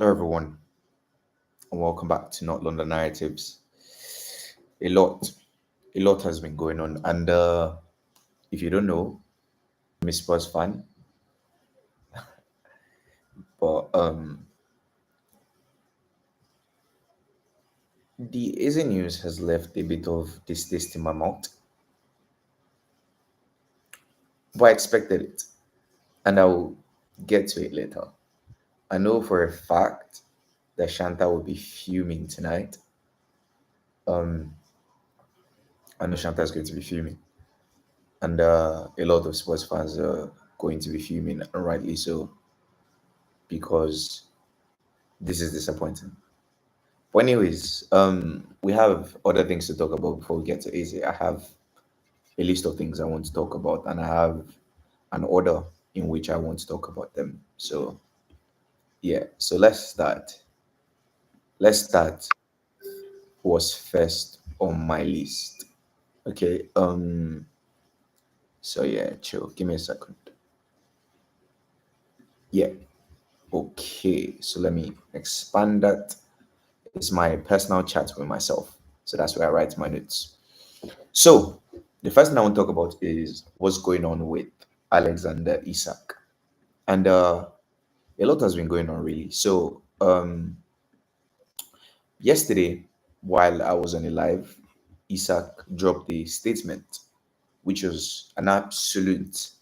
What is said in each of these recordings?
Hello, everyone, and welcome back to Not London Narratives. A lot, a lot has been going on, and if you don't know, I'm a Spurs fan, but the Eze news has left a bit of distaste in my mouth, but I expected it, and I'll get to it later. I know for a fact that Shanta will be fuming tonight. Um, I know Shanta is going to be fuming, and a lot of Spurs fans are going to be fuming, and rightly so, because this is disappointing. But anyways, we have other things to talk about before we get to Asia. I have a list of things I want to talk about, and I have an order in which I want to talk about them. So yeah, so let's start. Let's start. Was first on my list. Okay. So yeah, chill. Give me a second. Yeah. Okay. So let me expand that. It's my personal chat with myself. So that's where I write my notes. So, the first thing I want to talk about is what's going on with Alexander Isak. And a lot has been going on, really. So, yesterday, while I was on a live, Isak dropped a statement, which was an absolute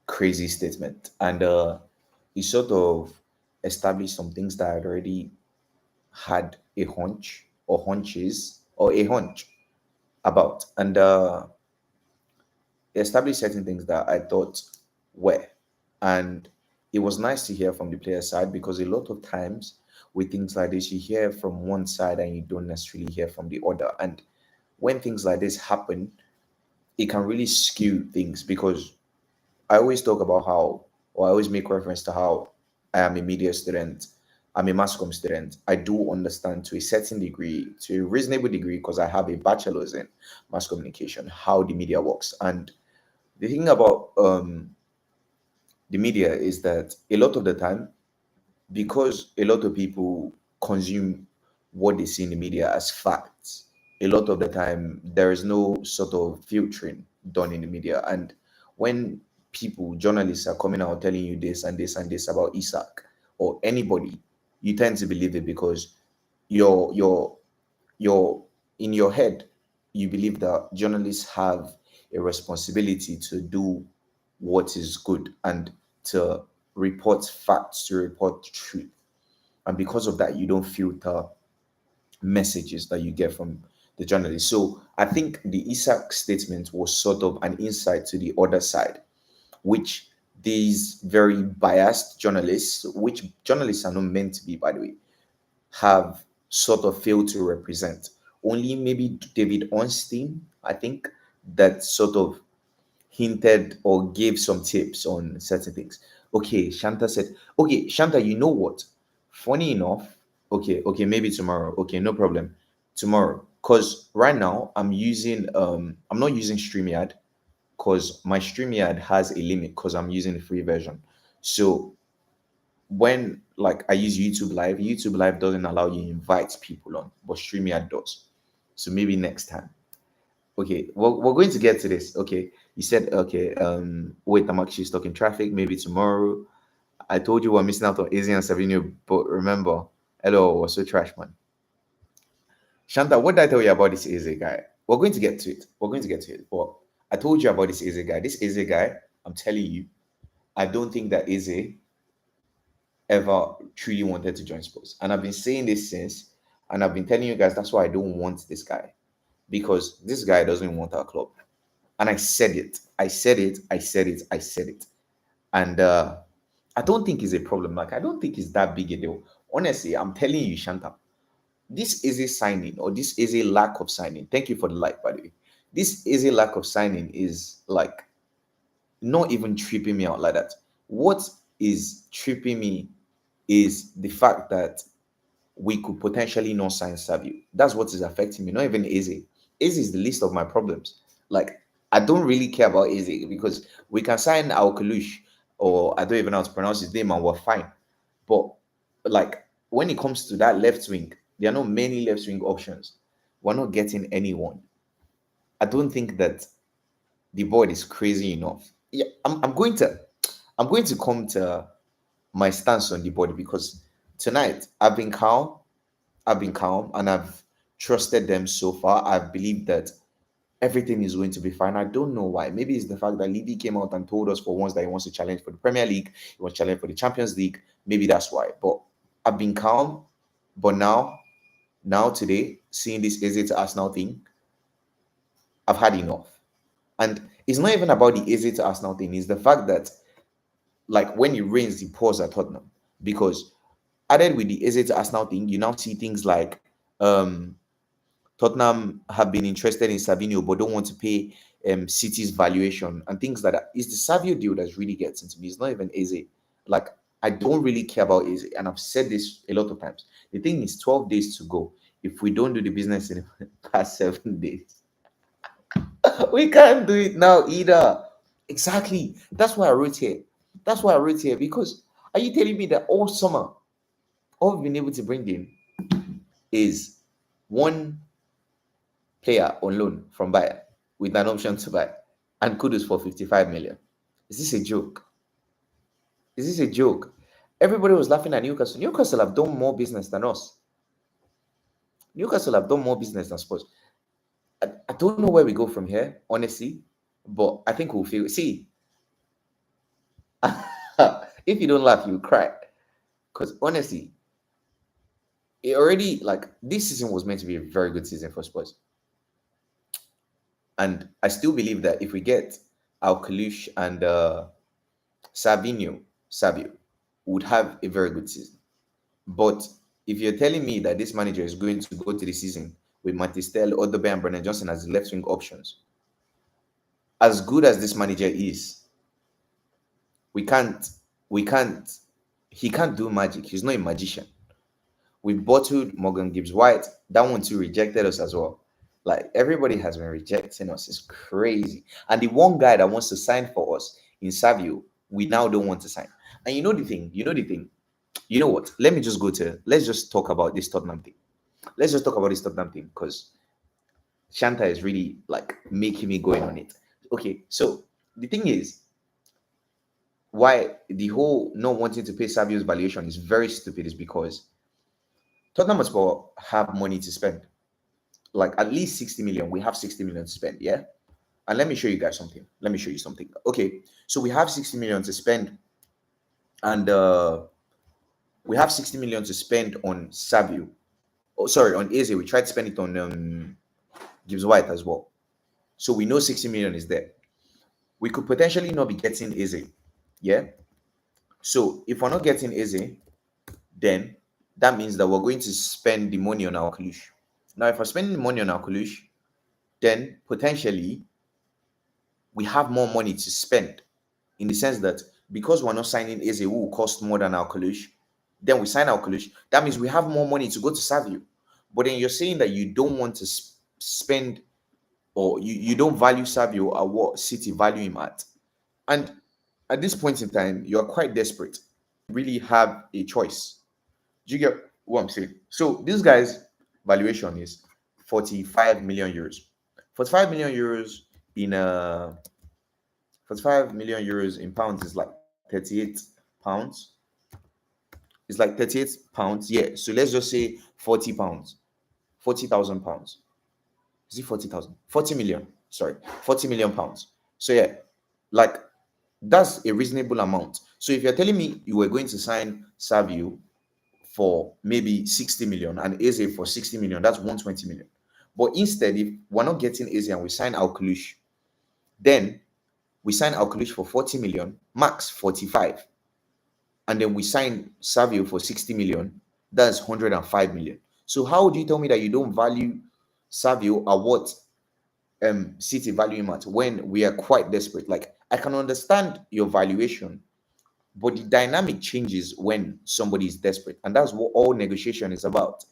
crazy statement. And he sort of established some things that I had already had a hunch or hunches or a hunch about. And established certain things that I thought were. And it was nice to hear from the player side because a lot of times with things like this, you hear from one side and you don't necessarily hear from the other. And when things like this happen, it can really skew things because I always talk about how, or I always make reference to how I am a media student. I'm a mass comm student. I do understand to a certain degree, to a reasonable degree, because I have a bachelor's in mass communication, how the media works. And the thing about the media is that a lot of the time, because a lot of people consume what they see in the media as facts, a lot of the time there is no sort of filtering done in the media. And when people, journalists, are coming out telling you this and this and this about Isak or anybody, you tend to believe it because you're you're in your head, you believe that journalists have a responsibility to do what is good and to report facts, to report truth. And because of that, you don't filter messages that you get from the journalist. So I think the Isak statement was sort of an insight to the other side, which these very biased journalists, which journalists are not meant to be, by the way, have sort of failed to represent. Only maybe David Ornstein, I think, that sort of hinted or gave some tips on certain things. Okay, Shanta said, okay, Shanta, you know what? Funny enough, okay, maybe tomorrow. Okay, no problem. Tomorrow. Because right now I'm not using StreamYard because my StreamYard has a limit because I'm using the free version. So when like I use YouTube Live doesn't allow you to invite people on, but StreamYard does. So maybe next time. Okay, we're going to get to this. Okay, you said okay. Wait, I'm actually stuck in traffic. Maybe tomorrow. I told you we're missing out on Izzy and Savino, but remember, hello, we're so trash, man. Shanta, what did I tell you about this Izzy guy? We're going to get to it. We're going to get to it. But I told you about this Izzy guy. This Izzy guy, I'm telling you, I don't think that Izzy ever truly wanted to join Spurs. And I've been saying this since, and I've been telling you guys that's why I don't want this guy because this guy doesn't want our club. And I said it. I said it. I said it. I said it. And I don't think it's a problem. Like, I don't think it's that big a deal. Honestly, I'm telling you, Shanta, this is a signing or this is a lack of signing. Thank you for the like, by the way. This is a lack of signing is like not even tripping me out like that. What is tripping me is the fact that we could potentially not sign Savio. That's what is affecting me, not even Eze. Eze is the least of my problems. Like, I don't really care about Eze because we can sign Al Kalush, or I don't even know how to pronounce his name, and we're fine. But, like, when it comes to that left wing, there are not many left wing options. We're not getting anyone. I don't think that the board is crazy enough. Yeah, I'm going to come to my stance on the body because tonight I've been calm, and I've trusted them so far. I've believed that everything is going to be fine. I don't know why. Maybe it's the fact that Levy came out and told us for once that he wants to challenge for the Premier League, he wants to challenge for the Champions League. Maybe that's why. But I've been calm. But now today, seeing this Eze to Arsenal thing, I've had enough. And it's not even about the Eze to Arsenal thing. It's the fact that, like, when he reigns, he paused at Tottenham. Because added with the Eze to Arsenal thing, you now see things like um Tottenham have been interested in Savinho but don't want to pay City's valuation and things like that. It's the Savio deal that's really gets into me. It's not even Eze. Like, I don't really care about Eze, and I've said this a lot of times. The thing is, 12 days to go. If we don't do the business in the past 7 days, we can't do it now either. Exactly. That's why I wrote here. That's why I wrote here because are you telling me that all summer, all we've been able to bring in is one player on loan from Bayern with an option to buy and Kudus for 55 million? Is this a joke? Is this a joke? Everybody was laughing at Newcastle. Newcastle have done more business than us. Newcastle have done more business than Spurs. I don't know where we go from here, honestly, but I think we'll feel. See, if you don't laugh, you cry. Because honestly, it already, like, this season was meant to be a very good season for Spurs. And I still believe that if we get Alcalush and Savio would have a very good season. But if you're telling me that this manager is going to go to the season with Matistel, Odobe, and Brennan Johnson as the left wing options, as good as this manager is, we can't, he can't do magic. He's not a magician. We bottled Morgan Gibbs White. That one too rejected us as well. Like, everybody has been rejecting us. It's crazy. And the one guy that wants to sign for us in Savio, we now don't want to sign. And you know the thing. You know what? Let's just talk about this Tottenham thing. Let's just talk about this Tottenham thing because Shanta is really, like, making me going on it. Okay, so the thing is, why the whole not wanting to pay Savio's valuation is very stupid is because Tottenham Hotspur have money to spend. Like, at least 60 million. We have 60 million to spend, yeah? And let me show you guys something. Let me show you something. Okay, so we have 60 million to spend, and we have 60 million to spend on Savio. Oh, sorry, on Eze. We tried to spend it on Gibbs White as well. So we know 60 million is there. We could potentially not be getting Eze. Yeah. So if we're not getting Eze, then that means that we're going to spend the money on our Kalush. Now, if we're spending the money on our Kalush, then potentially we have more money to spend, in the sense that because we're not signing Eze, who will cost more than our Kalush, then we sign our Kalush. That means we have more money to go to Savio. But then you're saying that you don't want to spend, or you don't value Savio at what City value him at. And at this point in time, you're quite desperate. You really have a choice. Do you get what I'm saying? So this guy's valuation is 45 million euros. 45 million euros in 45 million euros in pounds is like 38 pounds. It's like 38 pounds. Yeah. So let's just say 40 pounds. 40,000 pounds. Is it 40,000? 40 million. Sorry. 40 million pounds. So yeah, like, that's a reasonable amount. So if you're telling me you were going to sign Savio for maybe 60 million and Eze for 60 million, that's 120 million. But instead, if we're not getting Eze and we sign Alcalush, then we sign Alcalush for 40 million, max 45. And then we sign Savio for 60 million, that's 105 million. So how would you tell me that you don't value Savio at what City value him at when we are quite desperate? Like, I can understand your valuation, but the dynamic changes when somebody is desperate, and that's what all negotiation is about.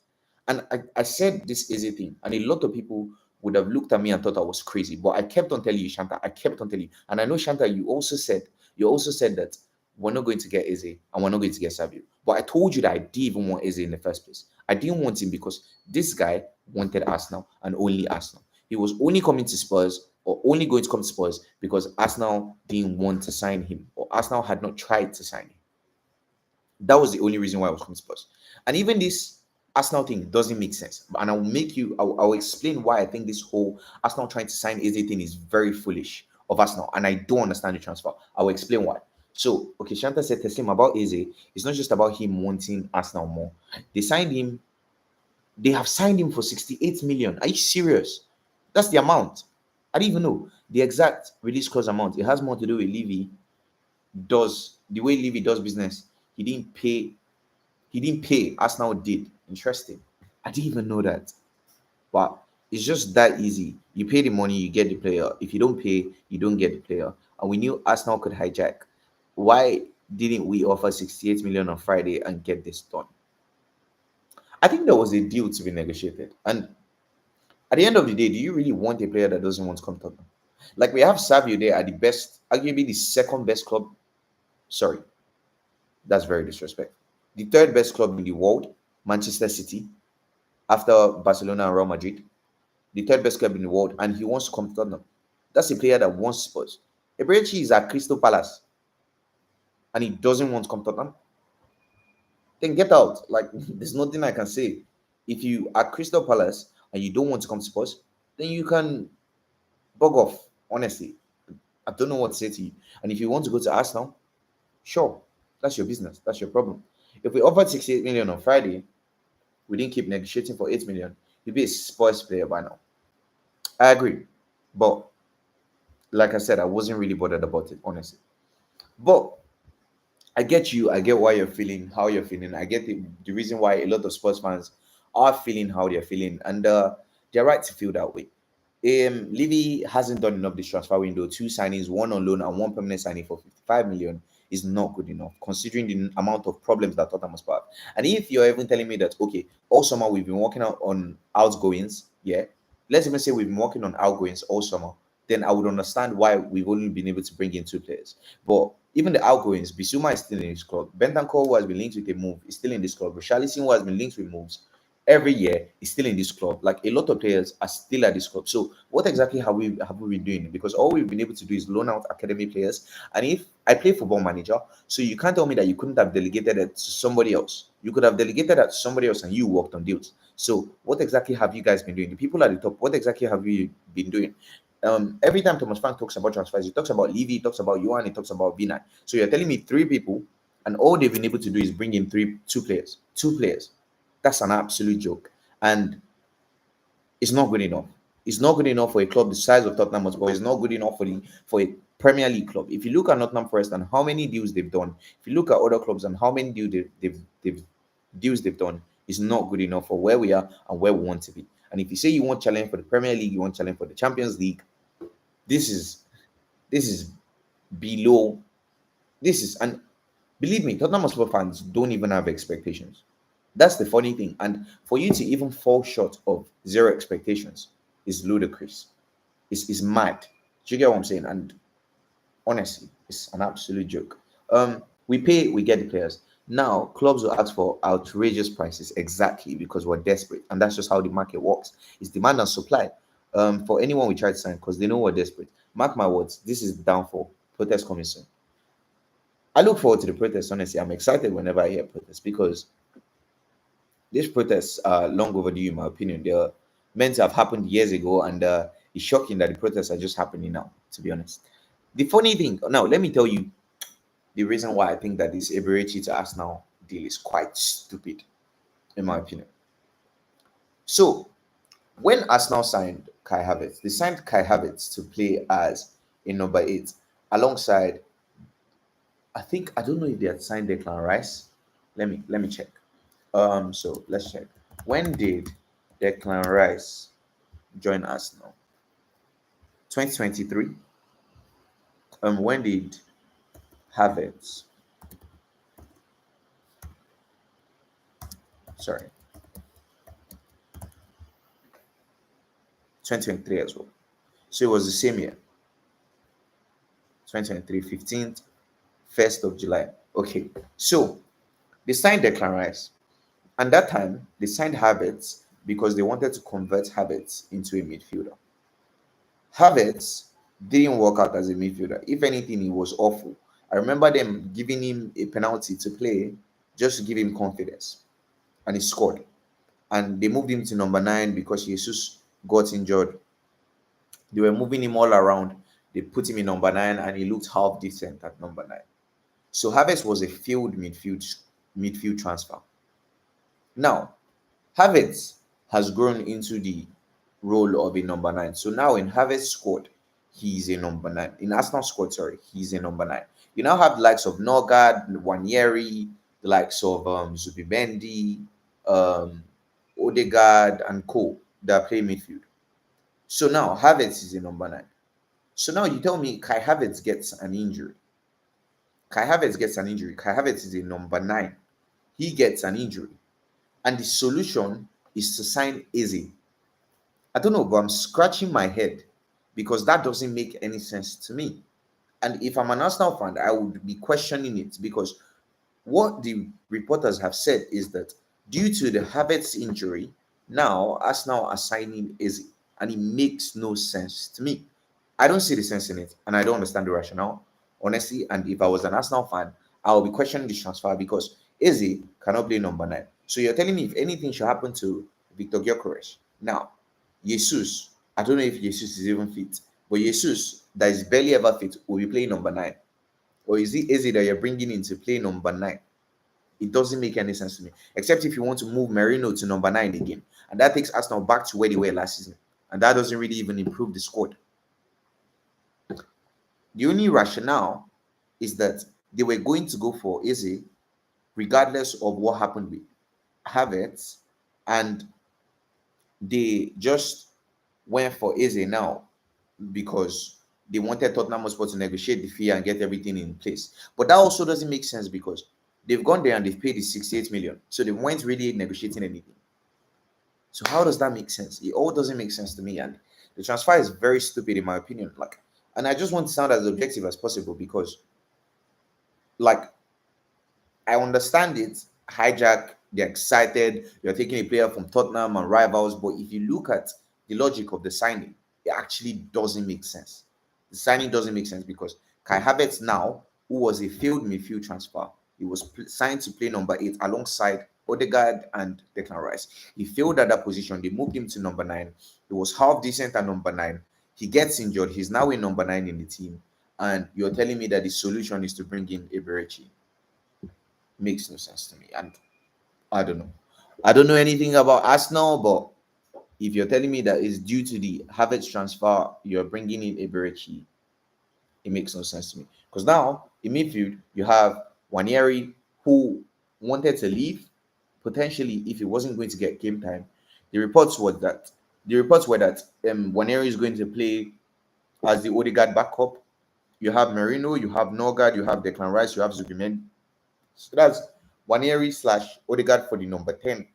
And I said this is a thing, and a lot of people would have looked at me and thought I was crazy, but I kept on telling you, Shanta. I kept on telling you, and I know, Shanta, you also said that we're not going to get Eze and we're not going to get Savio. But I told you that I didn't even want Eze in the first place. I didn't want him because this guy wanted Arsenal and only Arsenal. He was only coming to Spurs or only going to come to Spurs because Arsenal didn't want to sign him or Arsenal had not tried to sign him. That was the only reason why I was coming to Spurs. And even this Arsenal thing doesn't make sense. And I'll explain why I think this whole Arsenal trying to sign Eze thing is very foolish of Arsenal. And I don't understand the transfer. I'll explain why. So, okay, Shanta said Teslim about Eze. It's not just about him wanting Arsenal more. They signed him. They have signed him for 68 million. Are you serious? That's the amount. I don't even know the exact release clause amount. It has more to do with Levy does the way Levy does business. He didn't pay. He didn't pay. Arsenal did. Interesting. I didn't even know that. But it's just that easy. You pay the money, you get the player. If you don't pay, you don't get the player. And we knew Arsenal could hijack. Why didn't we offer 68 million on Friday and get this done? I think there was a deal to be negotiated. And at the end of the day, do you really want a player that doesn't want to come to Tottenham? Like we have Savio there at the best, arguably the second best club. Sorry, that's very disrespectful. The third best club in the world, Manchester City, after Barcelona and Real Madrid. The third best club in the world, and he wants to come to Tottenham. That's a player that wants Spurs. Eberechi is at Crystal Palace, and he doesn't want to come to Tottenham. Then get out. Like, there's nothing I can say. If you are Crystal Palace and you don't want to come to Spurs, then you can bug off. Honestly, I don't know what to say to you. And if you want to go to Arsenal, sure, that's your business. That's your problem. If we offered 68 million on Friday, we didn't keep negotiating for 8 million, he'd be a Spurs player by now. I agree. But like I said, I wasn't really bothered about it, honestly. But I get you. I get why you're feeling how you're feeling. I get the reason why a lot of sports fans are feeling how they're feeling. And they're right to feel that way. Levy hasn't done enough this transfer window. 2 signings, 1 on loan and 1 permanent signing for 55 million is not good enough considering the amount of problems that Tottenham must have. And if you're even telling me that, okay, all summer we've been working out on outgoings, yeah, let's even say we've been working on outgoings all summer, then I would understand why we've only been able to bring in 2 players. But even the outgoings, Bissouma is still in this club. Bentancur, who has been linked with a move, is still in this club. Richarlison, who has been linked with moves every year, is still in this club. Like a lot of players are still at this club. So what exactly have we been doing? Because all we've been able to do is loan out academy players. And if I play football manager, so you can't tell me that you couldn't have delegated it to somebody else. You could have delegated that to somebody else and you worked on deals. So what exactly have you guys been doing? The people at the top, what exactly have you been doing? Every time Thomas Frank talks about transfers, he talks about Levy, he talks about Johan, he talks about Vina. So you're telling me 3 people, and all they've been able to do is bring in 2 players. 2 players. That's an absolute joke. And it's not good enough. It's not good enough for a club the size of Tottenham Hotspur. It's not good enough for a Premier League club. If you look at Nottingham Forest and how many deals they've done, if you look at other clubs and how many deals they've done, it's not good enough for where we are and where we want to be. And if you say you want challenge for the Premier League, you want challenge for the Champions League, this is below. And believe me, Tottenham Hotspur fans don't even have expectations. That's the funny thing. And for you to even fall short of 0 expectations is ludicrous. It's mad. Do you get what I'm saying? And honestly, it's an absolute joke. We pay, we get the players. Now, clubs will ask for outrageous prices exactly because we're desperate. And that's just how the market works. It's demand and supply. For anyone we try to sign because they know we're desperate. Mark my words, this is the downfall. Protest coming soon. I look forward to the protests, honestly. I'm excited whenever I hear protests because these protests are long overdue, in my opinion. They're meant to have happened years ago, and it's shocking that the protests are just happening now, to be honest. The funny thing, now, let me tell you the reason why I think that this Eberechi to Arsenal deal is quite stupid, in my opinion. So, when Arsenal signed Kai Havertz, they signed Kai Havertz to play as a number 8 alongside, I don't know if they had signed Declan Rice. Let me check. So let's check. When did Declan Rice join Arsenal? 2023. When did Havertz? Sorry. 2023 as well. So it was the same year. 2023, 15th, 1st of July. Okay. So They signed Declan Rice, and that time they signed Havertz because they wanted to convert Havertz into a midfielder. Havertz didn't work out as a midfielder. If anything, he was awful. I remember them giving him a penalty to play just to give him confidence, and he scored. And they moved him to number 9 because Jesus got injured. They were moving him all around. They put him in number 9, and he looked half decent at number 9. So Havertz was a failed midfield transfer. Now, Havertz has grown into the role of a number 9. So now in Havertz squad, he's a number 9. In Arsenal squad, sorry, he's a number 9. You now have the likes of Norgard, Wanyeri, the likes of Zubimendi, um, Odegaard, and Co. that play midfield. So now Havertz is a number 9. So now you tell me Kai Havertz gets an injury. Kai Havertz gets an injury. Kai Havertz is a number 9. He gets an injury. And the solution is to sign Eze. I don't know, but I'm scratching my head because that doesn't make any sense to me. And if I'm an Arsenal fan, I would be questioning it because what the reporters have said is that due to the Havertz injury, now Arsenal are signing Eze, and it makes no sense to me. I don't see the sense in it, and I don't understand the rationale, honestly. And if I was an Arsenal fan, I would be questioning this transfer because Eze cannot play number 9. So you're telling me if anything should happen to Victor Gyökeres, now Jesus, I don't know if Jesus is even fit, but Jesus, that is barely ever fit, will be playing number 9. Or is it Eze that you're bringing in to play number 9? It doesn't make any sense to me, except if you want to move Merino to number 9 again. And that takes Arsenal back to where they were last season. And that doesn't really even improve the squad. The only rationale is that they were going to go for Eze regardless of what happened with Havertz, and they just went for Eze now because they wanted Tottenham Hotspur to negotiate the fee and get everything in place. But that also doesn't make sense because they've gone there and they've paid the 68 million. So they weren't really negotiating anything. So how does that make sense? It all doesn't make sense to me. And the transfer is very stupid in my opinion. And I just want to sound as objective as possible because, like, I understand it. Hijack, they're excited. You're taking a player from Tottenham and rivals. But if you look at the logic of the signing, it actually doesn't make sense. The signing doesn't make sense because Kai Havertz now, who was a failed midfield transfer, he was signed to play number 8 alongside Odegaard and Declan Rice. He failed at that position. They moved him to number 9. He was half decent at number 9. He gets injured. He's now in number 9 in the team. And you're telling me that the solution is to bring in Eberechi. Makes no sense to me. And I don't know. I don't know anything about Arsenal, but if you're telling me that it's due to the Havertz transfer, you're bringing in Eberechi, it makes no sense to me. Because now, in midfield, you have Wanyeri, who wanted to leave, potentially, if he wasn't going to get game time. The reports were that Wanyeri is going to play as the Odegaard backup. You have Merino, you have Norgard, you have Declan Rice, you have Zubimendi. So that's Wanyeri slash Odegaard for the number 10.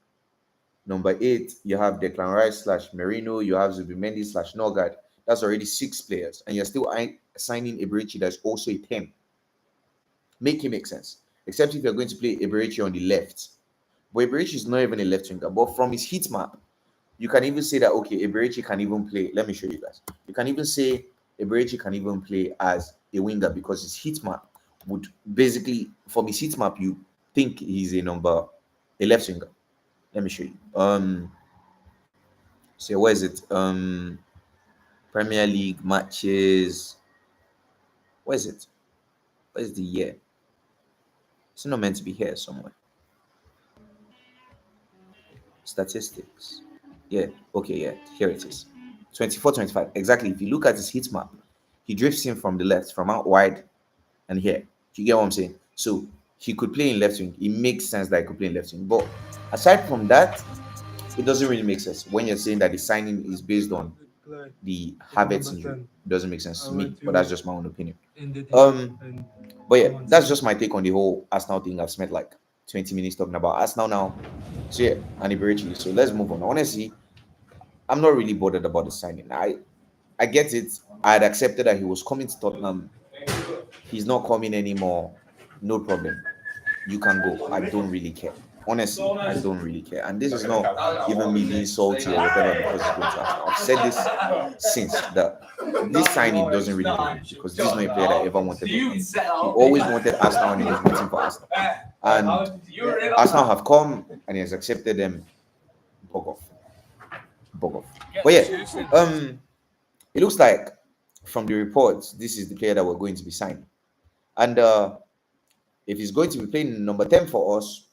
Number 8, you have Declan Rice slash Merino, you have Zubimendi slash Norgard. That's already 6 players. And you're still signing Eberechi that's also a 10. Make it make sense. Except if you're going to play Eberechi on the left. But Eberechi is not even a left winger. But from his heat map, you can even say that, okay, Eberechi can even play. Let me show you guys. You can even say Eberechi can even play as a winger because his heat map would basically, from his heat map, you think he's a left winger. Let me show you. So where is it? Premier League matches. Where is it? Where's the year? It's not meant to be here somewhere. Statistics. Yeah, okay, yeah. Here it is. 24-25. Exactly. If you look at his heat map, he drifts in from the left, from out wide and here. You get what I'm saying? So he could play in left wing. It makes sense that he could play in left wing. But aside from that, it doesn't really make sense when you're saying that the signing is based on the Havertz injury. It doesn't make sense to me, but that's just my own opinion. But yeah, that's just my take on the whole Arsenal thing. I've spent like 20 minutes talking about Arsenal now. So yeah, and Iberechi. So let's move on. Honestly, I'm not really bothered about the signing. I get it. I had accepted that he was coming to Tottenham. He's not coming anymore. No problem. you can go. I don't really care. Honestly, I don't really care. And this is not even me being salty or whatever because it's going to Arsenal. I've said this since that this signing doesn't really help me because this is not a player that I ever wanted. He always wanted Arsenal and he was waiting for Arsenal. And Arsenal have come and he has accepted them. Bog off. Bog off. But yeah, it looks like from the reports, this is the player that we're going to be signing. And if he's going to be playing number 10 for us,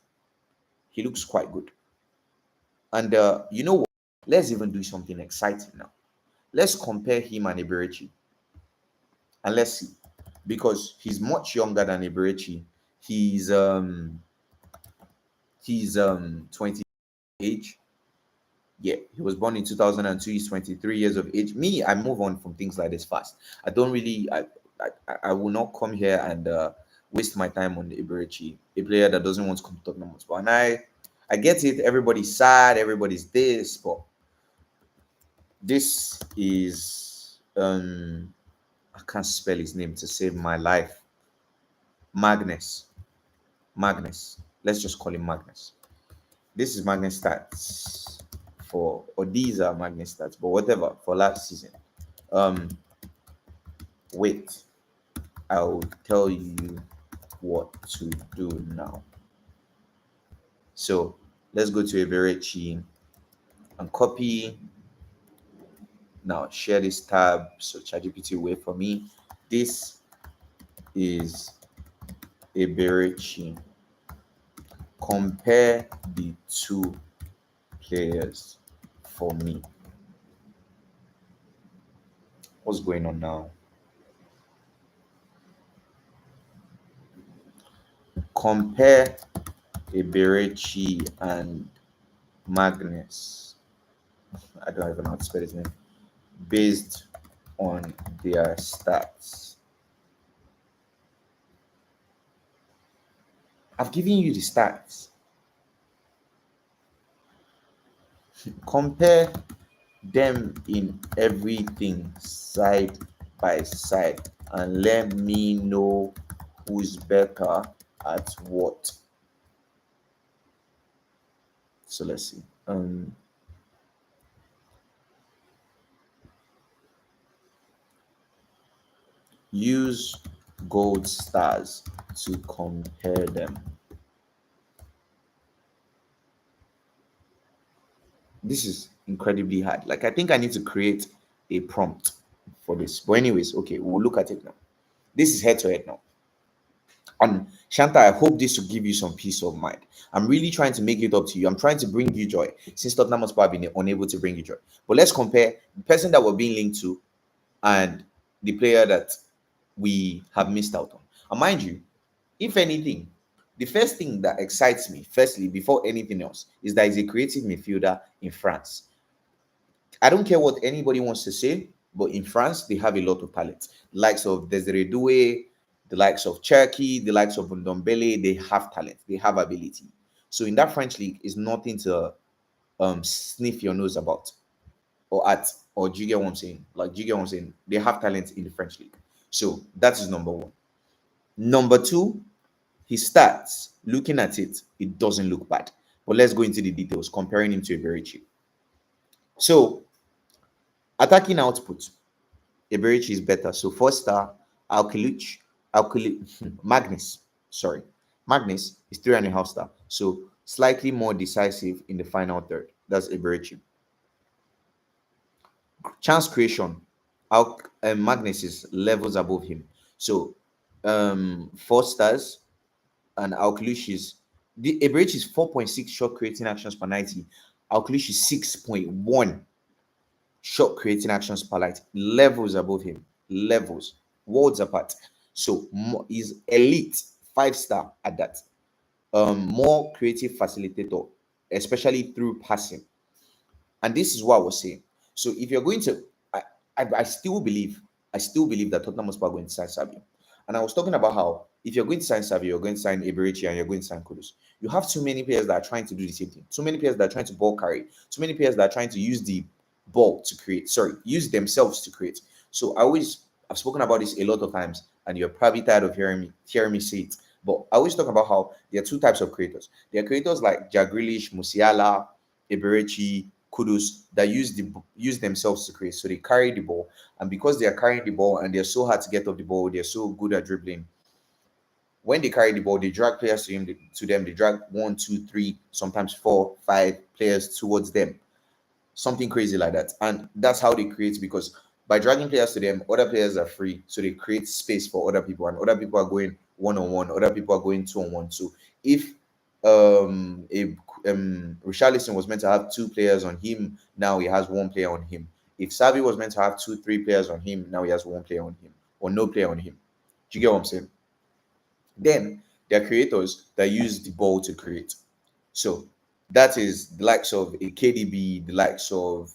he looks quite good. And you know what? Let's even do something exciting now. Let's compare him and Eberechi. And let's see. Because he's much younger than Eberechi. He's 20 age. Yeah, he was born in 2002. He's 23 years of age. Me, I move on from things like this fast. I don't really I will not come here and waste my time on the Iberechi, a player that doesn't want to come to Tottenham Hotspur. And I get it. Everybody's sad. Everybody's this, but this is I can't spell his name to save my life. Magnus. Magnus. Let's just call him Magnus. This is Magnus stats or these are Magnus stats, but whatever for last season. Wait. I'll tell you what to do now. So let's go to Eberechi and copy. Now share this tab so ChatGPT will wait for me. This is Eberechi. Compare the two players for me. What's going on now? Compare Eberechi and Magnus. I don't even know how to spell his name. Based on their stats. I've given you the stats. Compare them in everything side by side and let me know who's better at what. So let's see. Use gold stars to compare them. This is incredibly hard. Like, I think I need to create a prompt for this. But anyways, okay, we'll look at it now. This is head to head now. And Shanta, I hope this will give you some peace of mind. I'm really trying to make it up to you. I'm trying to bring you joy since Tottenham Hotspur have been unable to bring you joy. But let's compare the person that we're being linked to and the player that we have missed out on. And mind you, if anything, the first thing that excites me, firstly, before anything else, is that he's a creative midfielder in France. I don't care what anybody wants to say, but in France, they have a lot of talent. The likes of Desiree Doué, the likes of Cherki, the likes of Ndombele, they have talent, they have ability. So in that French league, is nothing to sniff your nose about or at, or do you get what I'm saying? Like, do you get what I'm saying? They have talent in the French league. So that is number one. Number two, his stats, looking at it, it doesn't look bad. But let's go into the details, comparing him to Eberechi. So, attacking output, Eberechi is better. So, 4-star, Magnus is 3.5 star. So, slightly more decisive in the final third. That's Eberechi. Chance creation, Magnus is levels above him. So, 4 stars, and Alkalush is the average is 4.6 shot creating actions per 90. Alkalush is 6.1 shot creating actions per 90. Levels above him. Levels. Worlds apart. So he's elite 5-star at that. More creative facilitator, especially through passing. And this is what I was saying. So if you're going to, I still believe that Tottenham Hotspur are going to sign Savio. And I was talking about how if you're going to sign Savio, you're going to sign Eberechi, and you're going to sign Kudus. You have too many players that are trying to do the same thing. Too many players that are trying to ball carry. Too many players that are trying to use the ball to create. Use themselves to create. So I've spoken about this a lot of times, and you're probably tired of hearing me say it. But I always talk about how there are two types of creators. There are creators like Jack Grealish, Musiala, Eberechi, Kudus that use themselves to create. So they carry the ball, and because they are carrying the ball and they're so hard to get off the ball, they're so good at dribbling. When they carry the ball, they drag players to them. They drag one, two, three, sometimes four, five players towards them, something crazy like that. And that's how they create, because by dragging players to them, other players are free, so they create space for other people, and other people are going one on one, other people are going two on one. So if a Richarlison was meant to have two players on him, now he has one player on him. If Savi was meant to have two, three players on him, now he has one player on him, or no player on him. Do you get what I'm saying? Then there are creators that use the ball to create. So that is the likes of a KDB, the likes of,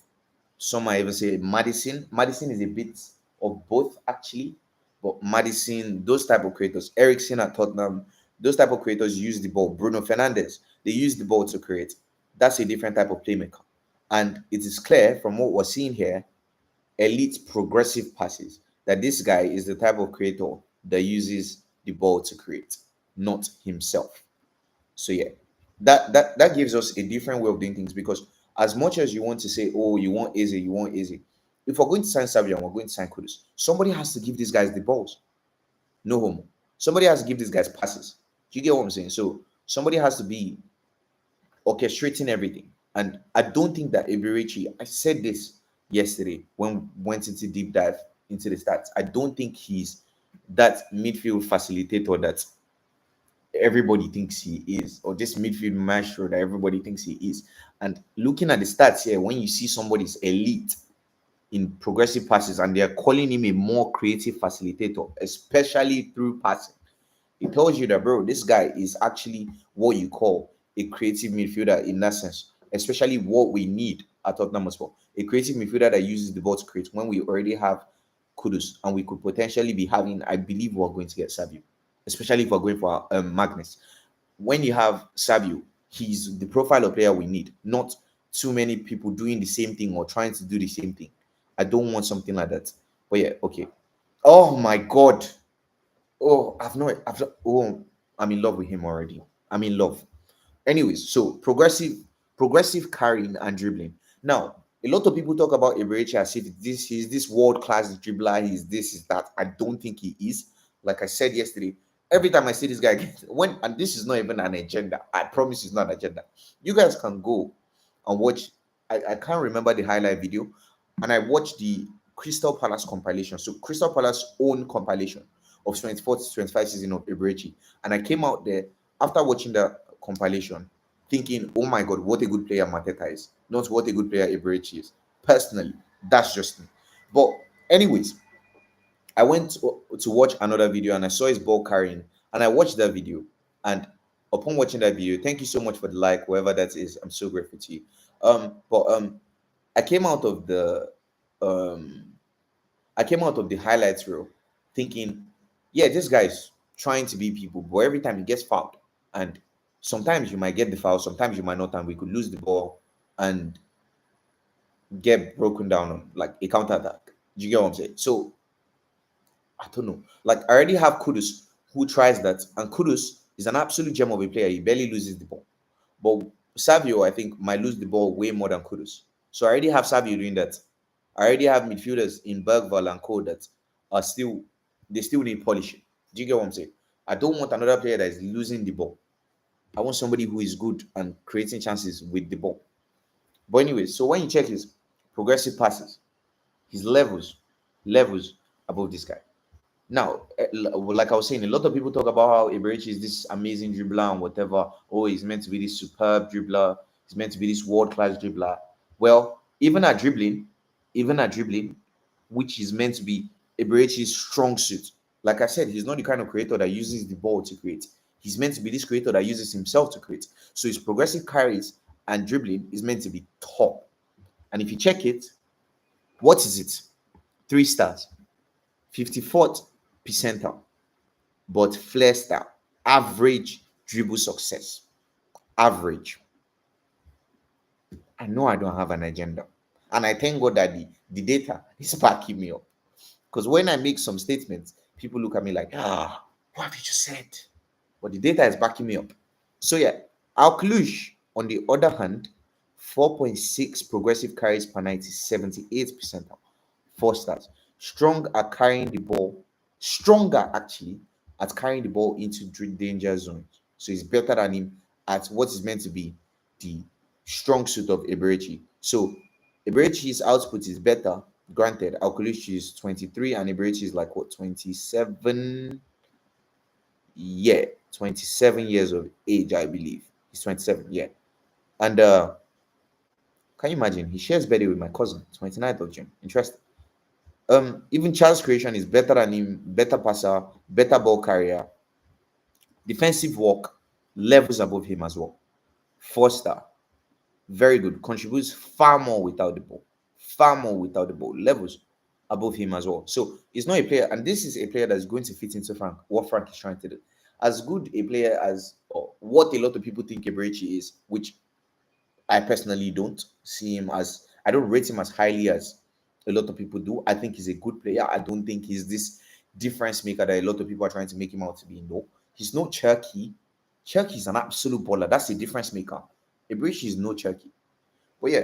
some might even say Madison. Madison is a bit of both actually, but Madison, those type of creators, Ericsson at Tottenham, those type of creators use the ball. Bruno Fernandes, they use the ball to create. That's a different type of playmaker. And it is clear from what we're seeing here, elite progressive passes, that this guy is the type of creator that uses the ball to create, not himself. So yeah, that gives us a different way of doing things, because as much as you want to say, oh, you want easy, you want easy. If we're going to sign Savio and we're going to sign Kudus, somebody has to give these guys the balls. No homo. Somebody has to give these guys passes. Do you get what I'm saying? So somebody has to be orchestrating everything. And I don't think that Eberechi, I said this yesterday when we went into deep dive into the stats. I don't think he's that midfield facilitator that everybody thinks he is, or this midfield maestro that everybody thinks he is. And looking at the stats here, when you see somebody's elite in progressive passes and they're calling him a more creative facilitator, especially through passing, it tells you that, bro, this guy is actually what you call a creative midfielder in that sense, especially what we need at Tottenham Hotspur. A creative midfielder that uses the ball to create, when we already have Kudus and we could potentially be having, I believe we're going to get Savio, especially if we're going for Magnus. When you have Savio, he's the profile of player we need, not too many people doing the same thing or trying to do the same thing. I don't want something like that. But yeah, okay. Oh my God. Oh, oh, I'm in love with him already. I'm in love. Anyways, so progressive carrying and dribbling. Now, a lot of people talk about Eberechi as if he's this world-class dribbler, he's this, is that. I don't think he is. Like I said yesterday, every time I see this guy when, and this is not even an agenda. I promise it's not an agenda. You guys can go and watch. I can't remember the highlight video, and I watched the Crystal Palace compilation. So Crystal Palace own compilation of 24 to 25 season of Eberechi. And I came out there after watching the compilation thinking, oh my God, what a good player Mateta is, not what a good player Eberechi is. Personally, that's just me. But anyways, I went to watch another video and I saw his ball carrying, and I watched that video. And upon watching that video, thank you so much for the like, whoever that is. I'm so grateful to you. But I came out of the um I came out of the highlights reel thinking, yeah, this guy's trying to be people, but every time he gets fouled, and sometimes you might get the foul, sometimes you might not, and we could lose the ball and get broken down on like a counter attack. Do you get what I'm saying? So I don't know. Like I already have Kudus who tries that, and Kudus is an absolute gem of a player. He barely loses the ball. But Savio, I think, might lose the ball way more than Kudus. So I already have Savio doing that. I already have midfielders in Bergval and Co that are still, they still need polishing. Do you get what I'm saying? I don't want another player that is losing the ball. I want somebody who is good and creating chances with the ball. But anyway, so when you check his progressive passes, his levels above this guy. Now, like I was saying, a lot of people talk about how Eberechi is this amazing dribbler and whatever. Oh, he's meant to be this superb dribbler. He's meant to be this world-class dribbler. Well, even at dribbling, which is meant to be Eberechi's strong suit. Like I said, he's not the kind of creator that uses the ball to create. He's meant to be this creator that uses himself to create. So his progressive carries and dribbling is meant to be top. And if you check it, what is it? 3 stars, 54th percentile, but flair style, average dribble success, average. I know I don't have an agenda, and I thank God that the data is backing me up. Because when I make some statements, people look at me like, what have you just said? but the data is backing me up. So yeah, Alcluche, on the other hand, 4.6 progressive carries per night is 78%. 4 stars. Strong at carrying the ball, stronger actually at carrying the ball into danger zones. So it's better than him at what is meant to be the strong suit of Eberechi. So Eberechi's output is better. Granted, Alcolucci is 23 and Eberechi is like what, 27? Yeah, 27 years of age, I believe. He's 27, yeah. And can you imagine? He shares birthday with my cousin, 29th of June. Interesting. Even Charles creation is better than him, better passer, better ball carrier, defensive work, levels above him as well. 4 star, very good, contributes far more without the ball, far more without the ball, levels above him as well. So he's not a player, and this is a player that's going to fit into Frank, what Frank is trying to do. As good a player as or what a lot of people think Eberechi is, which I personally don't see him as, I don't rate him as highly as a lot of people do. I think he's a good player. I don't think he's this difference maker that a lot of people are trying to make him out to be. No, he's no Cherky. Cherky is an absolute baller. That's a difference maker. Ibrishi is no Cherky. But yeah,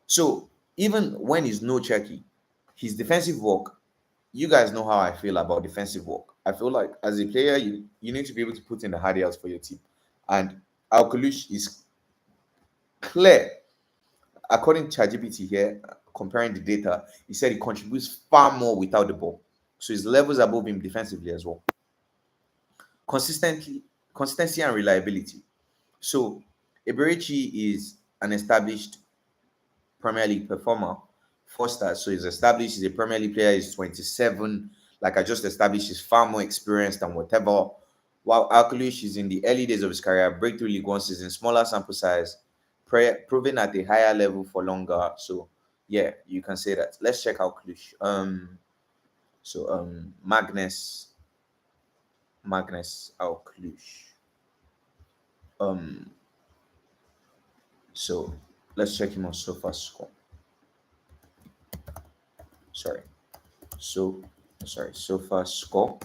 so even when he's no Cherky, his defensive work, you guys know how I feel about defensive work. I feel like as a player, you need to be able to put in the hard yards for your team. And Alkalush is clear. According to ChatGPT here, comparing the data, he said he contributes far more without the ball. So his levels above him defensively as well. Consistently, consistency and reliability. So Eberechi is an established Premier League performer, 4 stars. So he's established, he's a Premier League player, he's 27. Like I just established, he's far more experienced than whatever. While Alkalush is in the early days of his career, breakthrough League One season, smaller sample size, proven at a higher level for longer. So yeah, you can say that. Let's check out Cluj. Magnus Alcluch. Um, so let's check him on SoFa score. Sorry, SoFa score.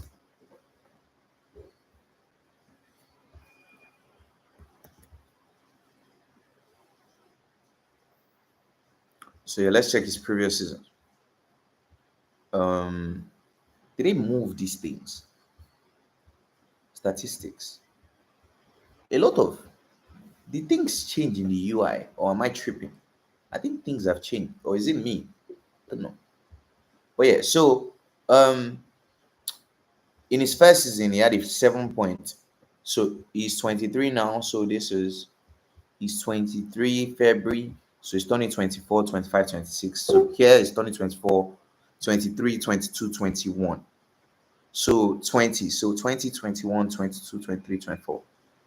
So yeah, let's check his previous season. Did they move these things? Statistics. A lot of the things change in the UI, or am I tripping? I think things have changed, or is it me? I don't know. But yeah, so in his first season, he had a 7 point. So he's 23 now. So he's 23 February. So he's turning 24, 25, 26. So here he's turning 24, 23, 22, 21. So 20. So 20, 21, 22, 23, 24.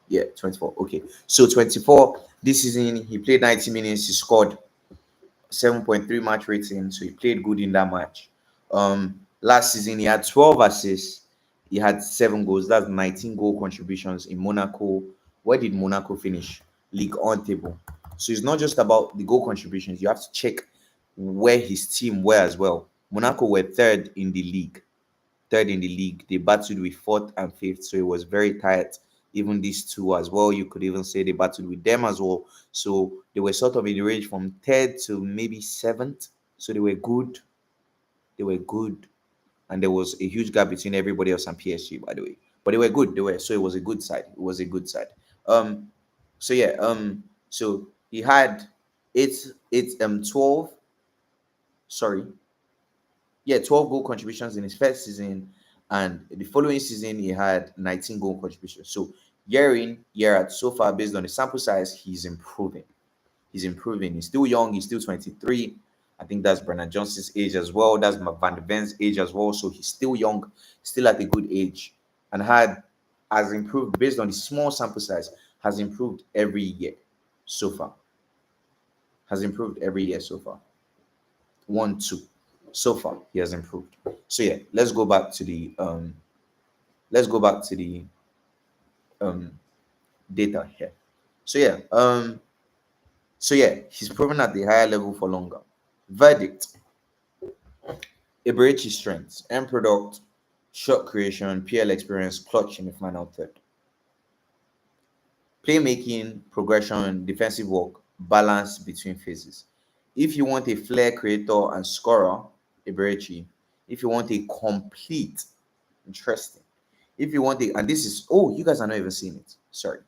Yeah, 24. Okay. So 24, this season, he played 90 minutes. He scored 7.3 match rating. So he played good in that match. Last season, he had 12 assists. He had 7 goals. That's 19 goal contributions in Monaco. Where did Monaco finish? League on table. So it's not just about the goal contributions. You have to check where his team were as well. Monaco were third in the league. Third in the league. They battled with fourth and fifth. So it was very tight. Even these two as well. You could even say they battled with them as well. So they were sort of in the range from third to maybe seventh. So they were good. They were good. And there was a huge gap between everybody else and PSG, by the way. But they were good. They were, so it was a good side. It was a good side. So yeah, so he had 12, sorry. Yeah, 12 goal contributions in his first season, and the following season he had 19 goal contributions. So year in, year out, so far, based on the sample size, he's improving. He's improving. He's still young, he's still 23. I think that's Bernard Johnson's age as well. That's Van de Ven's age as well. So he's still young, still at a good age, and has improved based on the small sample size, has improved every year so far. Has improved every year so far. 1, 2. So far, he has improved. So yeah, let's go back to the um data here. So yeah, he's proven at the higher level for longer. Verdict: Eberechi strengths, end product, shot creation, PL experience, clutch in the final third. Playmaking, progression, defensive work, balance between phases. If you want a flair creator and scorer, Eberechi. If you want a complete, interesting. If you want a, and this is, oh, you guys are not even seeing it. Sorry.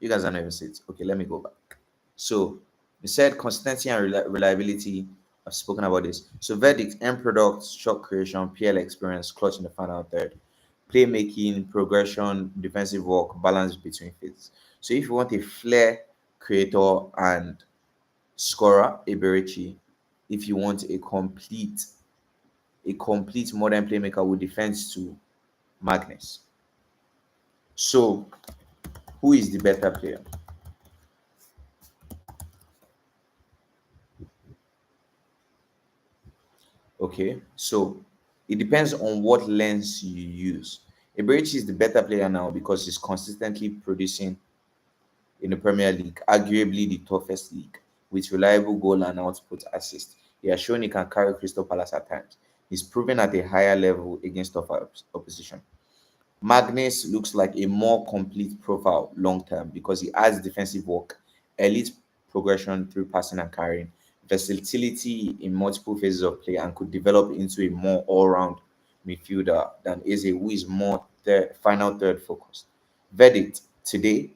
You guys are not even seeing it. Okay, let me go back. So, we said consistency and reliability. I've spoken about this. So, verdict, end product, shot creation, PL experience, clutch in the final third, playmaking, progression, defensive work, balance between phases. So, if you want a flair creator and scorer, Eberechi. If you want a complete modern playmaker with defense to Magnus. So, who is the better player? Okay, so it depends on what lens you use. Eberechi is the better player now because he's consistently producing in the Premier League, arguably the toughest league, with reliable goal and output assist. He has shown he can carry Crystal Palace at times. He's proven at a higher level against tougher opposition. Magnus looks like a more complete profile long term because he adds defensive work, elite progression through passing and carrying, versatility in multiple phases of play, and could develop into a more all round midfielder than Eze, who is more final third focused. Verdict today,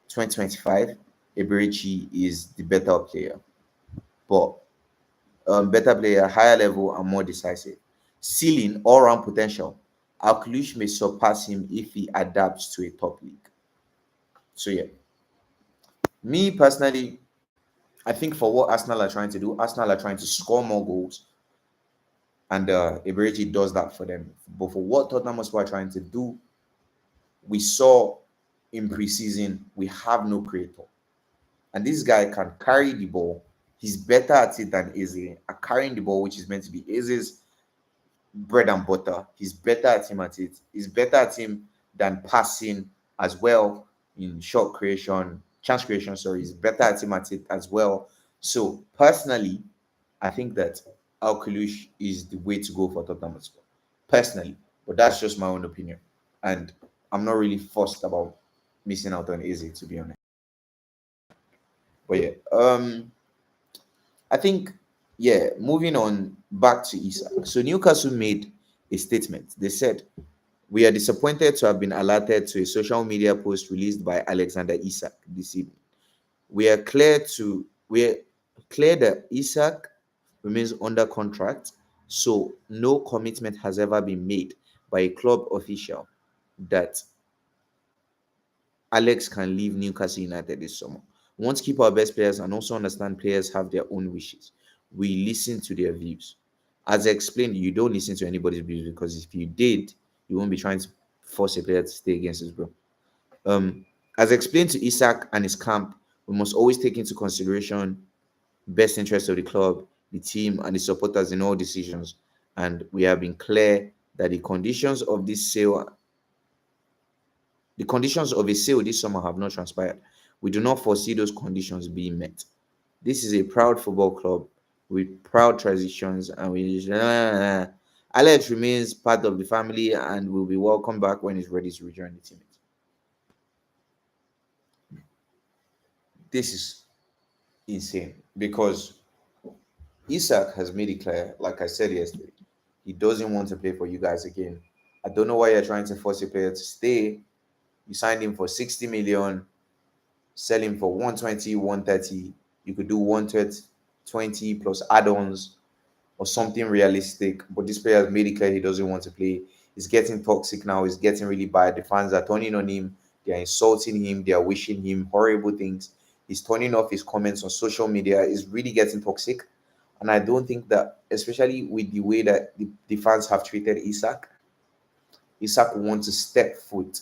2025, Eberechi is the better player, but better player, higher level, and more decisive. Ceiling, all round potential. Alklush may surpass him if he adapts to a top league. So, yeah, me personally, I think for what Arsenal are trying to do, Arsenal are trying to score more goals, and Eberechi does that for them. But for what Tottenham Hotspur are trying to do, we saw in preseason, we have no creator. And this guy can carry the ball. He's better at it than Eze. At carrying the ball, which is meant to be Eze's bread and butter. He's better at him at it. He's better at him than passing as well in shot creation, chance creation. Sorry, he's better at him at it as well. So personally, I think that Alkalush is the way to go for Tottenham Hotspur. Personally, but that's just my own opinion, and I'm not really fussed about missing out on Eze, to be honest. But yeah, I think, yeah, moving on back to Isak. So Newcastle made a statement. They said, "We are disappointed to have been alerted to a social media post released by Alexander Isak this evening. We are clear that Isak remains under contract, so no commitment has ever been made by a club official that Alex can leave Newcastle United this summer. We want to keep our best players and also understand players have their own wishes. We listen to their views. As I explained, you don't listen to anybody's views because if you did, you won't be trying to force a player to stay against his will. As explained to Isak and his camp, we must always take into consideration best interest of the club, the team, and the supporters in all decisions. And we have been clear that the conditions of a sale this summer have not transpired. We do not foresee those conditions being met. This is a proud football club with proud traditions, and Alex remains part of the family and will be welcome back when he's ready to rejoin the team." This is insane because Isak has made it clear, like I said yesterday, he doesn't want to play for you guys again. I don't know why you're trying to force a player to stay. You signed him for 60 million, sell him for 120, 130. You could do 120 plus add-ons or something realistic. But this player has made it clear he doesn't want to play. He's getting toxic now. He's getting really bad. The fans are turning on him. They are insulting him. They are wishing him horrible things. He's turning off his comments on social media. He's really getting toxic. And I don't think that, especially with the way that the fans have treated Isak wants to step foot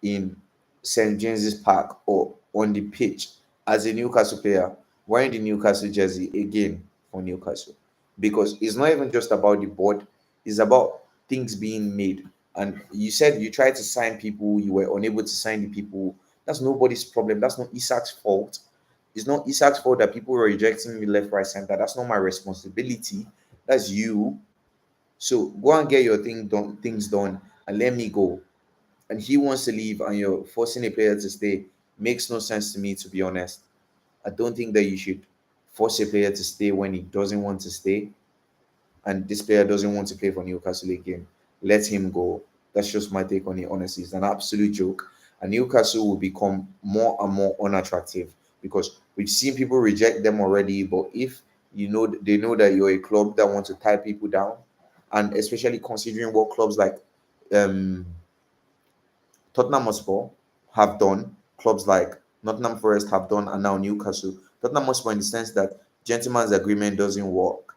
in St. James's Park or on the pitch as a Newcastle player wearing the Newcastle jersey again for Newcastle. Because it's not even just about the board, it's about things being made. And you said you tried to sign people, you were unable to sign the people. That's nobody's problem. That's not Isak's fault. It's not Isak's fault that people were rejecting me left, right, center. That's not my responsibility. That's you. So go and get your things done and let me go. and he wants to leave and you're forcing a player to stay, makes no sense to me, to be honest. I don't think that you should force a player to stay when he doesn't want to stay, and this player doesn't want to play for Newcastle again. Let him go. That's just my take on it. Honestly, it's an absolute joke, and Newcastle will become more and more unattractive because we've seen people reject them already. But if they know that you're a club that wants to tie people down, and especially considering what clubs like um, Tottenham Hotspur have done, clubs like Nottingham Forest have done, and now Newcastle. Tottenham Hotspur, in the sense that gentleman's agreement doesn't work.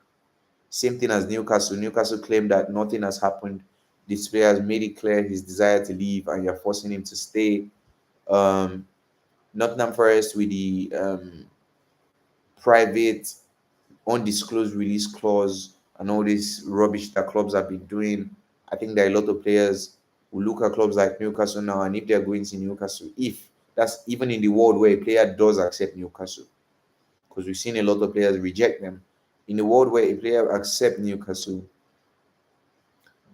Same thing as Newcastle. Newcastle claimed that nothing has happened. This player has made it clear his desire to leave, and you're forcing him to stay. Um, Nottingham Forest with the private, undisclosed release clause and all this rubbish that clubs have been doing. I think there are a lot of players who look at clubs like Newcastle now, and if they're going to Newcastle, if that's even in the world where a player does accept Newcastle, because we've seen a lot of players reject them. In the world where a player accepts Newcastle,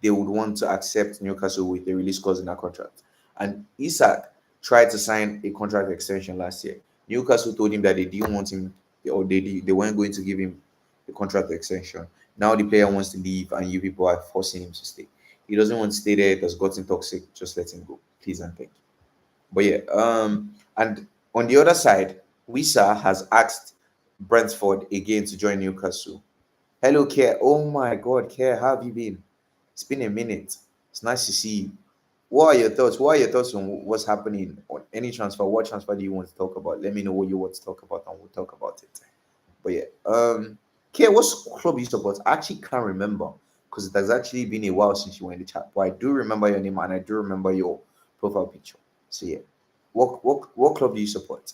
they would want to accept Newcastle with a release clause in their contract. And Isak tried to sign a contract extension last year. Newcastle told him that they didn't want him, or they weren't going to give him a contract extension. Now the player wants to leave, and you people are forcing him to stay. He doesn't want to stay there. It has gotten toxic. Just let him go, please and thank you. But yeah, and on the other side, Wissa has asked Brentford again to join Newcastle. Hello, Care. Oh my God, Care, how have you been? It's been a minute. It's nice to see you. What are your thoughts? What are your thoughts on what's happening on any transfer? What transfer do you want to talk about? Let me know what you want to talk about, and we'll talk about it. But yeah, Kia, what club you support? I actually can't remember because it has actually been a while since you were in the chat. But I do remember your name and I do remember your profile picture. So yeah, what club do you support?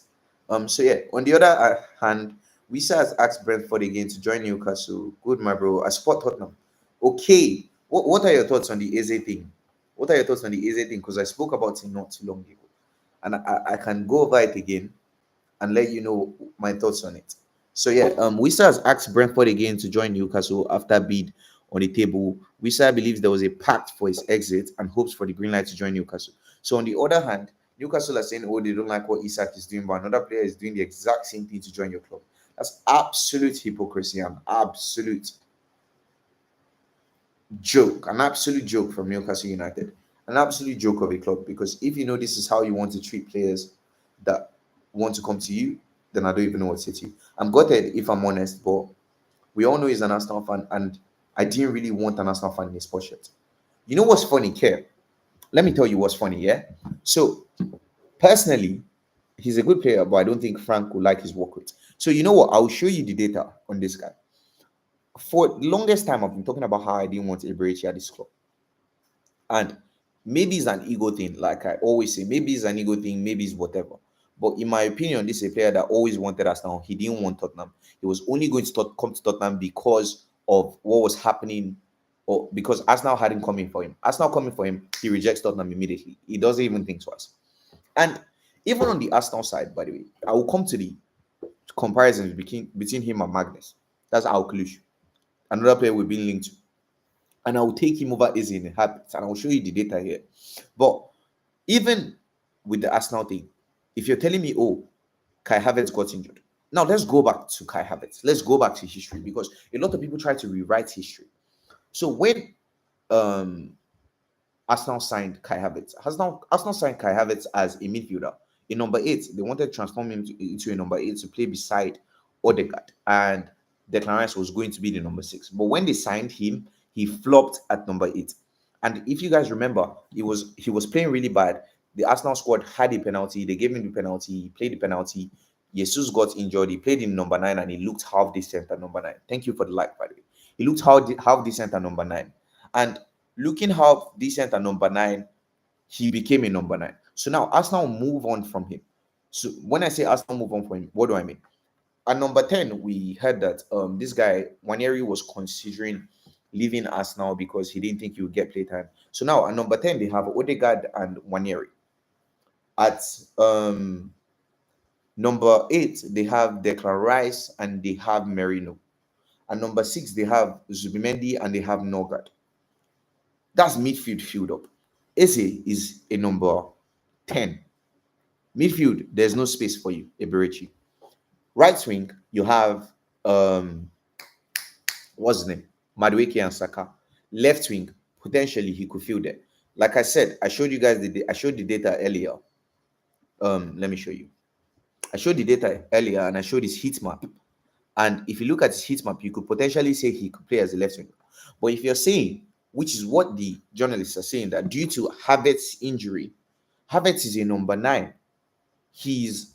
So yeah, on the other hand, Wissa has asked Brentford again to join Newcastle. Good, my bro. I support Tottenham. Okay, what are your thoughts on the Eze thing? What are your thoughts on the Eze thing? Because I spoke about it not too long ago, and I can go over it again and let you know my thoughts on it. So yeah, Wissa has asked Brentford again to join Newcastle after bid on the table. Wissa believes there was a pact for his exit and hopes for the green light to join Newcastle. So on the other hand, Newcastle are saying, oh, they don't like what Isak is doing, but another player is doing the exact same thing to join your club. That's absolute hypocrisy and absolute joke, an absolute joke from Newcastle United, an absolute joke of a club. Because if you know this is how you want to treat players that want to come to you, then I don't even know what to say to you. I'm gutted if I'm honest, but we all know he's an Arsenal fan, and I didn't really want an Arsenal fan in his sport shirt. You know what's funny, Care? Let me tell you what's funny, yeah? So, personally, he's a good player, but I don't think Frank will like his work rate. So, you know what? I'll show you the data on this guy. For the longest time, I've been talking about how I didn't want Eberechi at this club. And maybe it's an ego thing, like I always say, maybe it's an ego thing, maybe it's whatever. But in my opinion, this is a player that always wanted Arsenal. He didn't want Tottenham. He was only going to come to Tottenham because of what was happening, or because Arsenal hadn't come in for him. Arsenal coming for him, he rejects Tottenham immediately. He doesn't even think twice. And even on the Arsenal side, by the way, I will come to the comparisons between him and Magnus. That's Alkalush, another player we've been linked to. And I will take him over Eze in a habit, and I will show you the data here. But even with the Arsenal thing, if you're telling me, oh, Kai Havertz got injured. Now let's go back to Kai Havertz. Let's go back to history, because a lot of people try to rewrite history. So when um Arsenal signed Kai Havertz, Arsenal signed Kai Havertz as a midfielder. In number 8, they wanted to transform him into a number 8 to play beside Odegaard, and Declan Rice was going to be the number 6. But when they signed him, he flopped at number 8. And if you guys remember, he was playing really bad. The Arsenal squad had a penalty. They gave him the penalty. He played the penalty. Jesus got injured. He played in number 9, and he looked half decent at number 9. Thank you for the like, by the way. He looked half decent at number 9. And looking half decent at number 9, he became a number 9. So now Arsenal move on from him. So when I say Arsenal move on from him, what do I mean? At number 10, we heard that this guy, Waneri, was considering leaving Arsenal because he didn't think he would get playtime. So now at number 10, they have Odegaard and Waneri. At number 8, they have Declan Rice and they have Merino. At number 6, they have Zubimendi and they have Norgard. That's midfield filled up. Eze is a number 10. Midfield, there's no space for you, Eberechi. Right wing, you have what's his name? Madueke and Saka. Left wing, potentially he could fill there. Like I said, I showed you guys I showed the data earlier. Let me show you. I showed the data earlier and I showed his heat map. And if you look at his heat map, you could potentially say he could play as a left winger. But if you're saying, which is what the journalists are saying, that due to Havertz's injury, Havertz is a number 9. It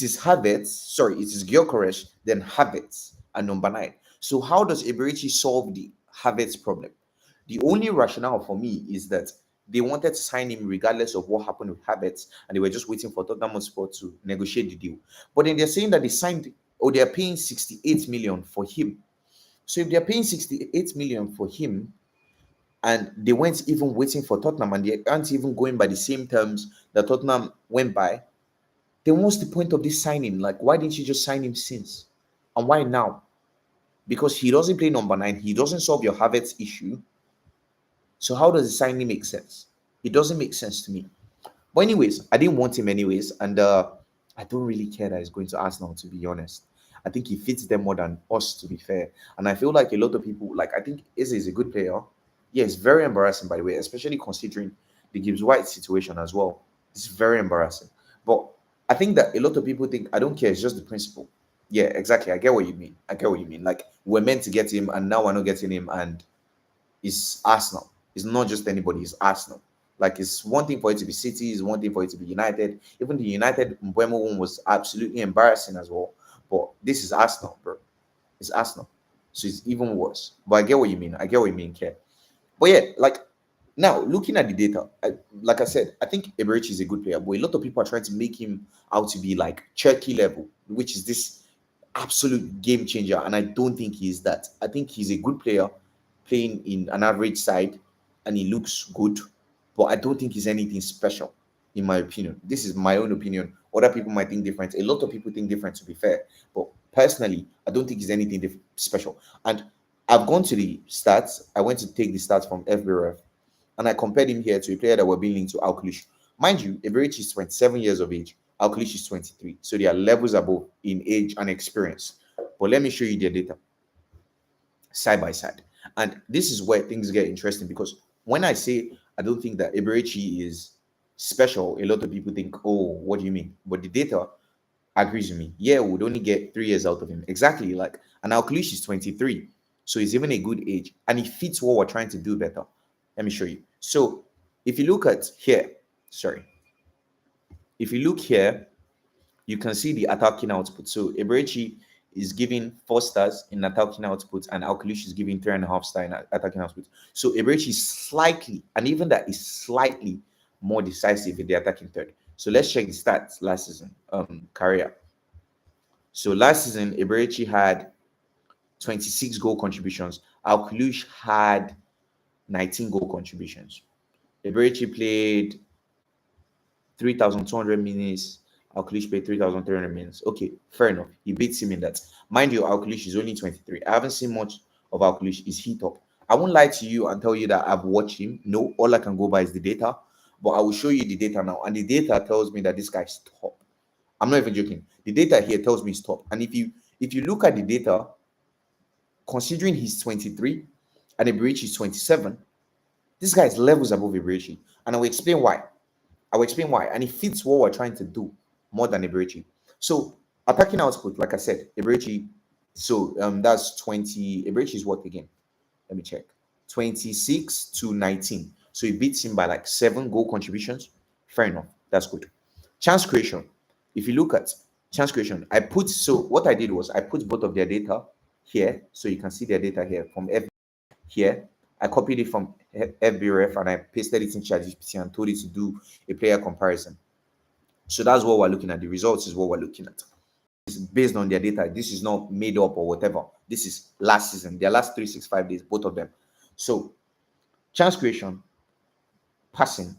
is Havertz, sorry, it is Gyökeres, then Havertz at number 9. So how does Eberechi solve the Havertz problem? The only rationale for me is that they wanted to sign him regardless of what happened with Havertz, and they were just waiting for Tottenham Hotspur to negotiate the deal. But then they're saying that they signed, or they're paying 68 million for him. So if they're paying 68 million for him, and they weren't even waiting for Tottenham, and they aren't even going by the same terms that Tottenham went by, then what's the point of this signing? Like, why didn't you just sign him since? And why now? Because he doesn't play number 9. He doesn't solve your Havertz issue. So how does the signing make sense? It doesn't make sense to me. But anyways, I didn't want him anyways. And I don't really care that he's going to Arsenal, to be honest. I think he fits them more than us, to be fair. And I feel like a lot of people, like, I think Eze is a good player. Yeah, it's very embarrassing, by the way, especially considering the Gibbs White situation as well. It's very embarrassing. But I think that a lot of people think, I don't care, it's just the principle. Yeah, exactly. I get what you mean. I get what you mean. Like, we're meant to get him, and now we're not getting him, and it's Arsenal. It's not just anybody, it's Arsenal. Like, it's one thing for it to be City, it's one thing for it to be United. Even the United Mbeumo one was absolutely embarrassing as well. But this is Arsenal, bro. It's Arsenal. So it's even worse. But I get what you mean. I get what you mean, Kev. But yeah, like, now looking at the data, like I said, I think Eberechi is a good player, but a lot of people are trying to make him out to be like Cherky level, which is this absolute game changer. And I don't think he is that. I think he's a good player playing in an average side, and he looks good, but I don't think he's anything special, in my opinion. This is my own opinion. Other people might think different. A lot of people think different, to be fair. But personally, I don't think he's anything special. And I've gone to the stats. I went to take the stats from FBref, and I compared him here to a player that were being linked to Alkalish. Mind you, Eberechi is 27 years of age. Alkalish is 23. So they are levels above in age and experience. But let me show you their data side by side. And this is where things get interesting, because when I say I don't think that Eberechi is special, a lot of people think, oh, what do you mean? But the data agrees with me. Yeah, we would only get 3 years out of him. Exactly. Like, and Alkalish is 23. So he's even a good age, and he fits what we're trying to do better. Let me show you. So if you look at here, if you look here, you can see the attacking output. So Eberechi is giving 4 stars in attacking output, and Alkalish is giving 3.5 stars in attacking output. So Eberechi is slightly, and even that is slightly more decisive in the attacking third. So let's check the stats last season, career. So last season, Eberechi had 26 goal contributions. Alkalish had 19 goal contributions. Eberechi played 3,200 minutes. Alkalish played 3,300 minutes. Okay, fair enough. He beats him in that. Mind you, Alkalish is only 23. I haven't seen much of Alkalish. Is he top? I won't lie to you and tell you that I've watched him. No, all I can go by is the data. But I will show you the data now. And the data tells me that this guy is top. I'm not even joking. The data here tells me he's top. And if you look at the data, considering he's 23 and Eberechi is 27, this guy is levels above Eberechi. And I will explain why. And it fits what we're trying to do more than Eberechi. So attacking output, like I said, Eberechi, so that's 20. Eberechi is what again? Let me check. 26 to 19. So he beats him by like 7 goal contributions. Fair enough. That's good. Chance creation. If you look at chance creation, what I did was I put both of their data here, so you can see their data here from here. I copied it from FBref and I pasted it in ChatGPT and told it to do a player comparison. So that's what we're looking at. The results is what we're looking at. It's based on their data. This is not made up or whatever. This is last season, their last 365 days, both of them. So chance creation, passing,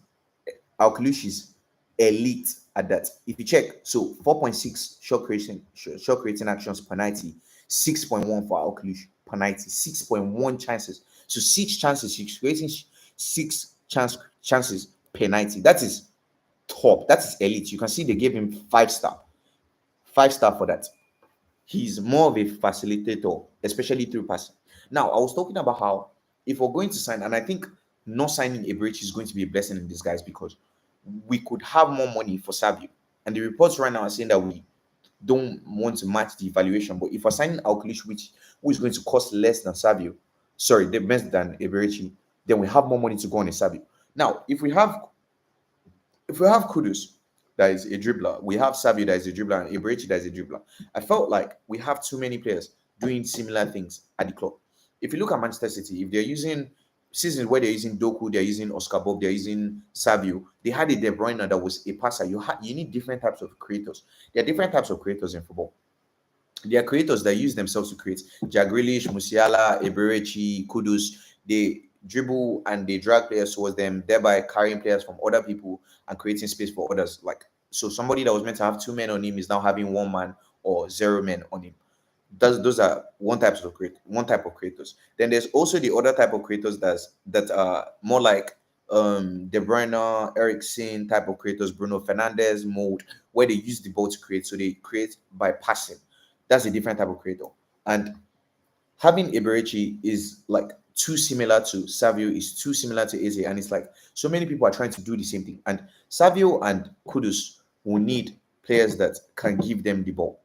Alkalish is elite at that. If you check, so 4.6 shot creating actions per 90, 6.1 for Alkalish per 90, 6.1 chances. So 6 chances, he's creating 6 chances penalty. That is top. That is elite. You can see they gave him 5 star. 5 star for that. He's more of a facilitator, especially through passing. Now, I was talking about how if we're going to sign, and I think not signing Eberechi is going to be a blessing in disguise because we could have more money for Savio. And the reports right now are saying that we don't want to match the evaluation. But if we're signing Alkalish, who is going to cost less than Savio, sorry, the less than Eberechi, then we have more money to go on a Savio. Now, if we have Kudus, that is a dribbler, we have Savio that is a dribbler, and Eberechi that is a dribbler. I felt like we have too many players doing similar things at the club. If you look at Manchester City, if they're using seasons where they're using Doku, they're using Oscar Bob, they're using Savio, they had a De Bruyne that was a passer. You need different types of creators. There are different types of creators in football. There are creators that use themselves to create. Jack Grealish, Musiala, Eberechi, Kudus, they dribble and they drag players towards them, thereby carrying players from other people and creating space for others. Like, so somebody that was meant to have 2 men on him is now having 1 man or 0 men on him. Those are one type of creators. Then there's also the other type of creators that are more like De Bruyne, Eriksen type of creators, Bruno Fernandes mode, where they use the ball to create. So they create by passing. That's a different type of creator. And having Eberechi is like too similar to Savio, is too similar to Eze, and it's like so many people are trying to do the same thing. And Savio and Kudus will need players that can give them the ball.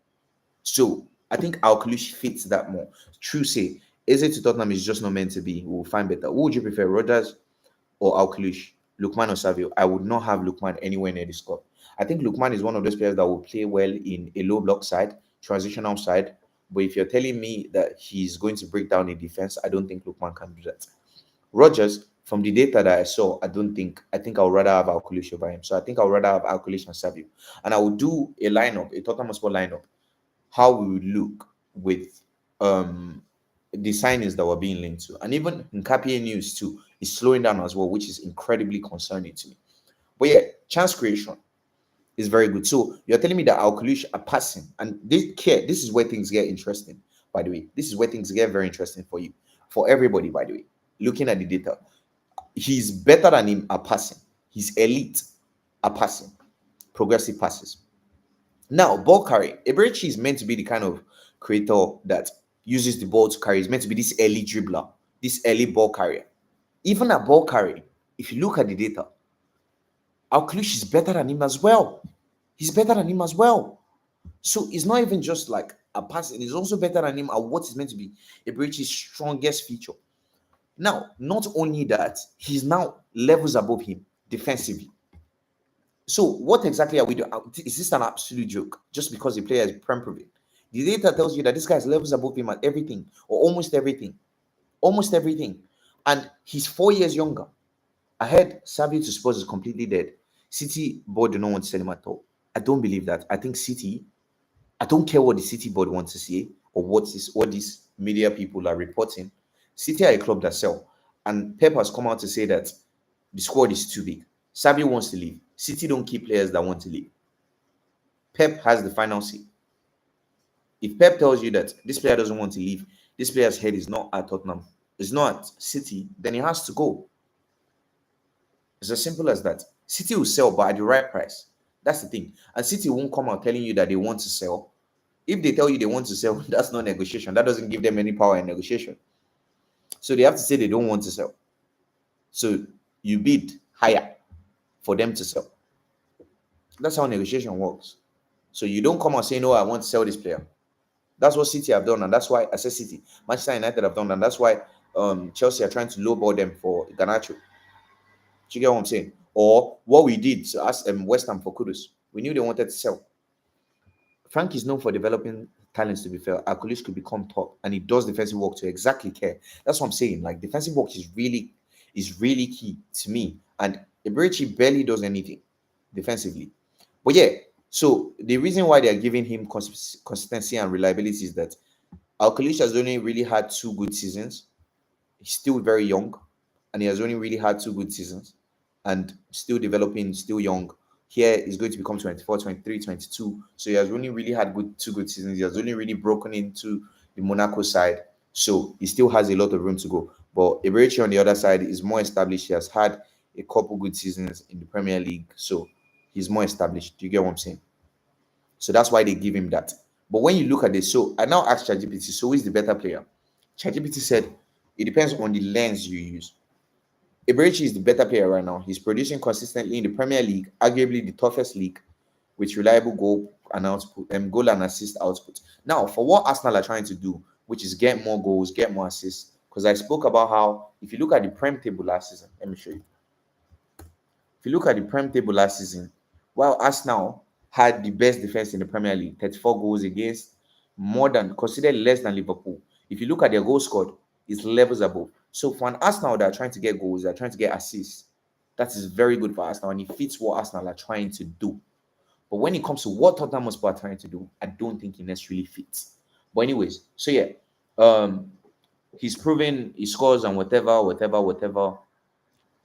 So I think Alkalish fits that more. True say, Eze to Tottenham is just not meant to be. We'll find better. Who would you prefer, Rodgers or Alkalish? Lukman or Savio? I would not have Lukman anywhere near the squad. I think Lukman is one of those players that will play well in a low block side, transitional side. But if you're telling me that he's going to break down in defense, I don't think Lukman can do that. Rodgers, from the data that I saw, I think I would rather have Alkalish over him. So I think I would rather have Alkalish and Savio. And I would do a Tottenham Hotspur lineup, how we would look with the signings that were being linked to. And even Nkapie news too is slowing down as well, which is incredibly concerning to me. But yeah, chance creation is very good. So you're telling me that Alkalish are passing, and this is where things get interesting, by the way. This is where things get very interesting for you, for everybody, by the way. Looking at the data, he's better than him at passing. He's elite at passing, progressive passes. Now, ball carry. Eberechi is meant to be the kind of creator that uses the ball to carry. He's meant to be this early dribbler, this early ball carrier. Even at ball carry, if you look at the data, Alkalish is better than him as well. He's better than him as well. So it's not even just like a passing. He's also better than him at what is meant to be Eberechi's strongest feature. Now, not only that, he's now levels above him defensively. So what exactly are we doing? Is this an absolute joke? Just because the player is Prem proven? The data tells you that this guy is levels above him at everything, or almost everything. Almost everything. And he's 4 years younger. I heard Savio to Spurs is completely dead. City board do not want to sell him at all. I don't believe that. I think City, I don't care what the City board wants to say or what these media people are reporting. City are a club that sell. And Pep has come out to say that the squad is too big. Savio wants to leave. City don't keep players that want to leave. Pep has the final say. If Pep tells you that this player doesn't want to leave, this player's head is not at Tottenham, it's not at City, then he has to go. It's as simple as that. City will sell, but at the right price. That's the thing. And City won't come out telling you that they want to sell. If they tell you they want to sell, that's not negotiation. That doesn't give them any power in negotiation. So they have to say they don't want to sell. So you bid higher for them to sell. That's how negotiation works. So you don't come out saying, "No, I want to sell this player." That's what City have done, and that's why I said City. Manchester United have done, and that's why Chelsea are trying to lowball them for Garnacho. Do you get what I'm saying? Or what we did to ask West Ham for Kudus. We knew they wanted to sell. Frank is known for developing talents, to be fair. Alkalish could become top, and he does defensive work to exactly care. That's what I'm saying. Like, defensive work is really key to me. And Eberechi barely does anything defensively. But yeah, so the reason why they're giving him consistency and reliability is that Alkalish has only really had 2 good seasons. He's still very young, and he has only really had 2 good seasons and still developing, still young. Here he's going to become 24, 23, 22. So he has only really had 2 good seasons. He has only really broken into the Monaco side. So he still has a lot of room to go. But Eberechi on the other side is more established. He has had a couple good seasons in the Premier League, so he's more established. Do you get what I'm saying? So that's why they give him that. But when you look at this, so I now asked ChatGPT, so who is the better player? ChatGPT said it depends on the lens you use. Eberechi is the better player right now. He's producing consistently in the Premier League, arguably the toughest league, with reliable goal and assist output. Now, for what Arsenal are trying to do, which is get more goals, get more assists, because I spoke about how if you look at the Prem table last season, let me show you. If you look at the Prem table last season, while Arsenal had the best defense in the Premier League, 34 goals against, more than considered less than Liverpool. If you look at their goal scored, it's levels above. So for an Arsenal that are trying to get goals, they're trying to get assists. That is very good for Arsenal, and it fits what Arsenal are trying to do. But when it comes to what Tottenham Hotspur are trying to do, I don't think it necessarily fits. But anyways, so yeah, he's proven he scores and whatever.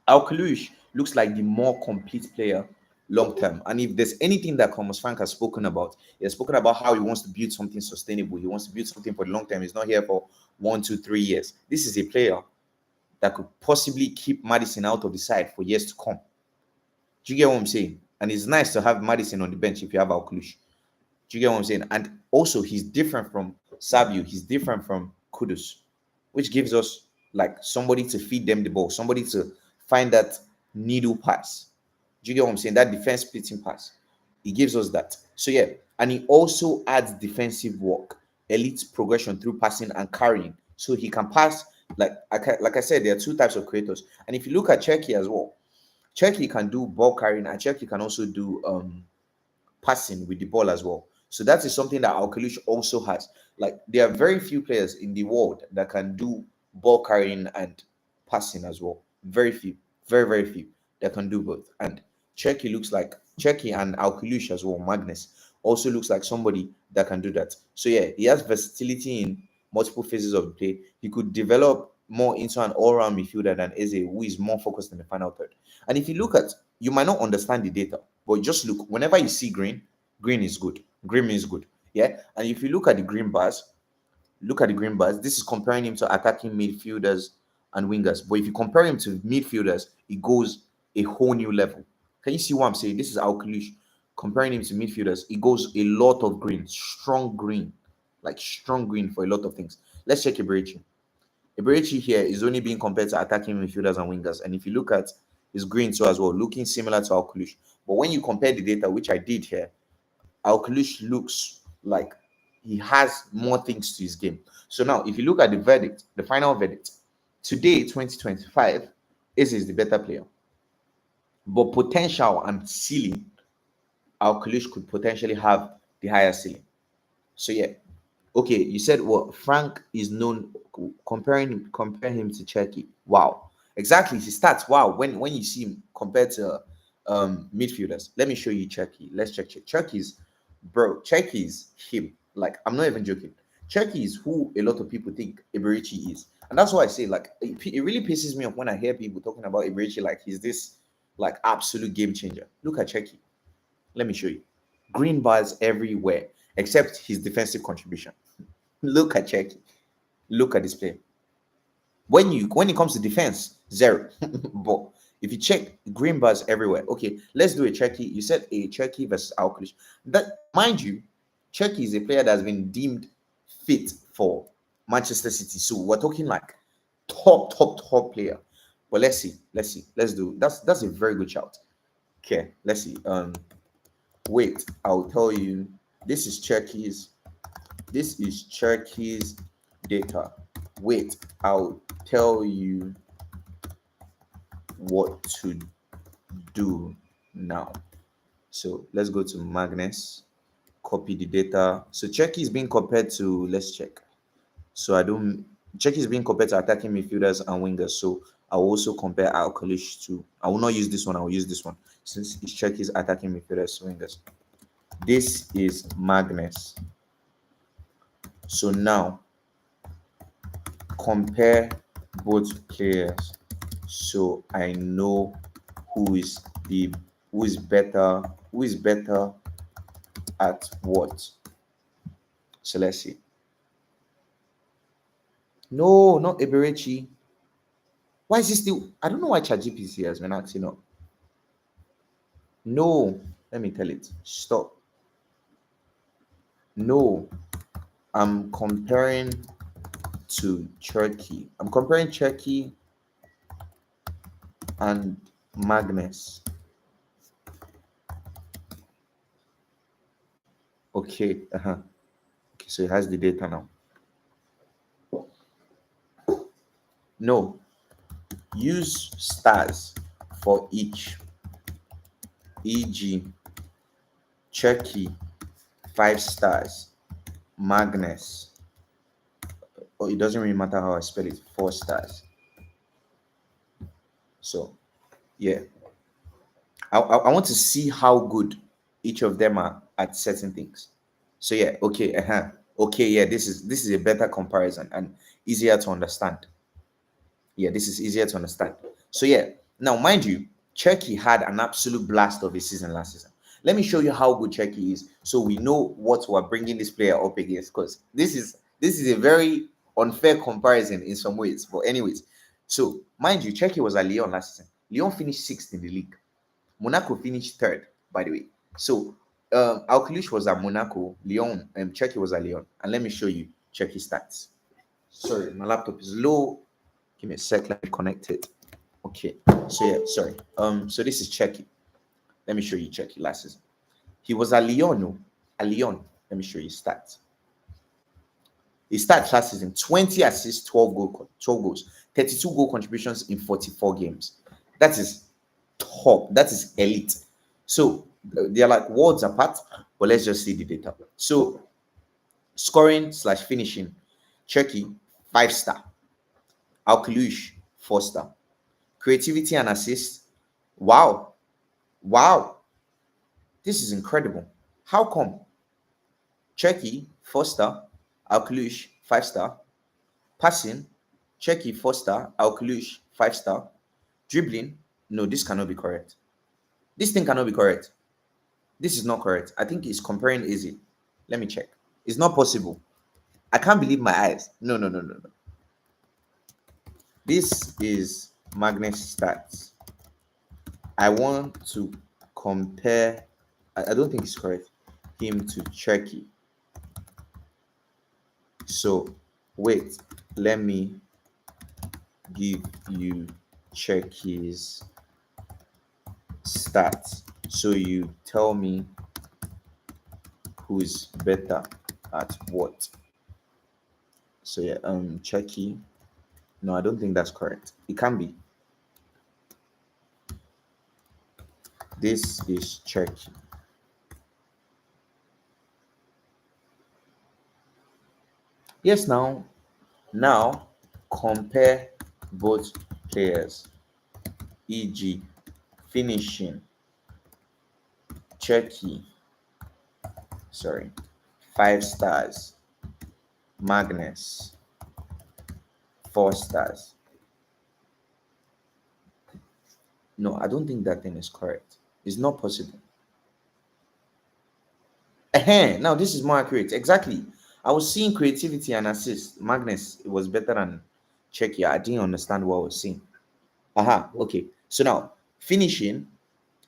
Alkalush looks like the more complete player long term. And if there's anything that Thomas Frank has spoken about, he has spoken about how he wants to build something sustainable. He wants to build something for the long term. He's not here for 1, 2, 3 years. This is a player that could possibly keep Madison out of the side for years to come. Do you get what I'm saying? And it's nice to have Madison on the bench if you have Alkalush. Do you get what I'm saying? And also, he's different from Savio. He's different from Kudus, which gives us like somebody to feed them the ball, somebody to find that needle pass. Do you get what I'm saying? That defense splitting pass. He gives us that. So yeah, and he also adds defensive work, elite progression through passing and carrying. So he can pass, like I said, there are two types of creators. And if you look at Cherki as well, Cherki can do ball carrying, and Cherki can also do passing with the ball as well. So that is something that Alkalush also has. Like there are very few players in the world that can do ball carrying and passing as well. Very few, very few that can do both. And Cherki and Alkalush as well, Magnus, also looks like somebody that can do that. So yeah, he has versatility in multiple phases of the play. He could develop more into an all-round midfielder than Eze, who is more focused in the final third. And if you look at, you might not understand the data, but just look, whenever you see green, green is good. Green means good. Yeah. And if you look at the green bars, this is comparing him to attacking midfielders and wingers. But if you compare him to midfielders, it goes a whole new level. Can you see what I'm saying? This is Alkalush. Comparing him to midfielders, it goes a lot of green, strong green, like strong green for a lot of things. Let's check Eberechi. Eberechi here is only being compared to attacking midfielders and wingers. And if you look at his green too as well, looking similar to Alkalush. But when you compare the data, which I did here, Alkalush looks like he has more things to his game. So now, if you look at the verdict, the final verdict, today, 2025, Eze is the better player. But potential and ceiling, Alkalush could potentially have the higher ceiling. So yeah. Okay, you said what Frank is known compare him to Cherki. Wow. Exactly. His stats. Wow. When you see him compared to midfielders, let me show you Cherki. Let's check. Cherki's Cherki's him. Like, I'm not even joking. Cherki is who a lot of people think Eberechi is. And that's why I say, like, it really pisses me off when I hear people talking about Eberechi like he's this like absolute game changer. Look at Cherki. Let me show you. Green bars everywhere except his defensive contribution. Look at Cherki. Look at this play. When it comes to defense, zero. But if you check green bars everywhere, okay, let's do a Cherki. You said a Cherki versus Alkalush. That, mind you, Cherki is a player that's been deemed fit for Manchester City. So we're talking like top player. But let's see. Let's do. That's a very good shout. Okay, let's see. Wait, I'll tell you. This is Cherki's data. Wait, I'll tell you what to do now. So let's go to Magnus, copy the data. So Cherki is being compared to, let's check. So Cherki is being compared to attacking midfielders and wingers. So I'll also compare Alkalush to, I will not use this one, I will use this one. Since Cherki is attacking midfielders and wingers. This is Magnus. So now compare both players so I know who is better at what. So let's see. No, not Eberechi. Why is this still? I don't know why ChatGPT has been acting up. No, let me tell it. Stop. No, I'm comparing to Turkey. I'm comparing Turkey and Magnus. Okay. Okay, so it has the data now. No, use stars for each, e.g., Turkey 5 stars, Magnus. Oh, it doesn't really matter how I spell it. 4 stars. So yeah, I want to see how good each of them are at certain things. So yeah, okay, okay, yeah, this is a better comparison and easier to understand. Yeah, this is easier to understand. So yeah, now mind you, Turkey had an absolute blast of a season last season. Let me show you how good Turkey is, so we know what we're bringing this player up against. Because this is a very unfair comparison in some ways. But anyways, so mind you, Turkey was at Lyon last season. Lyon finished sixth in the league. Monaco finished third, by the way. So Alkalish was at Monaco, Lyon, and Turkey was at Lyon. And let me show you Turkey stats. Sorry, my laptop is low. Give me a sec, let me connect it. Okay. So yeah, sorry. So this is Chucky. Let me show you Chucky last season. He was at Lyon, no? At Lyon. Let me show you stats. He started last season 20 assists, 12 goals, 32 goal contributions in 44 games. That is top. That is elite. So they're like worlds apart, but let's just see the data. So scoring slash finishing, Chucky 5 star. Alkalush 4 star. Creativity and assist. Wow. Wow. This is incredible. How come? Chucky 4 star. Alkalush 5 star. Passing. Chucky 4 star. Alkalush 5 star. Dribbling. No, this cannot be correct. This thing cannot be correct. This is not correct. I think it's comparing easy. Let me check. It's not possible. I can't believe my eyes. No, no, no, no, no. This is Magnus stats. I want to compare. I don't think it's correct. Him to Turkey. So wait, let me give you Turkey's stats. So you tell me who's better at what. So yeah, Turkey. No, I don't think that's correct. It can be. This is Turkey. Yes, now compare both players, e.g., finishing. Turkey, sorry, 5 stars. Magnus, 4 stars. No, I don't think that thing is correct. It's not possible. Now this is more accurate. Exactly. I was seeing creativity and assist. Magnus, it was better than Czechia. I didn't understand what I was seeing. Okay. So now finishing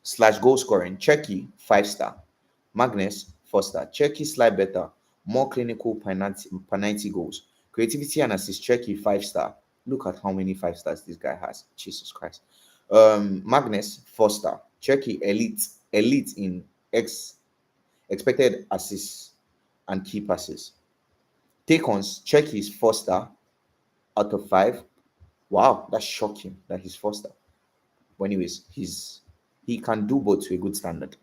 slash goal scoring. Czechia 5 star. Magnus 4 star. Czechia slight better. More clinical penalty goals. Creativity and assist. Czechia 5 star. Look at how many 5 stars this guy has. Jesus Christ. Magnus 4 star. Czechia elite in expected assists and key passes. Take-ons, check his 4 star out of 5. Wow, that's shocking that he's 4 star. But anyways, he can do both to a good standard.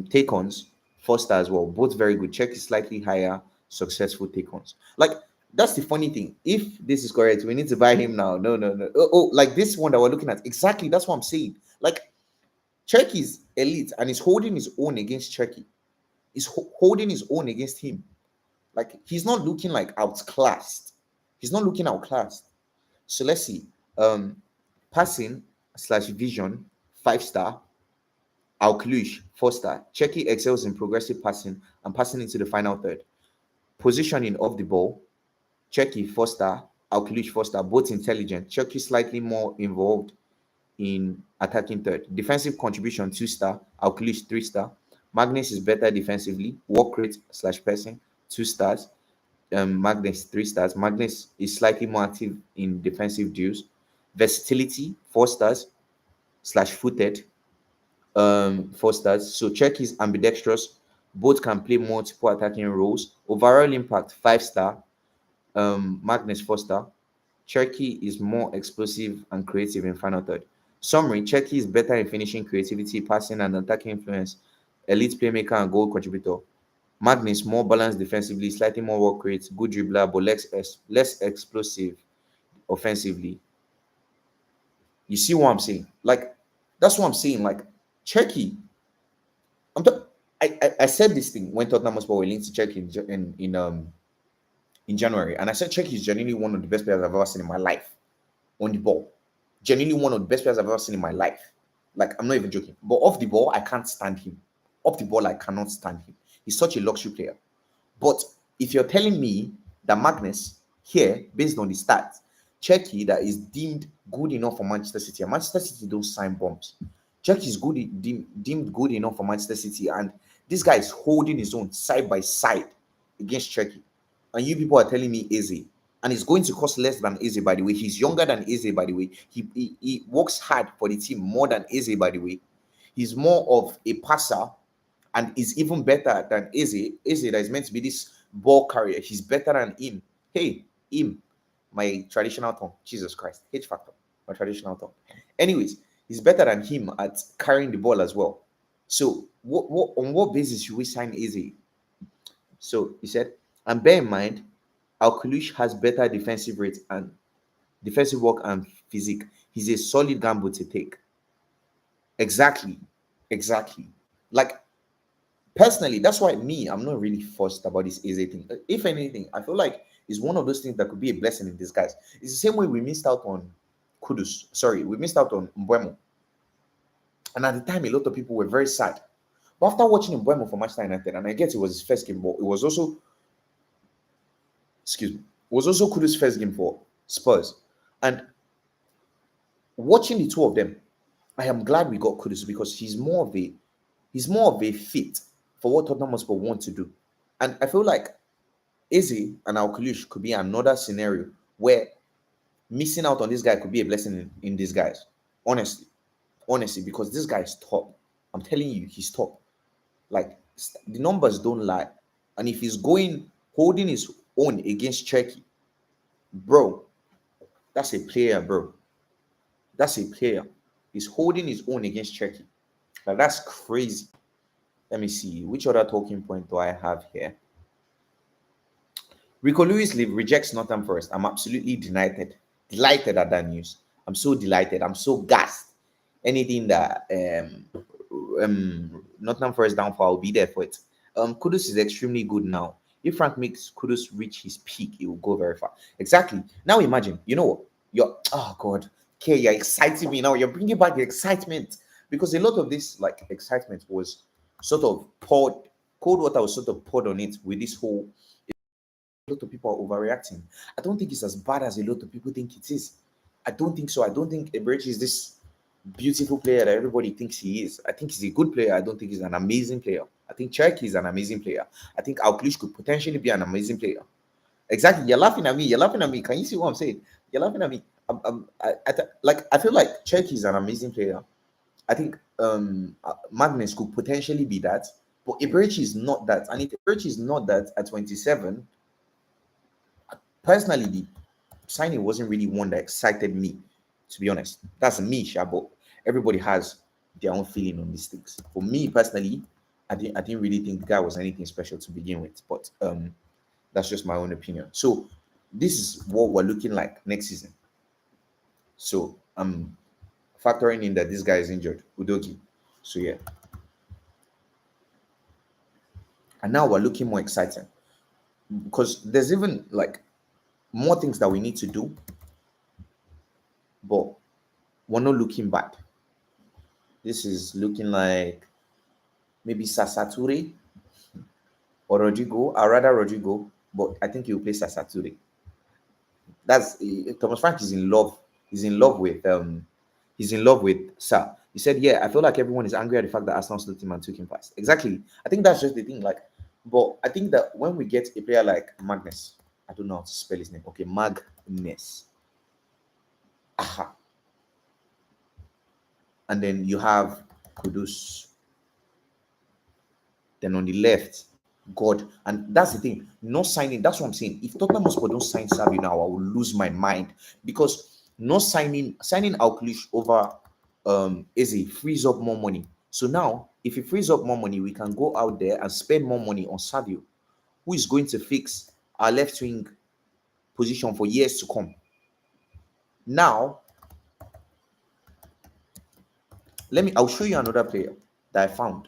Take-ons, 4 star as well, both very good. Check is slightly higher, successful take-ons. Like that's the funny thing. If this is correct, we need to buy him now. No, no, no. Like this one that we're looking at. Exactly, that's what I'm saying. Like Turkey is elite and he's holding his own against Turkey. He's holding his own against him. Like he's not looking like outclassed. He's not looking outclassed. So let's see. Passing slash vision 5 star. Alklush 4 star. Czechia excels in progressive passing and passing into the final third. Positioning of the ball. Czechia 4 star. Alkalish 4-star, both intelligent. Cherky slightly more involved in attacking third. Defensive contribution 2-star. Alkalish 3-star. Magnus is better defensively. Work rate slash passing 2 stars. Magnus 3 stars. Magnus is slightly more active in defensive duels. Versatility 4 stars slash footed 4 stars. So Czech is ambidextrous. Both can play multiple attacking roles. Overall impact 5-star. Magnus 4-star. Cherky is more explosive and creative in final third. Summary: Cherky is better in finishing, creativity, passing, and attacking influence. Elite playmaker and goal contributor. Magnus more balanced defensively, slightly more work rate, good dribbler, but less explosive offensively. You see what I'm saying? Like, that's what I'm saying. Like, Cherky, I'm t- I said this thing when Tottenham Hotspur were linked to Cherky in January, and I said Cherky is genuinely one of the best players I've ever seen in my life on the ball. Genuinely one of the best players I've ever seen in my life. Like, I'm not even joking. But off the ball, I can't stand him. Off the ball, I cannot stand him. He's such a luxury player. But if you're telling me that Magnus here, based on the stats, Cherky that is deemed good enough for Manchester City, and Manchester City don't sign bombs. Cherky is deemed good enough for Manchester City, and this guy is holding his own side by side against Cherky. And you people are telling me Eze, and it's going to cost less than Eze, by the way. He's younger than Eze, by the way. He works hard for the team more than Eze, by the way. He's more of a passer and is even better than Eze. Eze that is meant to be this ball carrier. He's better than him. Hey, him, my traditional tongue. Jesus Christ. H factor, my traditional tongue. Anyways, he's better than him at carrying the ball as well. So on what basis should we sign Eze? So he said, and bear in mind, Alkalish has better defensive rate and defensive work and physique. He's a solid gamble to take. Exactly. Exactly. Like, personally, that's why I'm not really fussed about this Eze thing. If anything, I feel like it's one of those things that could be a blessing in disguise. It's the same way we missed out on Kudus. Sorry, we missed out on Mbuemo. And at the time, a lot of people were very sad. But after watching Mbuemo for Manchester United, and I guess it was his first game, but it was also, excuse me, it was also Kudus' first game for Spurs. And watching the two of them, I am glad we got Kudus because he's more of a fit for what Tottenham Hotspur want to do. And I feel like Eze and Alkalish could be another scenario where missing out on this guy could be a blessing in disguise. Honestly, because this guy is top. I'm telling you, he's top. Like, the numbers don't lie. And if he's holding his own against Cherky, bro, that's a player, bro. That's a player. He's holding his own against Cherky. Like, that's crazy. Let me see. Which other talking point do I have here? Rico Lewis rejects Northern Forest. I'm absolutely delighted at that news. I'm so delighted. I'm so gassed. Anything that Northern Forest down for, I'll be there for it. Kudus is extremely good now. If Frank makes Kudus reach his peak, it will go very far. Exactly. Now imagine, you know what? Oh God, okay, you're exciting me now. You're bringing back the excitement because a lot of this like excitement was sort of poured, cold water was sort of poured on it with this whole. A lot of people are overreacting. I don't think it's as bad as a lot of people think it is. I don't think so. I don't think Eberechi is this beautiful player that everybody thinks he is. I think he's a good player. I don't think he's an amazing player. I think Cherky is an amazing player. I think Alkalish could potentially be an amazing player. Exactly. You're laughing at me. You're laughing at me. Can you see what I'm saying? You're laughing at me. I feel like Cherky is an amazing player. I think Magnus could potentially be that, but Eberechi is not that. And if Eberechi is not that at 27, personally, the signing wasn't really one that excited me, to be honest. That's me, Shabo. Everybody has their own feeling on these things. For me personally, I didn't really think the guy was anything special to begin with, but that's just my own opinion. So this is what we're looking like next season. So I'm factoring in that this guy is injured, Udogi. So yeah. And now we're looking more exciting because there's even like more things that we need to do, but we're not looking bad. This is looking like maybe Sasature or Rodrigo. I'd rather Rodrigo, but I think he'll play Sasature. That's Thomas Frank is in love. He's in love with he's in love with Sa. He said, "Yeah, I feel like everyone is angry at the fact that Arsenal slipped him and took him past." Exactly. I think that's just the thing. Like, but I think that when we get a player like Magnus, I don't know how to spell his name. Okay, Magnus. Aha. And then you have Kudus. Then on the left, God. And that's the thing. No signing. That's what I'm saying. If Tottenham Hotspur don't sign Savi now, I will lose my mind. Because no signing Alklish over Eze frees up more money. So now, if it frees up more money, we can go out there and spend more money on Savio, who is going to fix our left wing position for years to come. Now, I'll show you another player that I found.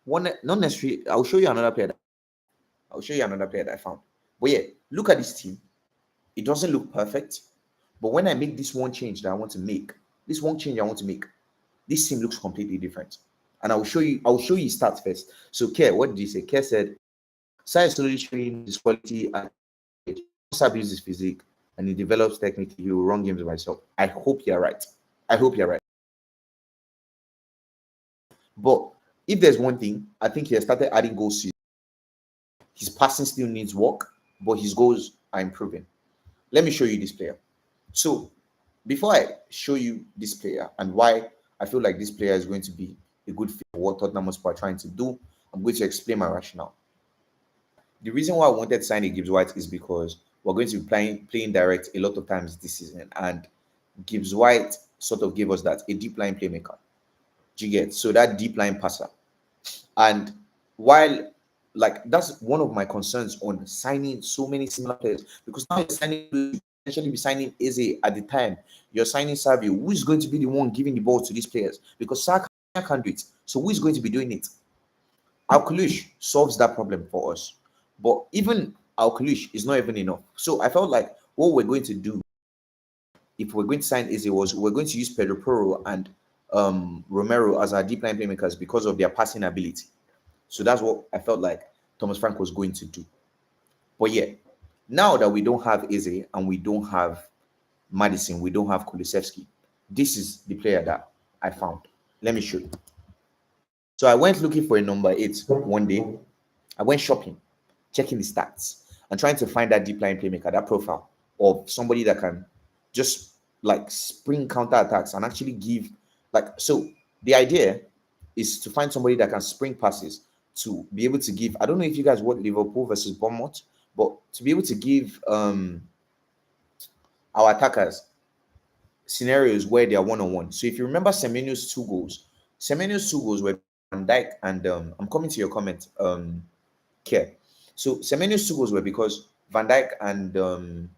Not necessarily, I'll show you another player. I'll show you another player that I found. But yeah, look at this team. It doesn't look perfect. But when I make this one change that I want to make, this team looks completely different. And I'll show you stats first. So Kerr, what did he say? Kerr said, Sai is slowly showing his quality and abuse his physique and he develops technically, he will run games by himself. I hope you're right. I hope you're right. But if there's one thing, I think he has started adding goals to his passing still needs work, but his goals are improving. Let me show you this player. So before I show you this player and why I feel like this player is going to be a good fit for what Tottenham Hotspur are trying to do, I'm going to explain my rationale. The reason why I wanted to sign a Gibbs White is because we're going to be playing direct a lot of times this season, and Gibbs White sort of gave us that, a deep line playmaker. Do you get? So that deep line passer. And while like that's one of my concerns on signing so many similar players, because now you're potentially be signing Eze at the time you're signing Savi, who is going to be the one giving the ball to these players? Because Saka can't do it. So who is going to be doing it? Alkalish solves that problem for us. But even Alkalish is not even enough. So I felt like what we're going to do if we're going to sign Eze was we're going to use Pedro Porro and Romero as our deep line playmakers because of their passing ability. So that's what I felt like Thomas Frank was going to do. But yeah, now that we don't have Eze and we don't have Madison, we don't have Kulusevski, this is the player that I found. Let me show you. So I went looking for a number 8 one day. I went shopping, checking the stats, and trying to find that deep line playmaker, that profile of somebody that can just like spring counter attacks and actually give so the idea is to find somebody that can spring passes to be able to give. I don't know if you guys watch Liverpool versus Bournemouth, but to be able to give our attackers scenarios where they are one-on-one. So if you remember Semenyo's two goals were Van Dijk and I'm coming to your comment, Care. So Semenyo's two goals were because Van Dijk and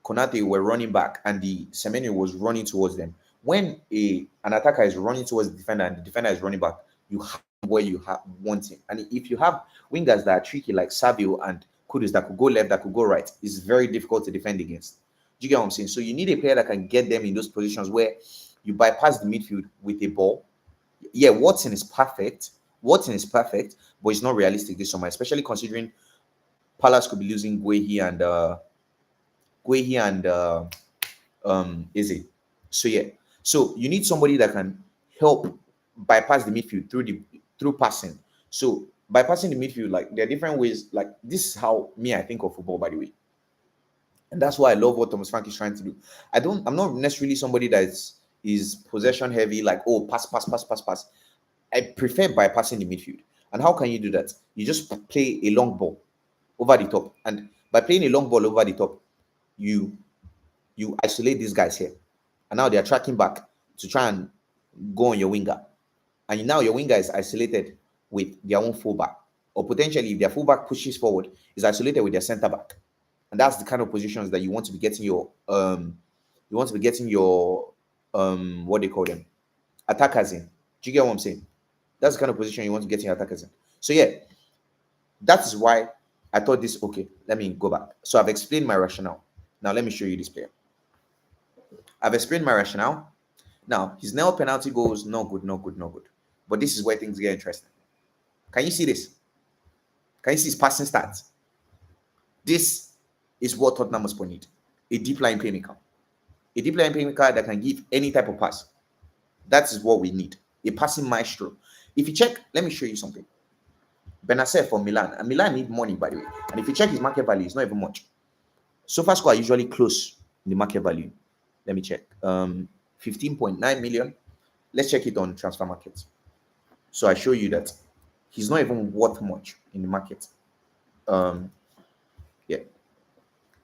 Konate were running back and the Semenyo was running towards them. When an attacker is running towards the defender and the defender is running back, you have where you want him. And if you have wingers that are tricky like Savio and Kudus that could go left, that could go right, it's very difficult to defend against. Do you get what I'm saying? So you need a player that can get them in those positions where you bypass the midfield with a ball. Yeah, Watson is perfect, but it's not realistic this summer, especially considering Palace could be losing Guehi and Eze. So yeah. So you need somebody that can help bypass the midfield through passing. So bypassing the midfield, like there are different ways. Like this is how I think of football, by the way. And that's why I love what Thomas Frank is trying to do. I'm not necessarily somebody that is possession heavy, like pass. I prefer bypassing the midfield. And how can you do that? You just play a long ball over the top. And by playing a long ball over the top, you isolate these guys here. And now they're tracking back to try and go on your winger. And now your winger is isolated with their own fullback. Or potentially, if their fullback pushes forward, is isolated with their centre back. And that's the kind of positions that you want to be getting your what they call them, attackers in. Do you get what I'm saying? That's the kind of position you want to get your attackers in. So yeah, that is why I thought this. Okay, let me go back. So I've explained my rationale. Now let me show you this player. I've explained my rationale. Now his nail penalty goes no good. But this is where things get interesting. Can you see this? Can you see his passing stats? This is what Tottenham Hotspur need. A deep line playmaker. A deep line playmaker that can give any type of pass. That is what we need. A passing maestro. If you check, let me show you something. Benacer for Milan. And Milan need money, by the way. And if you check his market value, it's not even much. SofaScore are usually close in the market value. Let me check. 15.9 million. Let's check it on transfer market. So I show you that he's not even worth much in the market. Yeah.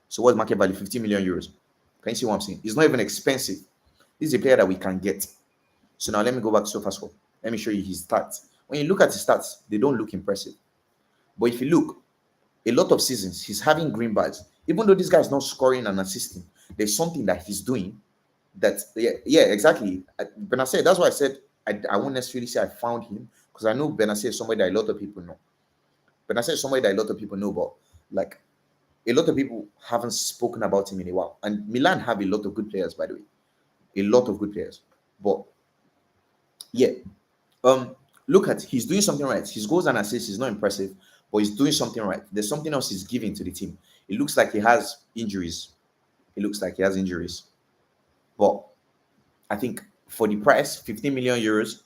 So what's market value? 15 million euros. Can you see what I'm saying? It's not even expensive. This is a player that we can get. So now let me go back to SofaScore. Let me show you his stats. When you look at his stats, they don't look impressive. But if you look, a lot of seasons, he's having green bars. Even though this guy is not scoring and assisting, there's something that he's doing that, yeah, exactly. Benacer, that's why I said I won't necessarily say I found him, because I know Benacer is somebody that a lot of people know. Benacer is somebody that a lot of people know, but like a lot of people haven't spoken about him in a while. And Milan have a lot of good players, by the way. A lot of good players. But yeah, look at, he's doing something right. His goals and assists is not impressive, but he's doing something right. There's something else he's giving to the team. It looks like he has injuries. It looks like he has injuries. But I think for the price, 15 million euros,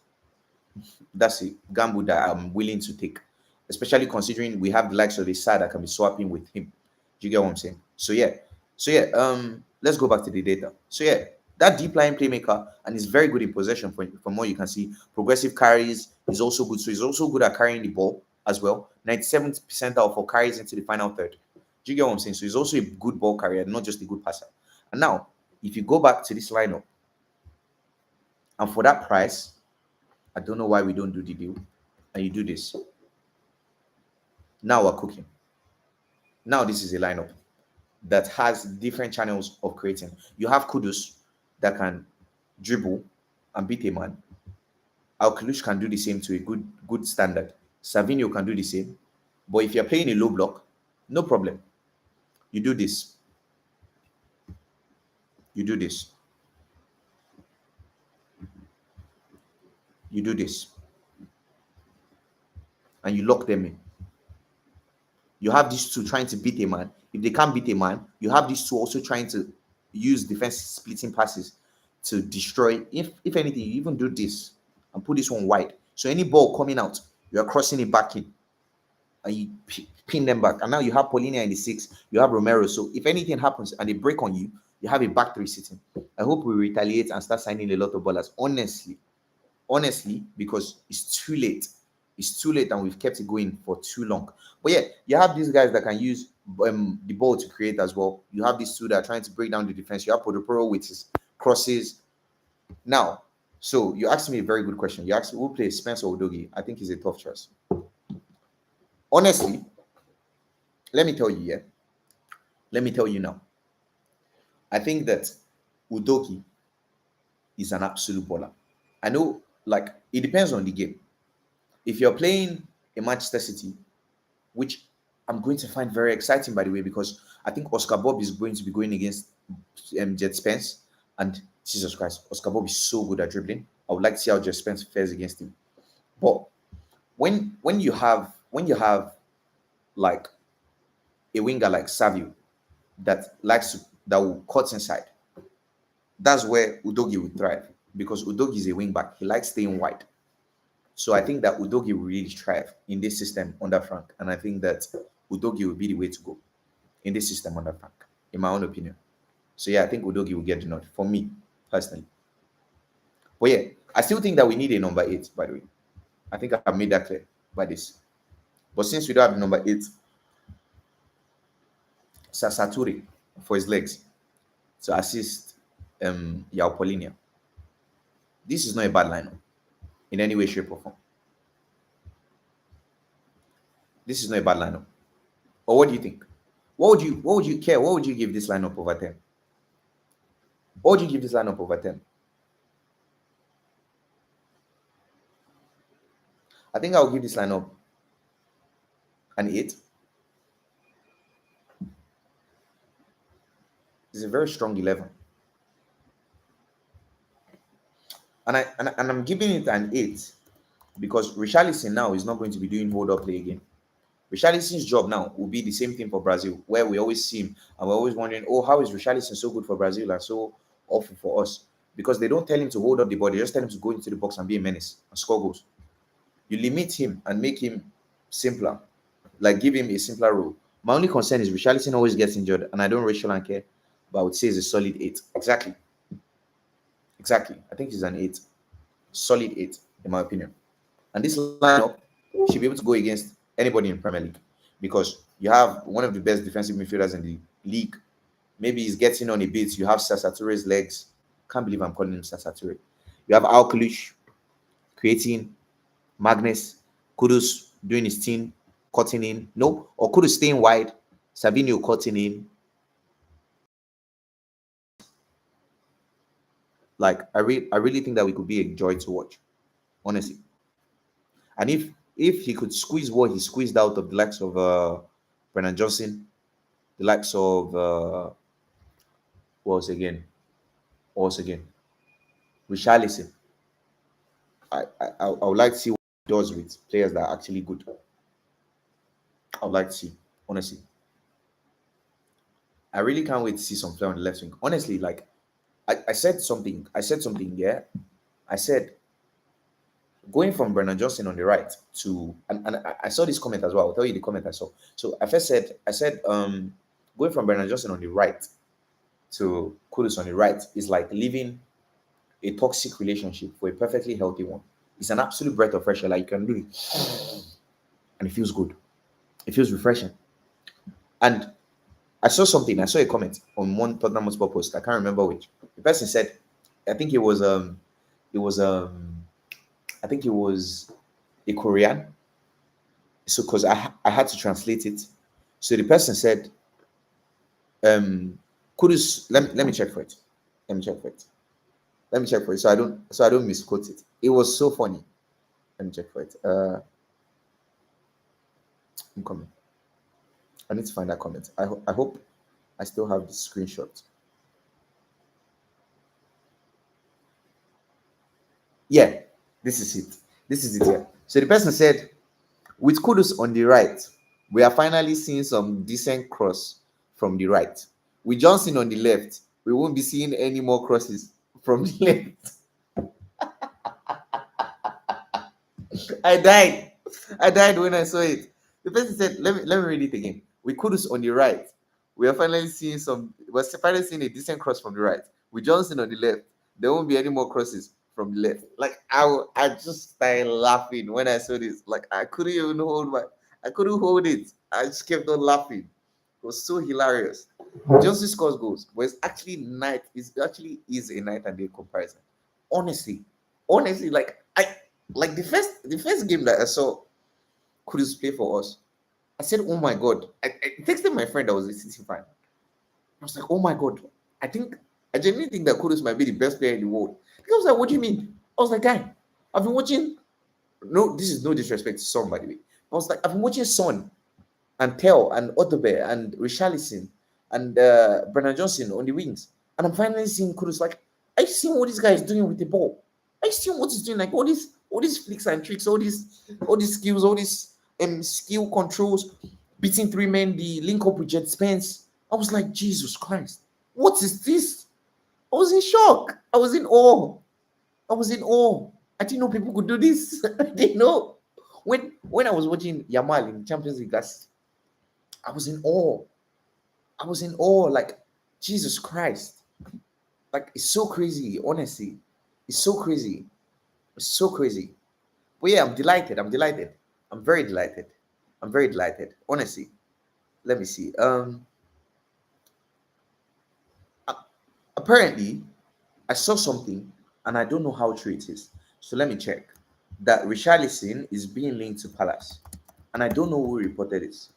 that's a gamble that I'm willing to take, especially considering we have the likes of Isak that can be swapping with him. Do you get what I'm saying? Let's go back to the data. So yeah, that deep line playmaker, and he's very good in possession from what you can see. Progressive carries is also good. So he's also good at carrying the ball as well. 97 percentile for carries into the final third. Do you get what I'm saying? So he's also a good ball carrier, not just a good passer. And now, if you go back to this lineup, and for that price, I don't know why we don't do the deal. And you do this. Now we're cooking. Now this is a lineup that has different channels of creating. You have Kudus that can dribble and beat a man. Alkalush can do the same to a good standard. Savinho can do the same. But if you're playing a low block, no problem. You do this. You do this. You do this. And you lock them in. You have these two trying to beat a man. If they can't beat a man, you have these two also trying to use defensive splitting passes to destroy. If anything, you even do this and put this one wide. So any ball coming out, you are crossing it back in and you pin them back. And now you have Polinia in the 6, you have Romero. So if anything happens and they break on you, you have a back 3 sitting. I hope we retaliate and start signing a lot of ballers. Honestly, because it's too late. It's too late and we've kept it going for too long. But yeah, you have these guys that can use the ball to create as well. You have these two that are trying to break down the defense. You have Podoporo with his crosses. Now, so you asked me a very good question. You asked me who plays Spence or Udogie. I think he's a tough choice. Honestly, let me tell you, yeah. Let me tell you now. I think that Udogie is an absolute baller. I know, like, it depends on the game. If you're playing a Manchester City, which I'm going to find very exciting, by the way, because I think Oscar Bob is going to be going against Jet Spence, and Jesus Christ, Oscar Bob is so good at dribbling. I would like to see how Jet Spence fares against him. But when you have like a winger like Savio that will cut inside, that's where Udogie would thrive, because Udogie is a wing back. He likes staying wide. So I think that Udogie will really thrive in this system under Frank. And I think that Udogie will be the way to go in this system under Frank, in my own opinion. So yeah, I think Udogie will get the nod for me, personally. But yeah, I still think that we need a number 8, by the way. I think I've made that clear by this. But since we don't have the number 8, Sasaturi for his legs to assist Yao Polinia. This is not a bad lineup in any way, shape, or form. This is not a bad lineup. Or what do you think? What would you care? What would you give this lineup over 10? What would you give this lineup over 10? I think I'll give this lineup an 8. It's a very strong 11. And I'm giving it an 8 because Richarlison now is not going to be doing hold up play again. Richarlison's job now will be the same thing for Brazil, where we always see him and we're always wondering, oh, how is Richarlison so good for Brazil and so awful for us? Because they don't tell him to hold up the ball, they just tell him to go into the box and be a menace and score goals. You limit him and make him simpler, like give him a simpler role. My only concern is Richarlison always gets injured, and I don't racial and care, but I would say it's a solid 8. Exactly. Exactly. I think he's an 8. Solid 8, in my opinion. And this lineup should be able to go against anybody in Premier League because you have one of the best defensive midfielders in the league. Maybe he's getting on a bit. You have Sasature's legs. Can't believe I'm calling him Sasature. You have Alkalush creating Magnus, Kudus doing his thing, cutting in. No, or Kudus staying wide, Savinho cutting in. Like I really think that we could be a joy to watch, honestly. And if he could squeeze what he squeezed out of the likes of Brennan Johnson, the likes of what else again? What else again? Richarlison. I would like to see what he does with players that are actually good. I would like to see, honestly. I really can't wait to see some play on the left wing. Honestly, like I said something. Yeah. I said going from Brennan Johnson on the right to and I saw this comment as well. I'll tell you the comment I saw. So I said going from Brennan Johnson on the right to Kudus on the right is like leaving a toxic relationship for a perfectly healthy one. It's an absolute breath of fresh air. Like you can do it, and it feels good. It feels refreshing. And I saw something. I saw a comment on one Tottenham Hotspur post. I can't remember which. The person said, I think it was I think it was a Korean. So because I had to translate it. So the person said, Kudus, let me check for it. Let me check for it. Let me check for it. So I don't misquote it. It was so funny. Let me check for it. I'm coming. I need to find that comment. I hope I still have the screenshot. Yeah, this is it. This is it here. So the person said, with Kudus on the right, we are finally seeing some decent cross from the right. With Johnson on the left, we won't be seeing any more crosses from the left. I died. I died when I saw it. The person said, let me read it again. With Kudus on the right, we are finally seeing we're finally seeing a decent cross from the right. With Johnson on the left, there won't be any more crosses from the left. Like I just started laughing when I saw this. Like I couldn't hold it. I just kept on laughing. It was so hilarious. Johnson scores goals, but it's actually night. It actually is a night and day comparison. Honestly, like the first game that I saw Kudus play for us, I said, "Oh my god!" I texted my friend that was a City fan. I was like, "Oh my god!" I genuinely think that Kudus might be the best player in the world. He was like, "What do you mean?" I was like, "Guy, I've been watching." No, this is no disrespect to Son, by the way. I was like, "I've been watching Son and Tel and Odobe and Richarlison and Brennan Johnson on the wings, and I'm finally seeing Kudus. Like, I see what this guy is doing with the ball. I see what he's doing. Like all these flicks and tricks, all these skills, all these skill controls, beating 3 men, the link up with Jet Spence. I was like, Jesus Christ, what is this? I was in shock. I was in awe. I was in awe. I didn't know people could do this. I didn't know. When I was watching Yamal in Champions League, I was in awe. I was in awe. Like, Jesus Christ. Like, it's so crazy, honestly. It's so crazy. It's so crazy. But yeah, I'm delighted. I'm very delighted. I'm very delighted. Honestly. Let me see. Apparently, I saw something and I don't know how true it is. So let me check. That Richarlison is being linked to Palace. And I don't know who reported this.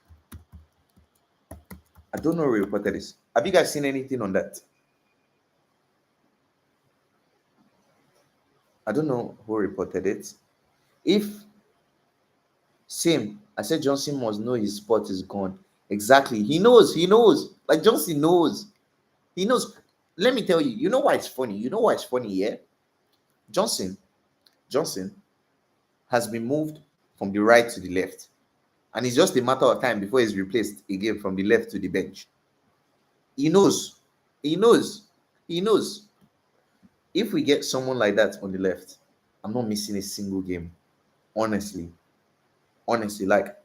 I don't know who reported this. Have you guys seen anything on that? I don't know who reported it. If same, I said Johnson must know his spot is gone. Exactly. He knows. Like Johnson knows. He knows. Let me tell you, you know why it's funny? Yeah? Johnson has been moved from the right to the left. and it's just a matter of time before he's replaced again from the left to the bench. He knows. He knows. He knows. If we get someone like that on the left, I'm not missing a single game. Honestly. Honestly, like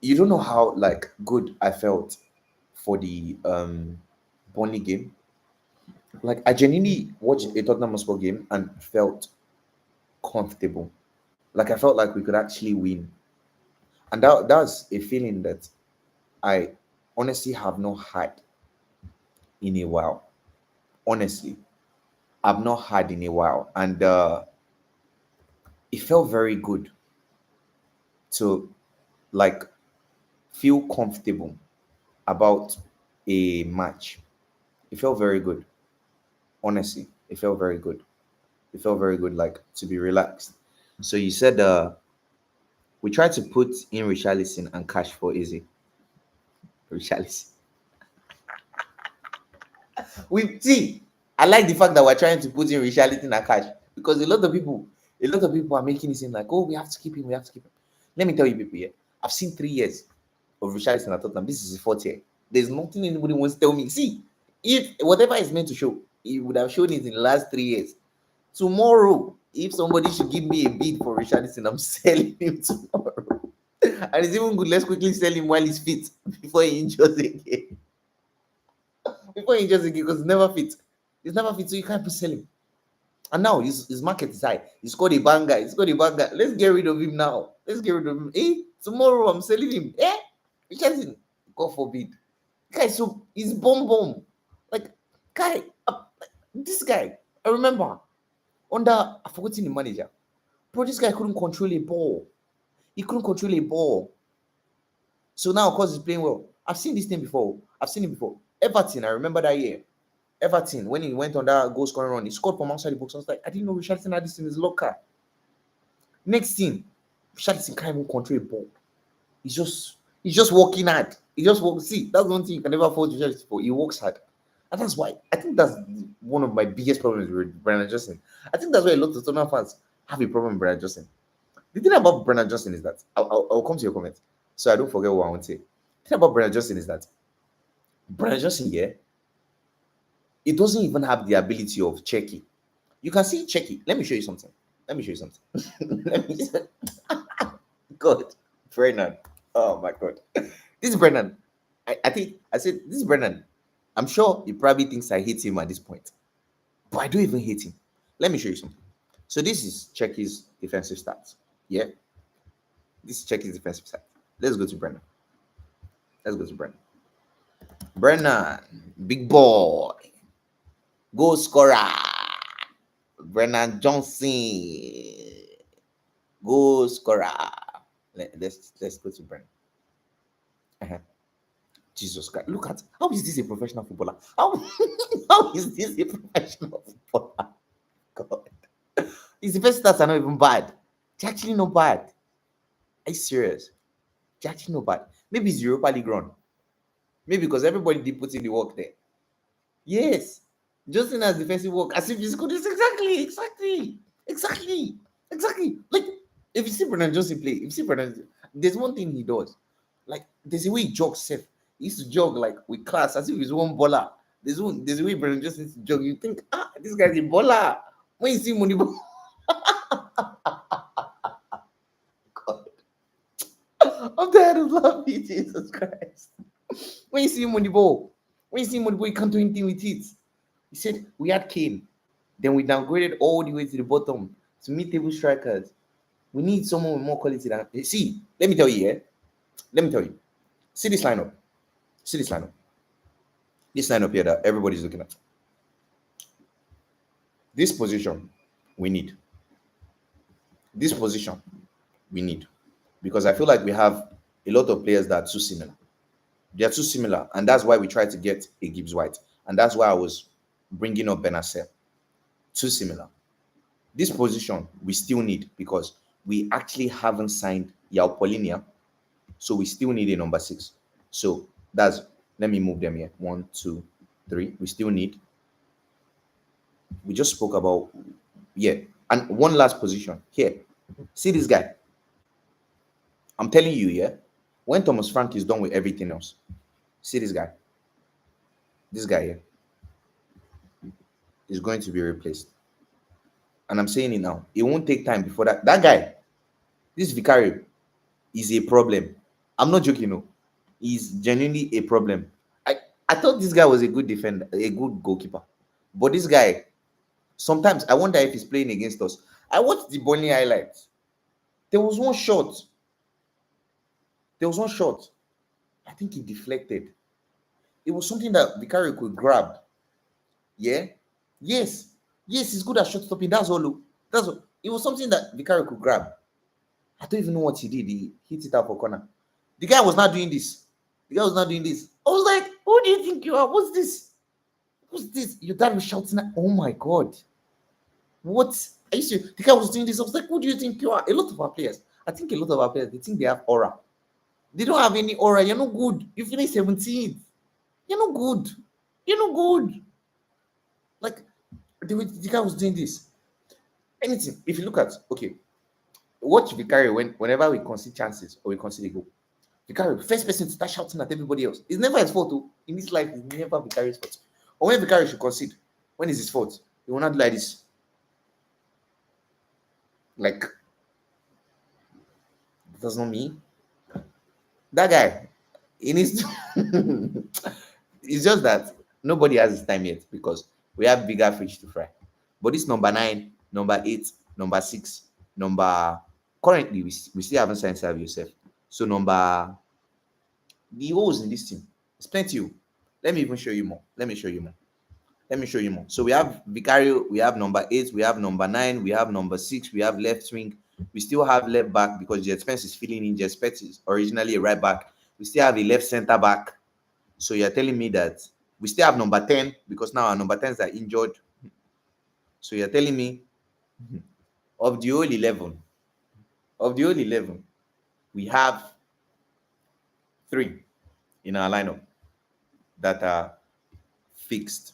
you don't know how like good I felt for the Burnley game. Like I genuinely watched a Tottenham Hotspur game and felt comfortable. Like I felt like we could actually win. And that's a feeling that I honestly have not had in a while. Honestly, I've not had in a while. And it felt very good to like feel comfortable about a match. It felt very good. Honestly, it felt very good. It felt very good, like to be relaxed. So you said we tried to put in Richarlison and cash for Easy. Richarlison. We see. I like the fact that we're trying to put in Richarlison and cash because a lot of people are making it seem like, oh, we have to keep him, we have to keep him. Let me tell you, people, yeah, I've seen 3 years of Richarlison at Tottenham. This is his fourth year. There's nothing anybody wants to tell me. See, if whatever is meant to show, he would have shown it in the last 3 years. Tomorrow, if somebody should give me a bid for Richarlison, I'm selling him tomorrow. And it's even good. Let's quickly sell him while he's fit before he injures again. Before he injures again, because he's never fit. He's never fit, so you can't sell him. And now his market is high. He's got a banger. He's got a banger. Let's get rid of him now. Let's get rid of him. Tomorrow I'm selling him. Richardson, God forbid. Guy, so he's bomb. Like, guy, this guy, I remember I've forgotten the manager. Bro, this guy couldn't control a ball. He couldn't control a ball. So now, of course, he's playing well. I've seen this thing before. I've seen it before. Everton, I remember that year. Everton, when he went on that goal scoring run, he scored from outside the box. I was like, I didn't know Richardson had this in his locker. Next thing, Richardson can't even control a ball. He's just working hard. He just works. See, that's one thing you can never fault Richardson for. He works hard. And that's why I think that's one of my biggest problems with Brennan Johnson. I think that's why a lot of Tottenham fans have a problem with Brennan Johnson. The thing about Brennan Johnson is that I'll come to your comment, so I don't forget what I want to say. The thing about Brennan Johnson is that Brennan Johnson, yeah, it doesn't even have the ability of Checky. You can see Checky. Let me show you something. Let me God, Brennan. Oh my God. This is Brennan. I think I said this is Brennan. I'm sure he probably thinks I hate him at this point. But I don't even hate him. Let me show you something. So this is Checky's defensive stats. Yeah. This is Checky's defensive stats. Let's go to Brennan. Brennan, big boy. Goal scorer. Brennan Johnson. Goal scorer. Let's go to Brennan. Jesus Christ. Look at how is this a professional footballer? How is this a professional footballer? God. His defense stats are not even bad. It's actually not bad. Are you serious? It's actually not bad. Maybe it's Europa League run. Maybe because everybody did put in the work there. Yes. Justin has defensive work as if he's good. Exactly. Like, if you see Brennan Johnson play, there's one thing he does. Like, there's a way he jogs safe. He used to jog like with class as if he's one baller. There's a way Brennan Johnson used to jog. You think, this guy's a baller. When you see him on the ball, God. I'm tired of laughing, Jesus Christ. When you see him on the ball, he can't do anything with it. He said we had Kane, then we downgraded all the way to the bottom to mid-table strikers. We need someone with more quality than. See, let me tell you. See this lineup. This lineup here that everybody's looking at. This position, we need. Because I feel like we have a lot of players that are too similar. They are too similar, and that's why we tried to get a Gibbs White, and that's why I was bringing up Benacer. Too similar. This position we still need because we actually haven't signed Yao Polinia, so we still need a number 6. So let me move them here. 1, 2, 3. We still need. We just spoke about, and one last position here. See this guy. I'm telling you, When Thomas Frank is done with everything else, see this guy here is going to be replaced. And I'm saying it now. It won't take time before that guy, this Vicario, is a problem. I'm not joking, no. He's genuinely a problem. I I thought this guy was a good defender, a good goalkeeper. But this guy, sometimes I wonder if he's playing against us. I watched the Burnley highlights. There was one shot. There was one shot. I think he deflected. It was something that Vicario could grab. Yeah. Yes. Yes, he's good at shot stopping. That's all. That's all. It was something that Vicario could grab. I don't even know what he did. He hit it out for corner. The guy was not doing this. The guy was not doing this. I was like, who do you think you are? What's this? What's this? Your dad was shouting at, oh my God. What? I used to, the guy was doing this. I was like, who do you think you are? A lot of our players, I think a lot of our players, they think they have aura. They don't have any aura. You're not good. You finished 17th. You're not good. You're not good. Like, the guy was doing this. Anything. If you look at, okay, watch Vicario whenever we concede chances or we concede a goal. Vicario, first person to start shouting at everybody else. It's never his fault, though. In this life, it's never Vicario's fault. Or when Vicario should concede, when is his fault? He will not do like this. Like, that's not me. That guy, he needs to. It's just that nobody has his time yet because we have bigger fish to fry. But this number 9, number 8, number 6, number currently we still haven't signed Savio Yosef. So number the holes in this team. It's plenty. Let me even show you more. Let me show you more. Let me show you more. So we have Vicario, we have number 8, we have number 9, we have number 6, we have left wing. We still have left back because Jet Spence is filling in. Jet Spence is originally a right back. We still have a left center back. So you're telling me that we still have number 10 because now our number 10s are injured. So you're telling me of the whole 11, we have 3 in our lineup that are fixed.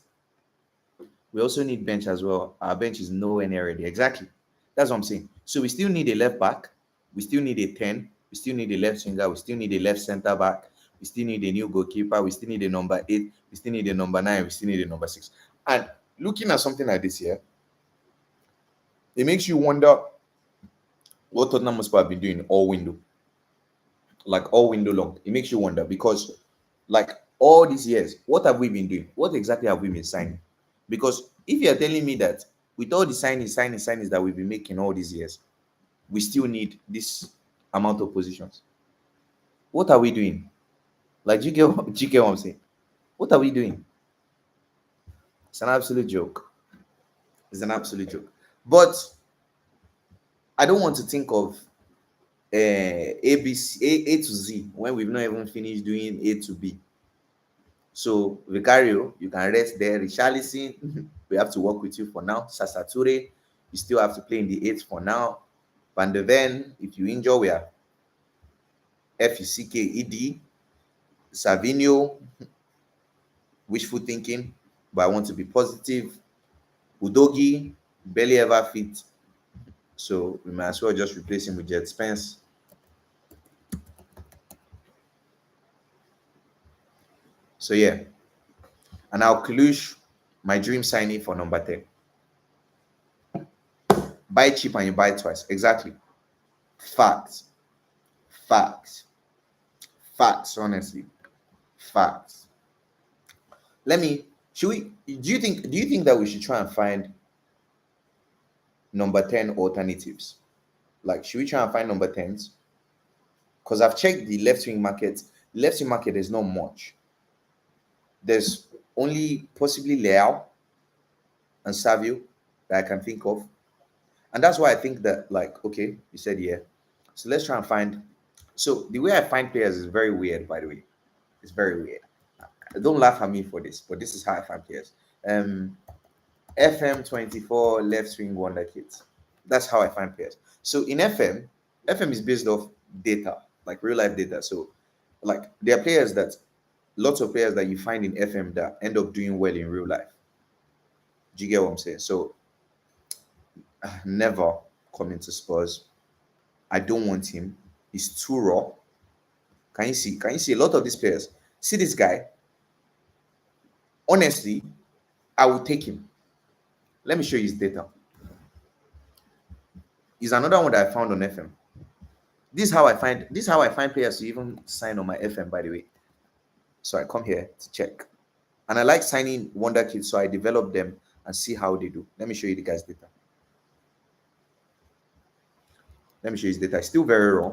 We also need bench as well. Our bench is nowhere near ready. Exactly. That's what I'm saying. So we still need a left back. We still need a 10. We still need a left winger. We still need a left center back. We still need a new goalkeeper. We still need a number 8. We still need a number 9. We still need a number 6. And looking at something like this here, it makes you wonder what Tottenham Hotspur have been doing all window. Like all window long. It makes you wonder because like all these years, what have we been doing? What exactly have we been signing? Because if you're telling me that with all the signings that we've been making all these years, we still need this amount of positions. What are we doing? Like, do you get what I'm saying? What are we doing? It's an absolute joke. It's an absolute joke. But I don't want to think of A to Z when we've not even finished doing A to B. So Vicario, you can rest there. Richarlison, we have to work with you for now. Sasature, you still have to play in the 8th for now. Van de Ven, if you injure, we are FUCKED. Savinho, wishful thinking, but I want to be positive. Udogi, barely ever fit. So we might as well just replace him with Jet Spence. So yeah. And I'll Kalush, my dream signing for number 10. Buy cheap and you buy twice. Exactly. Facts. Facts. Facts, honestly. Facts. Do you think that we should try and find number 10 alternatives? Like, should we try and find number 10s? Because I've checked the left wing market. The left wing market is not much. There's only possibly Leao and Savio that I can think of. And that's why I think that, like, okay, you said yeah. So let's try and find. So the way I find players is very weird, by the way. It's very weird. Don't laugh at me for this, but this is how I find players. FM24 left wing wonder kids. That's how I find players. So in FM is based off data, like real life data. So like there are lots of players that you find in FM that end up doing well in real life. Do you get what I'm saying? So never come into Spurs. I don't want him. He's too raw. Can you see? Can you see a lot of these players? See this guy? Honestly, I would take him. Let me show you his data. Is another one that I found on FM. This is how I find players to even sign on my FM, by the way. So I come here to check. And I like signing wonder kids, so I develop them and see how they do. Let me show you the guy's data. Let me show you his data. It's still very raw.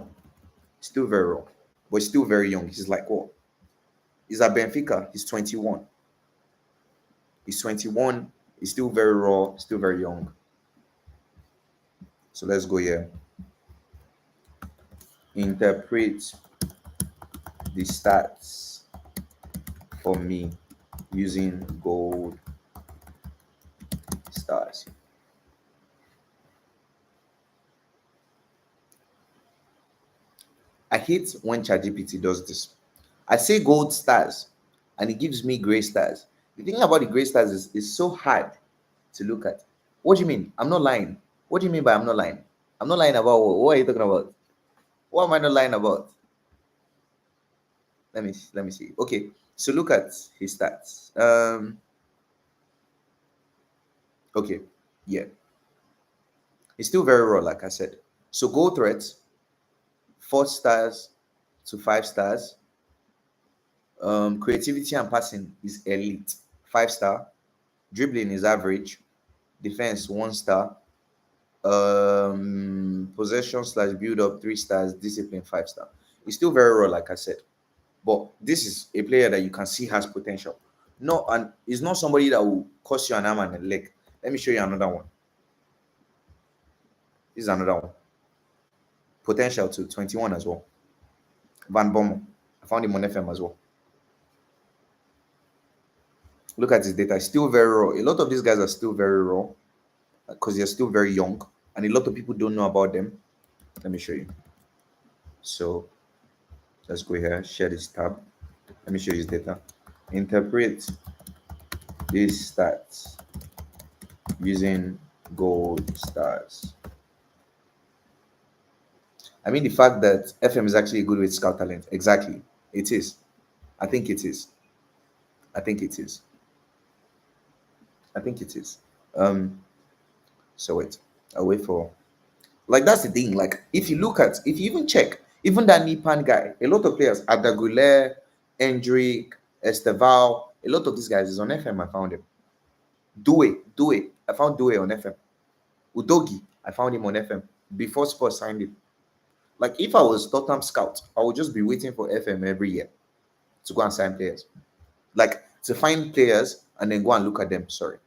Still very raw. But he's still very young. He's like what? He's at Benfica. He's 21. He's 21. He's still very raw, still very young. So let's go here. Interpret the stats for me using gold stars. I hate when ChatGPT does this. I say gold stars and it gives me gray stars. The thing about the gray stars is it's so hard to look at. What do you mean? I'm not lying. What do you mean by I'm not lying? I'm not lying about what? What are you talking about? What am I not lying about? Let me see. Okay, so look at his stats. Okay, yeah. It's still very raw, like I said. So goal threats, 4 stars to 5 stars. Creativity and passing is elite, 5 star. Dribbling is average. Defense 1 star. Possession slash build up 3 stars. Discipline 5 star. It's still very raw, like I said. But this is a player that you can see has potential. No, and it's not somebody that will cost you an arm and a leg. Let me show you another one. This is another one. Potential to 21 as well. Van Bommel. I found him on FM as well. Look at his data. It's still very raw. A lot of these guys are still very raw because they're still very young, and a lot of people don't know about them. Let me show you. So let's go here, share this tab. Let me show you his data. Interpret these stats using gold stars. I mean, the fact that FM is actually good with scout talent. Exactly. It is. I think it is. I think it is. I think it is. So wait. I'll wait for, like, that's the thing. Like, if you even check, even that Nipan guy, a lot of players, Adagule, Hendrik, Esteval, a lot of these guys is on FM. I found him. Due. I found Due on FM. Udogi, I found him on FM before Spurs signed him. Like, if I was Tottenham scout, I would just be waiting for FM every year to go and sign players. Like, to find players and then go and look at them. Sorry.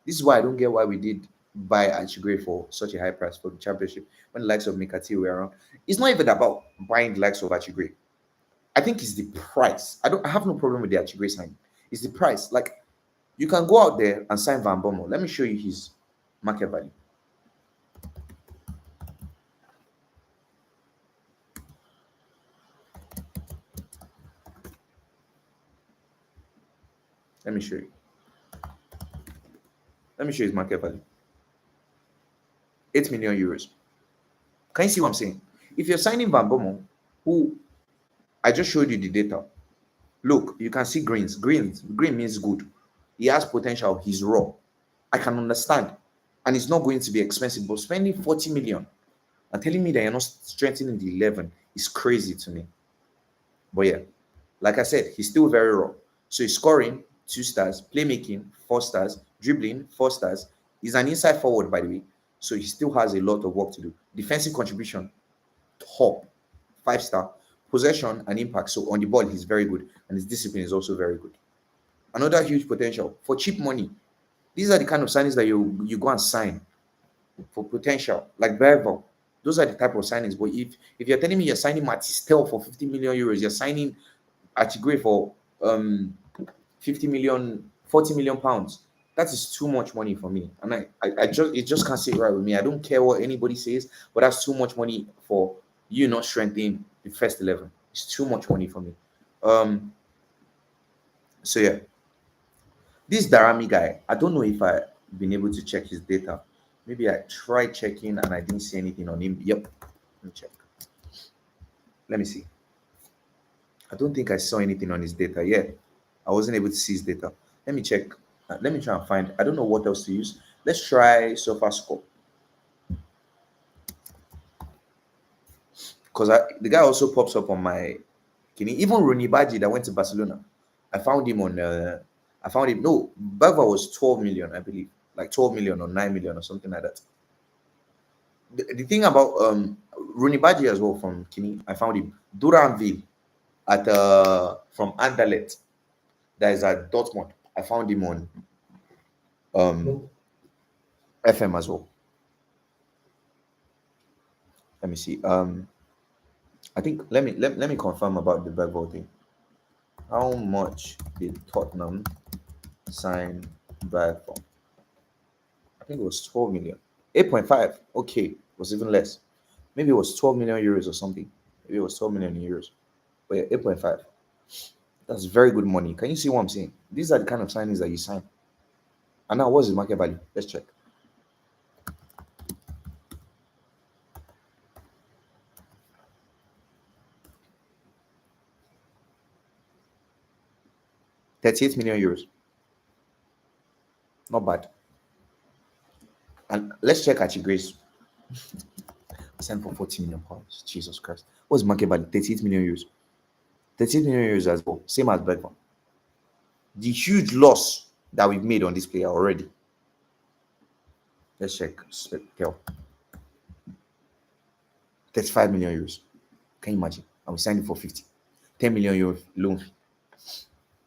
This is why I don't get why we did buy Achigre for such a high price for the championship when the likes of Mikati were around. It's not even about buying the likes of Achigre. I think it's the price. I have no problem with the Achigre sign. It's the price. Like, you can go out there and sign Van Bommel. Let me show you his market value. Let me show you. Let me show you his market value. 8 million euros. Can you see what I'm saying? If you're signing Van Bommel, who I just showed you the data. Look, you can see greens. Green means good. He has potential. He's raw. I can understand. And it's not going to be expensive. But spending 40 million and telling me that you're not strengthening the 11 is crazy to me. But yeah, like I said, he's still very raw. So he's scoring 2 stars, playmaking 4 stars, dribbling 4 stars. He's an inside forward, by the way. So he still has a lot of work to do. Defensive contribution, top, 5 star. Possession and impact. So on the ball, he's very good. And his discipline is also very good. Another huge potential for cheap money. These are the kind of signings that you go and sign for potential, like Bevel. Those are the type of signings. But if you're telling me you're signing Matistel for 50 million euros, you're signing Achigre for 50 million, 40 million pounds, that is too much money for me. And it just can't sit right with me. I don't care what anybody says, but that's too much money for you not strengthening the first 11. It's too much money for me. So yeah. This Darami guy, I don't know if I've been able to check his data. Maybe I tried checking and I didn't see anything on him. Yep. Let me check. Let me see. I don't think I saw anything on his data. Yeah, I wasn't able to see his data. Let me check. Let me try and find. I don't know what else to use. Let's try SofaScore because the guy also pops up on my. Can you, even Rooney Badji that went to Barcelona? I found him on. I found him. No, Bagba was 12 million, I believe, like 12 million or 9 million or something like that. The thing about Rooney Badji as well from Kini, I found him Duranville at from Anderlecht that is at Dortmund. I found him on FM as well. Let me see. I think let me confirm about the Bergvall thing. How much did Tottenham sign Bergvall? I think it was 12 million. 8.5. Okay, it was even less. Maybe it was 12 million euros or something. Maybe it was 12 million euros. But yeah, 8.5. That's very good money. Can you see what I'm saying? These are the kind of signings that you sign. And now, what's the market value? Let's check. 38 million euros. Not bad. And let's check Archie Grace. Signed for 40 million pounds. Jesus Christ. What's the market value? 38 million euros. 38 million euros as well. Same as Bergman. The huge loss that we've made on this player already. Let's check. Spectel. 35 million euros. Can you imagine? And we signed him for 50. 10 million euro loan fee.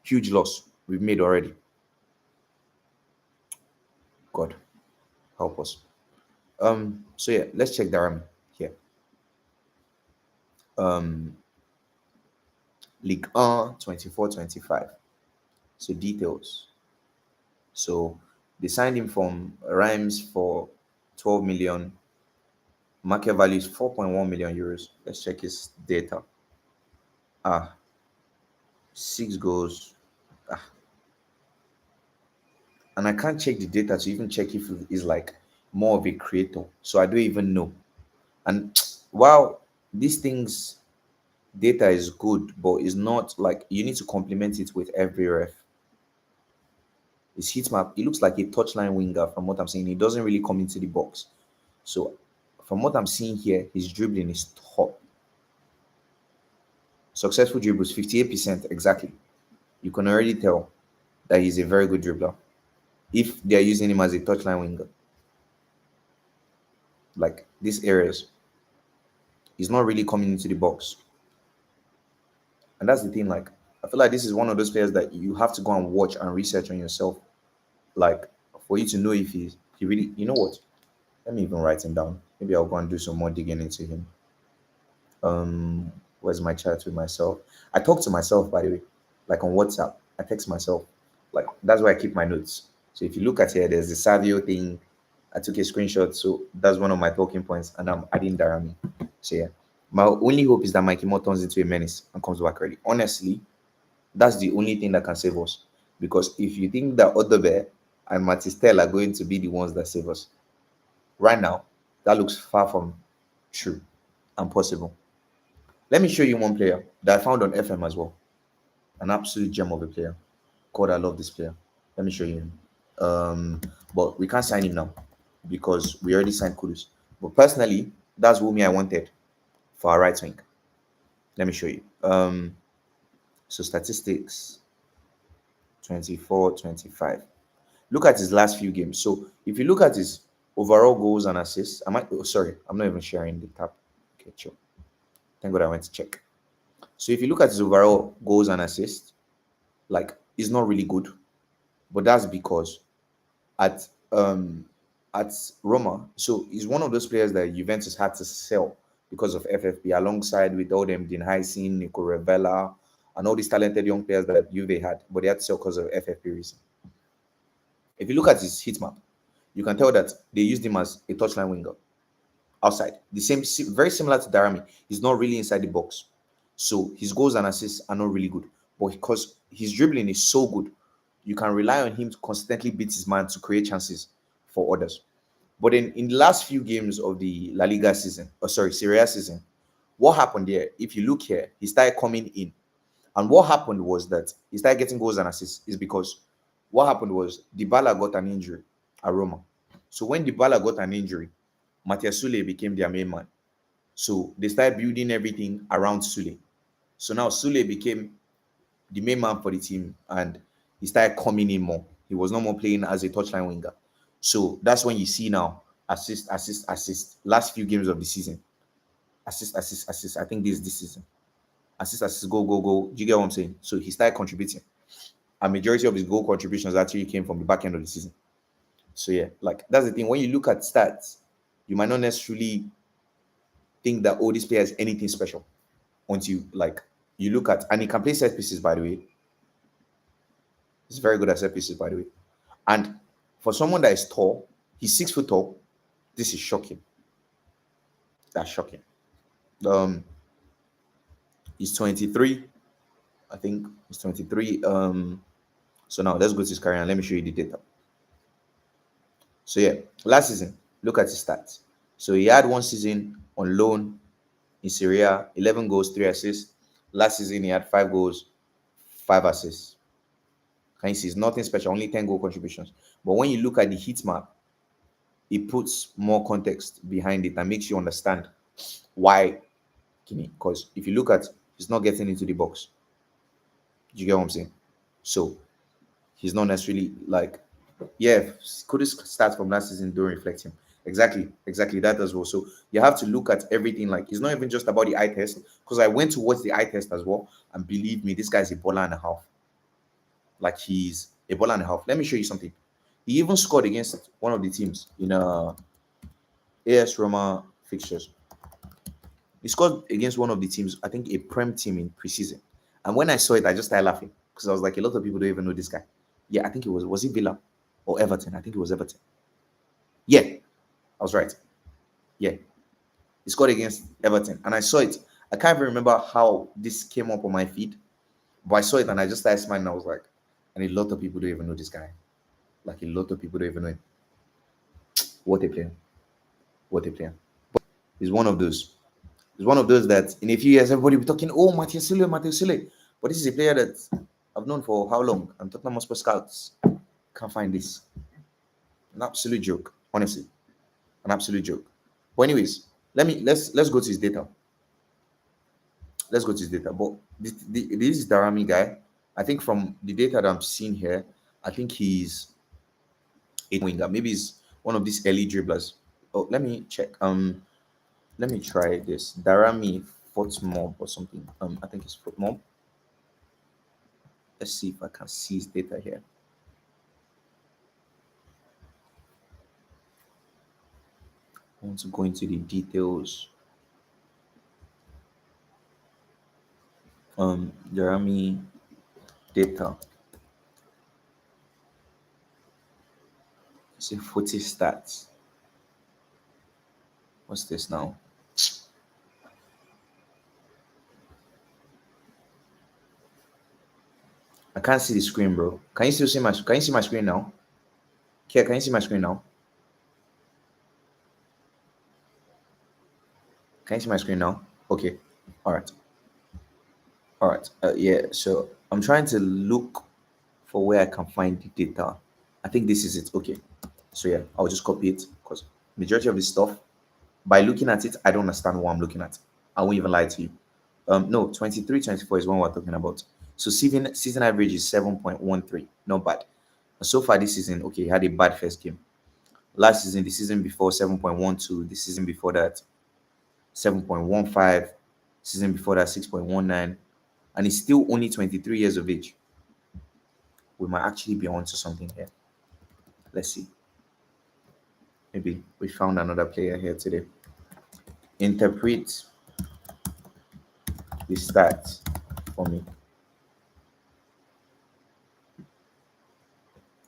Huge loss we've made already. God help us. So yeah, let's check Darami here. League 1 24-25. So details. So they signed him from Rhymes for 12 million. Market value is 4.1 million euros. Let's check his data. 6 goals. And I can't check the data to even check if he's like more of a creator. So I don't even know. And while these things data is good, but it's not like you need to complement it with every ref. His heat map, he looks like a touchline winger from what I'm saying. He doesn't really come into the box. So from what I'm seeing here, his dribbling is top. Successful dribbles, 58% exactly. You can already tell that he's a very good dribbler. If they're using him as a touchline winger, like these areas, he's not really coming into the box. And that's the thing, like, I feel like this is one of those players that you have to go and watch and research on yourself, like, for you to know if he really, you know what? Let me even write him down. Maybe I'll go and do some more digging into him. Where's my chat with myself? I talk to myself, by the way, like on WhatsApp. I text myself. Like, that's where I keep my notes. So if you look at here, there's the Savio thing. I took a screenshot, so that's one of my talking points, and I'm adding Darami. So yeah, my only hope is that Mikey Moore turns into a menace and comes back ready. Honestly, that's the only thing that can save us. Because if you think that Odobe and Matistel are going to be the ones that save us, right now, that looks far from true and possible. Let me show you one player that I found on FM as well. An absolute gem of a player. God, I love this player. Let me show you him. But we can't sign him now because we already signed Kudus. But personally, that's who me I wanted for our right wing. Let me show you. So statistics 24-25. Look at his last few games. So if you look at his overall goals and assists, sorry, I'm not even sharing the tab. Okay, sure. Thank God I went to check. So if you look at his overall goals and assists, like, it's not really good. But that's because at Roma, so he's one of those players that Juventus had to sell because of FFP, alongside with all them Dean Heisen, Nico Revella, and all these talented young players that Juve had, but they had to sell because of FFP reason. If you look at his heat map, you can tell that they used him as a touchline winger outside. The same, very similar to Darami. He's not really inside the box, so his goals and assists are not really good. But because his dribbling is so good, you can rely on him to constantly beat his man to create chances for others. But in the last few games of the La Liga season, Serie A season, what happened there? If you look here, he started coming in. And what happened was that he started getting goals and assists is because what happened was Dybala got an injury at Roma. So when Dybala got an injury, Matthias Sule became their main man. So they started building everything around Sule. So now Sule became the main man for the team and he started coming in more. He was no more playing as a touchline winger. So that's when you see now assist, assist, assist. Last few games of the season, assist, assist, assist. I think this season, assist, assist, go, go, go. Do you get what I'm saying? So he started contributing. A majority of his goal contributions actually came from the back end of the season. So yeah, like that's the thing. When you look at stats, you might not necessarily think that this player is anything special until like you look at, and he can play set pieces, by the way. He's very good at set pieces, by the way. And for someone that is tall, he's 6 foot tall. This is shocking. That's shocking. Um, he's 23. I think he's 23. So now let's go to his career and let me show you the data. So yeah, last season, look at his stats. So he had one season on loan in Serie A, 11 goals, 3 assists. Last season, he had 5 goals, 5 assists. Can you see? It's nothing special, only 10 goal contributions. But when you look at the heat map, it puts more context behind it and makes you understand why. Because if you look at, he's not getting into the box. Do you get what I'm saying? So he's not necessarily like, yeah, could start from last season, don't reflect him. Exactly that as well. So you have to look at everything. Like it's not even just about the eye test, because I went to watch the eye test as well, and believe me, this guy's a baller and a half. Like he's a baller and a half. Let me show you something. He even scored against one of the teams in AS Roma fixtures. He scored against one of the teams, I think a Prem team in preseason. And when I saw it, I just started laughing because I was like, a lot of people don't even know this guy. Yeah, I think it was it Villa or Everton? I think it was Everton. Yeah, I was right. Yeah, he scored against Everton, and I saw it. I can't even remember how this came up on my feed, but I saw it and I just started smiling. I was like, and a lot of people don't even know this guy. Like a lot of people don't even know him. What a player! What a player! He's one of those. He's one of those that in a few years everybody will be talking, oh, Matthias Sule, Matthias Sule. But this is a player that I've known for how long? I'm talking about scouts. Can't find this. An absolute joke, honestly. An absolute joke. But anyways, let's go to his data. Let's go to his data. But this is Darami guy. I think from the data that I'm seeing here, I think he's a winger. Maybe he's one of these early dribblers. Oh, let me check. Let me try this. Darami Footmob or something. I think it's Footmob. Let's see if I can see his data here. I want to go into the details. Darami data. See footy stats. What's this now? I can't see the screen, bro. Can you still see my? Can you see my screen now? Okay, can you see my screen now? Can you see my screen now? Okay. All right. All right. Yeah. So I'm trying to look for where I can find the data. I think this is it. Okay. So yeah, I'll just copy it because majority of this stuff, by looking at it, I don't understand what I'm looking at. I won't even lie to you. No, 23, 24 is what we're talking about. So season average is 7.13. Not bad. And so far this season, okay, he had a bad first game. Last season, the season before 7.12, the season before that 7.15, season before that 6.19, and he's still only 23 years of age. We might actually be onto something here. Let's see. Maybe we found another player here today. Interpret the stats for me.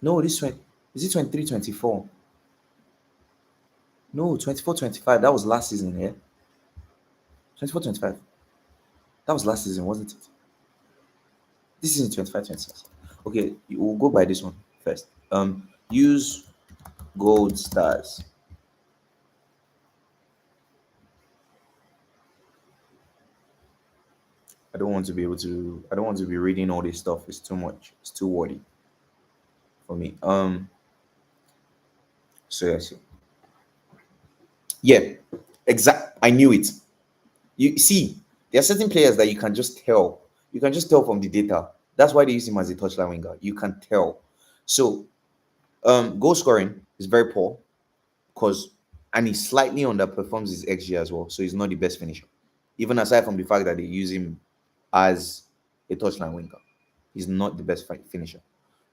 No, this one is it 23, 24? No, 24, 25. That was last season, yeah. 24, 25. That was last season, wasn't it? This is 25, 26. Okay, we'll go by this one first. Use gold stars. I don't want to be able to. I don't want to be reading all this stuff. It's too much. It's too wordy for me. So yes, yeah, exact. I knew it. You see, there are certain players that you can just tell. You can just tell from the data. That's why they use him as a touchline winger. You can tell. So, goal scoring is very poor because, and he slightly underperforms his XG as well. So he's not the best finisher. Even aside from the fact that they use him as a touchline winger, he's not the best finisher.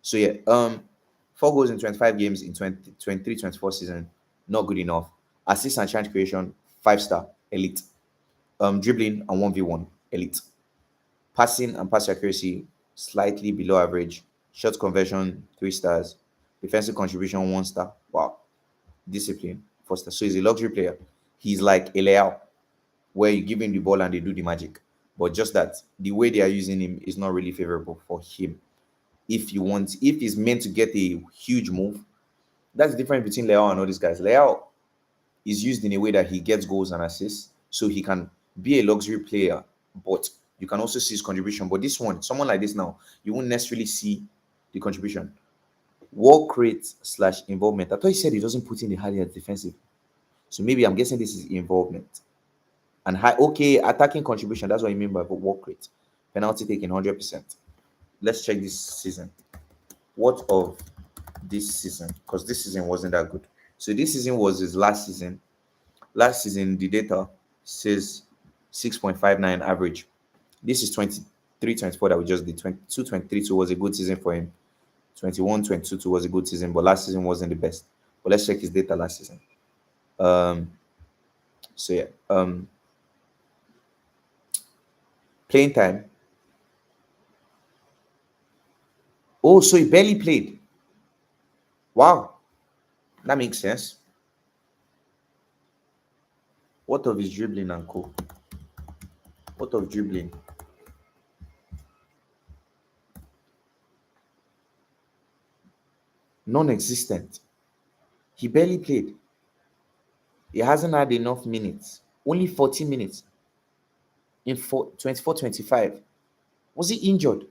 So yeah, 4 goals in 25 games in 2023-24 season, not good enough. Assist and chance creation, 5 star, elite. Dribbling and 1v1, elite. Passing and pass accuracy, slightly below average. Shot conversion, 3 stars. Defensive contribution, 1 star. Wow. Discipline, 4 star. So he's a luxury player. He's like a Leao, where you give him the ball and they do the magic. But just that the way they are using him is not really favorable for him. If he's meant to get a huge move, that's the difference between Leao and all these guys. Leao is used in a way that he gets goals and assists, so he can be a luxury player, but you can also see his contribution. But this one, someone like this now, you won't necessarily see the contribution. Work rate slash involvement. I thought he said he doesn't put in the highest defensive. So maybe I'm guessing this is involvement. And high, okay, attacking contribution. That's what I mean by work rate. Penalty taking 100%. Let's check this season. What of this season? Because this season wasn't that good. So this season was his last season. Last season, the data says 6.59 average. This is 23-24 that we just did. 22-23 was a good season for him. 21-22 was a good season, but last season wasn't the best. But let's check his data last season. So yeah. Playing time. Oh, so he barely played. Wow. That makes sense. What of his dribbling and co? What of dribbling? Non-existent. He barely played. He hasn't had enough minutes. Only 40 minutes in 24-25. Was he injured?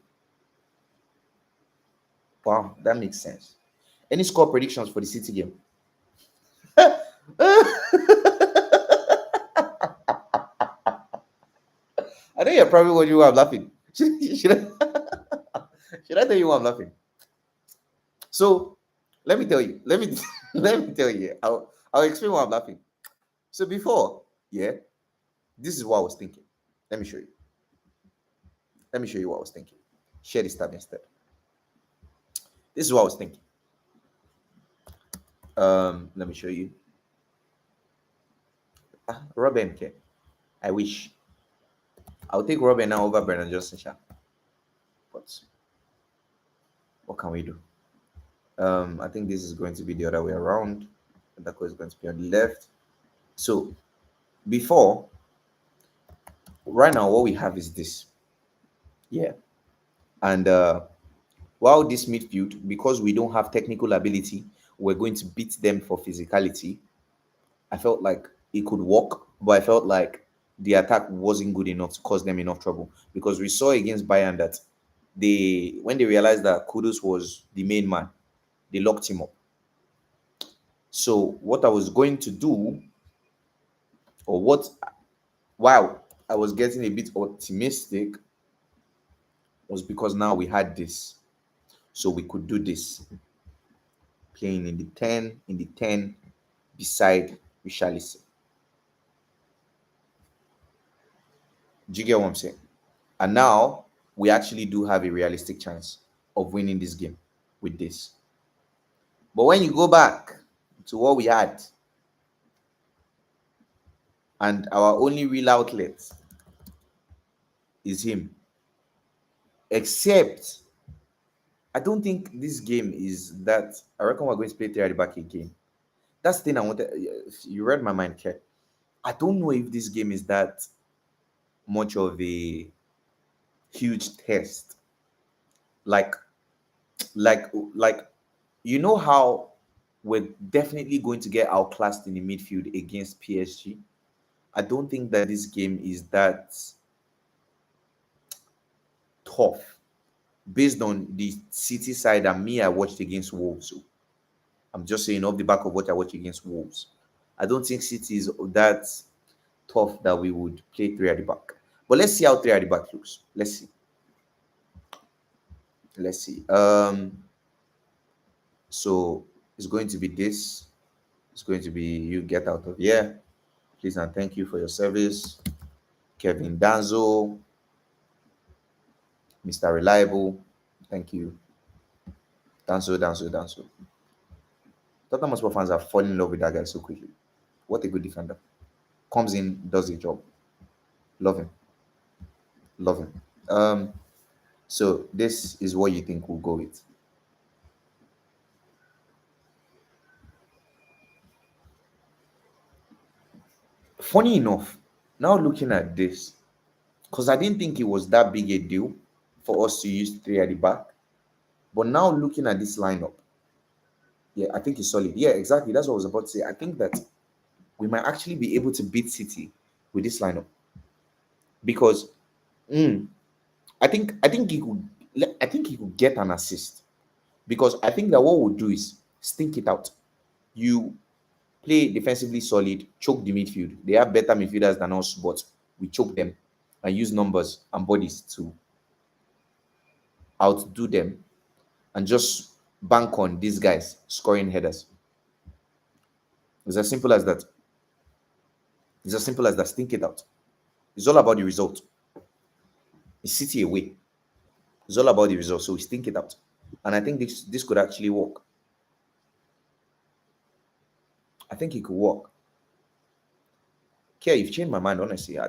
Wow, that makes sense. Any score predictions for the City game? I know you're probably wondering why I'm laughing. Should I tell you why I'm laughing? So let me tell you. Let me tell you. I'll explain why I'm laughing. So before, yeah, this is what I was thinking. Let me show you. Let me show you what I was thinking. Share this tab instead. This is what I was thinking. Let me show you. Robin, okay. I wish. I'll take Robin now over Brennan Johnson. But what can we do? I think this is going to be the other way around. Dako is going to be on the left. So before, right now, what we have is this. Yeah. And while this midfield, because we don't have technical ability, we're going to beat them for physicality. I felt like it could work, but I felt like the attack wasn't good enough to cause them enough trouble, because we saw against Bayern that when they realized that Kudus was the main man, they locked him up. So what I was going to do, or what, wow, I was getting a bit optimistic, was because now we had this, so we could do this, playing in the 10 beside Richarlison. Do you get what I'm saying? And now we actually do have a realistic chance of winning this game with this. But when you go back to what we had, and our only real outlet is him. Except, I don't think this game is that. I reckon we're going to play 3 at the back again. That's the thing I wanted. You read my mind, Ke. I don't know if this game is that much of a huge test. Like, like, you know how we're definitely going to get outclassed in the midfield against PSG. I don't think that this game is that tough based on the City side and me I watched against Wolves. So I'm just saying off the back of what I watched against Wolves. I don't think City is that tough that we would play three at the back. But let's see how three at the back looks. Let's see. Let's see. So it's going to be this. It's going to be you get out of here. Please and thank you for your service. Kevin Danzo, Mr. Reliable. Thank you. Danzo, Danzo, Danzo. Tottenham Hotspur fans are falling in love with that guy so quickly. What a good defender. Comes in, does a job. Love him. Love him. So this is what you think we'll go with. Funny enough, now looking at this, because I didn't think it was that big a deal for us to use three at the back. But now looking at this lineup, yeah, I think it's solid. Yeah, exactly. That's what I was about to say. I think that we might actually be able to beat City with this lineup because I think he could get an assist because I think that what we'll do is stink it out. You play defensively solid, choke the midfield. They have better midfielders than us, but we choke them and use numbers and bodies to outdo them and just bank on these guys scoring headers. It's as simple as that. It's as simple as that. Stink it out. It's all about the result. It's City away. It's all about the result. So we stink it out. And I think this could actually work. I think it could work. Okay, you've changed my mind, honestly. I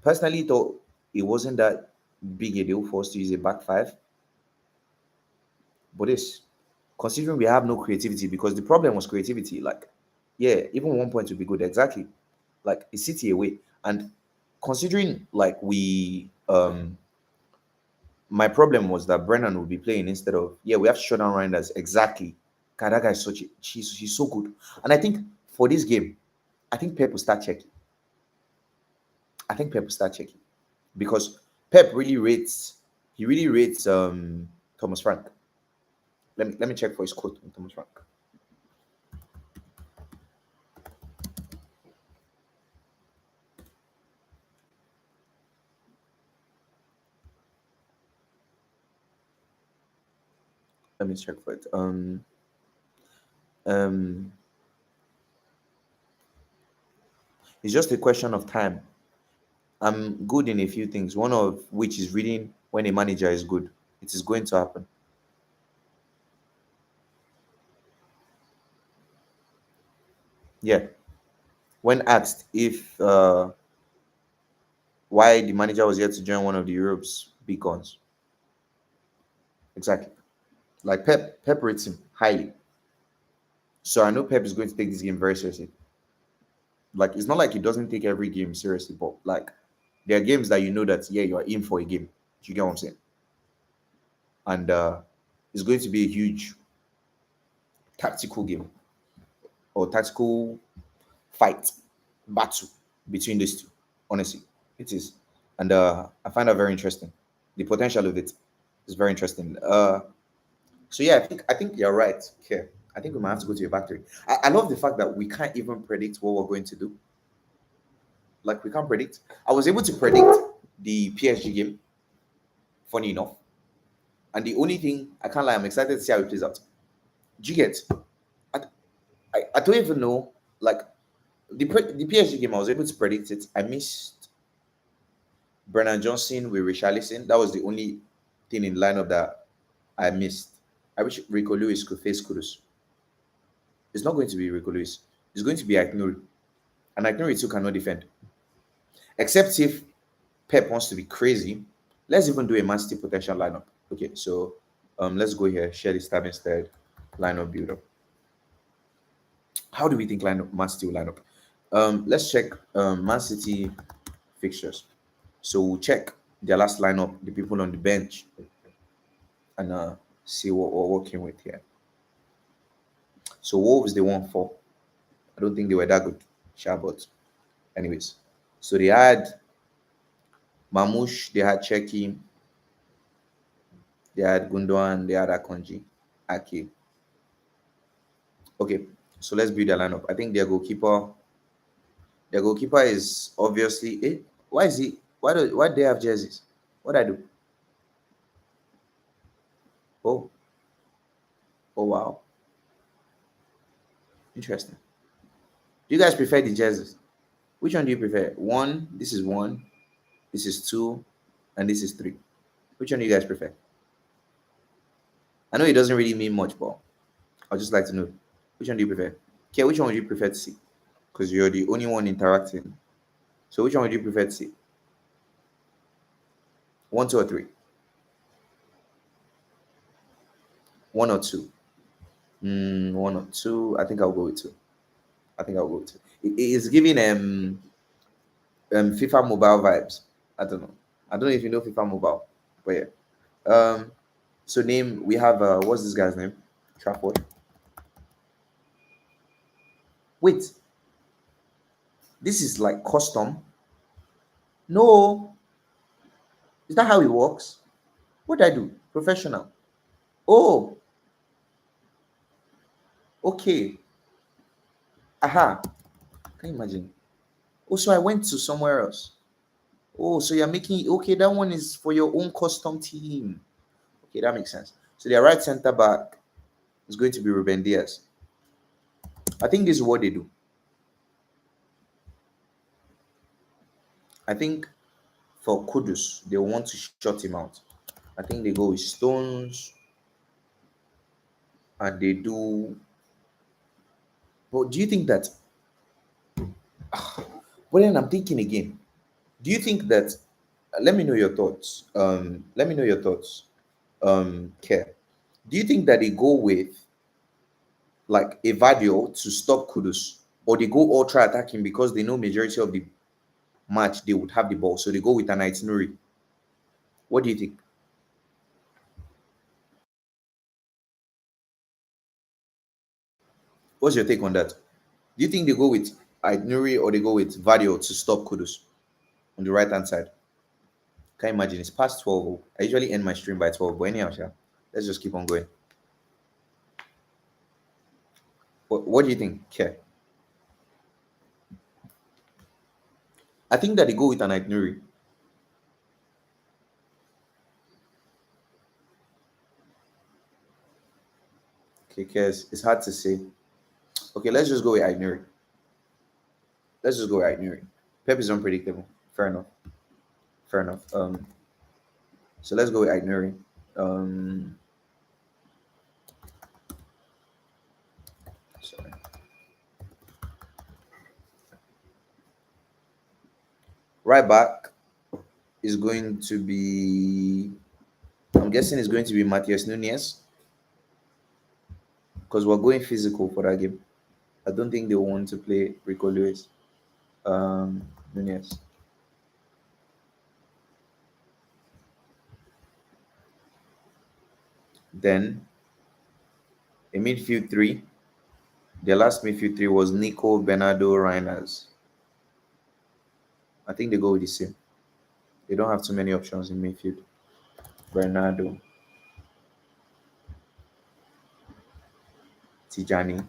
personally thought it wasn't that big a deal for us to use a back five. But this, considering we have no creativity, because the problem was creativity. Like, yeah, even 1 point would be good. Exactly. Like a City away. And considering like my problem was that Brennan would be playing instead of we have to shut down Reinders. Exactly. God, that guy is such a he's so good. And I think for this game, I think Pep will start checking. I think Pep will start checking. Because Pep really rates Thomas Frank. Let me check for his quote on Thomas Frank. Let me check for it. Um, it's just a question of time. I'm good in a few things, one of which is reading when a manager is good. It is going to happen. Yeah. When asked if why the manager was here to join one of the Europe's big guns. Exactly. Like Pep rates him highly. So I know Pep is going to take this game very seriously. Like it's not like he doesn't take every game seriously, but like there are games that you know that you are in for a game. Do you get what I'm saying? And it's going to be a huge tactical game or tactical fight battle between these two. Honestly, it is, and I find that very interesting. The potential of it is very interesting. So yeah, I think you're right. Here, I think we might have to go to a factory. I love the fact that we can't even predict what we're going to do. Like we can't predict. I was able to predict the PSG game. Funny enough, and the only thing I can't lie, I'm excited to see how it plays out. Do you get? I, I don't even know. Like the PSG game, I was able to predict it. I missed Brennan Johnson with Richarlison. That was the only thing in lineup that I missed. I wish Rico Lewis could face Kudus. It's not going to be Rico Lewis. It's going to be Aknuri. And Aknuri too cannot defend. Except if Pep wants to be crazy. Let's even do a Man City potential lineup. Okay, so let's go here. Share this tab instead. Lineup builder. How do we think Man City will line up? Let's check Man City fixtures. So we'll check their last lineup, the people on the bench, and see what we're working with here. So Wolves they won 4. I don't think they were that good, sure, but anyways. So they had Mamush, they had Cheki, they had Gundogan, they had Akanji, Ake. Okay, so let's build a lineup. I think their goalkeeper is obviously why is he why do they have jerseys? What I do? Oh, oh wow. Interesting. Do you guys prefer the jerseys? Which one do you prefer? One, this is two, and this is three. Which one do you guys prefer? I know it doesn't really mean much, but I'd just like to know. Which one do you prefer? Okay, which one would you prefer to see? Because you're the only one interacting. So which one would you prefer to see? One, two, or three? One or two? One or two. I think I'll go with two. I think I'll go with two. It's giving FIFA mobile vibes. I don't know. I don't know if you know FIFA mobile, but yeah. So name we have what's this guy's name? Trafford. Wait, this is like custom. No, is that how it works? What did I do? Professional. Oh, okay. Aha. Can you imagine? Oh, so I went to somewhere else. Oh, so you're making okay, that one is for your own custom team. Okay, that makes sense. So their right center back is going to be Ruben Diaz. I think this is what they do. I think for Kudus, they want to shut him out. I think they go with Stones and they do. But do you think that? But then I'm thinking again. Do you think that? Let me know your thoughts. Let me know your thoughts. Care. Do you think that they go with like Evadio to stop Kudus, or they go ultra attacking because they know majority of the match they would have the ball, so they go with an itinerary? What do you think? What's your take on that? Do you think they go with itinerary or they go with Vadio to stop Kudus on the right hand side? Can you imagine? It's past 12. I usually end my stream by 12, but anyhow, yeah, let's just keep on going. What do you think? Okay. I think that they go with an itinerary. Okay, because it's hard to say. Okay, let's just go with itinerary. Let's just go with itinerary. Pep is unpredictable. Fair enough. Fair enough. So let's go with itinerary. Um, sorry. Right back is going to be. I'm guessing it's going to be Matthias Nunez because we're going physical for that game. I don't think they want to play Rico Lewis. Nunez. Then a midfield three. Their last midfield three was Nico, Bernardo, Reiners. I think they go with the same. They don't have too many options in midfield. Bernardo, Tijani,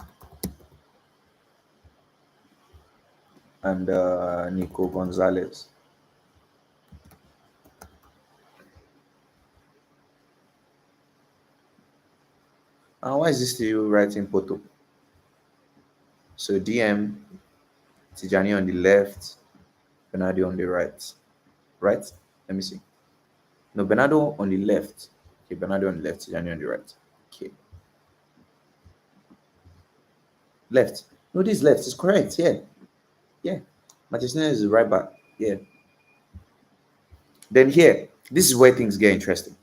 and Nico Gonzalez. And why is this still writing Poto? So DM, Tijani on the left, Bernardo on the right. Right? Let me see. No, Bernardo on the left. Okay, Bernardo on the left, Tijani on the right. Okay. Left. No, this left is correct. Yeah. Yeah. Manchester is the right back. Yeah. Then here, this is where things get interesting.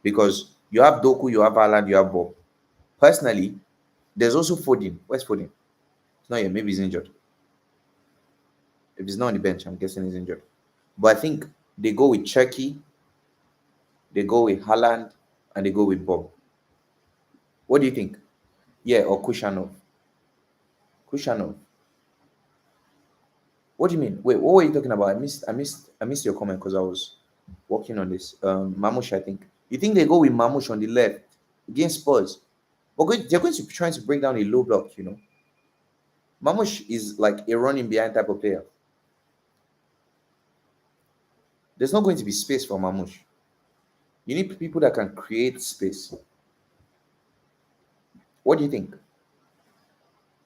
Because you have Doku, you have Haaland, you have Bob. Personally, there's also Foden. Where's Foden? It's not here. Maybe he's injured. If he's not on the bench, I'm guessing he's injured. But I think they go with Cherky, they go with Haaland, and they go with Bob. What do you think? Yeah, or Kushanov. Kushanov. What do you mean? Wait, what were you talking about? I missed your comment because I was working on this. Mamush, I think. You think they go with Mamush on the left against Spurs? But they're going to be trying to break down a low block, you know. Mamush is like a running behind type of player. There's not going to be space for Mamush. You need people that can create space. What do you think?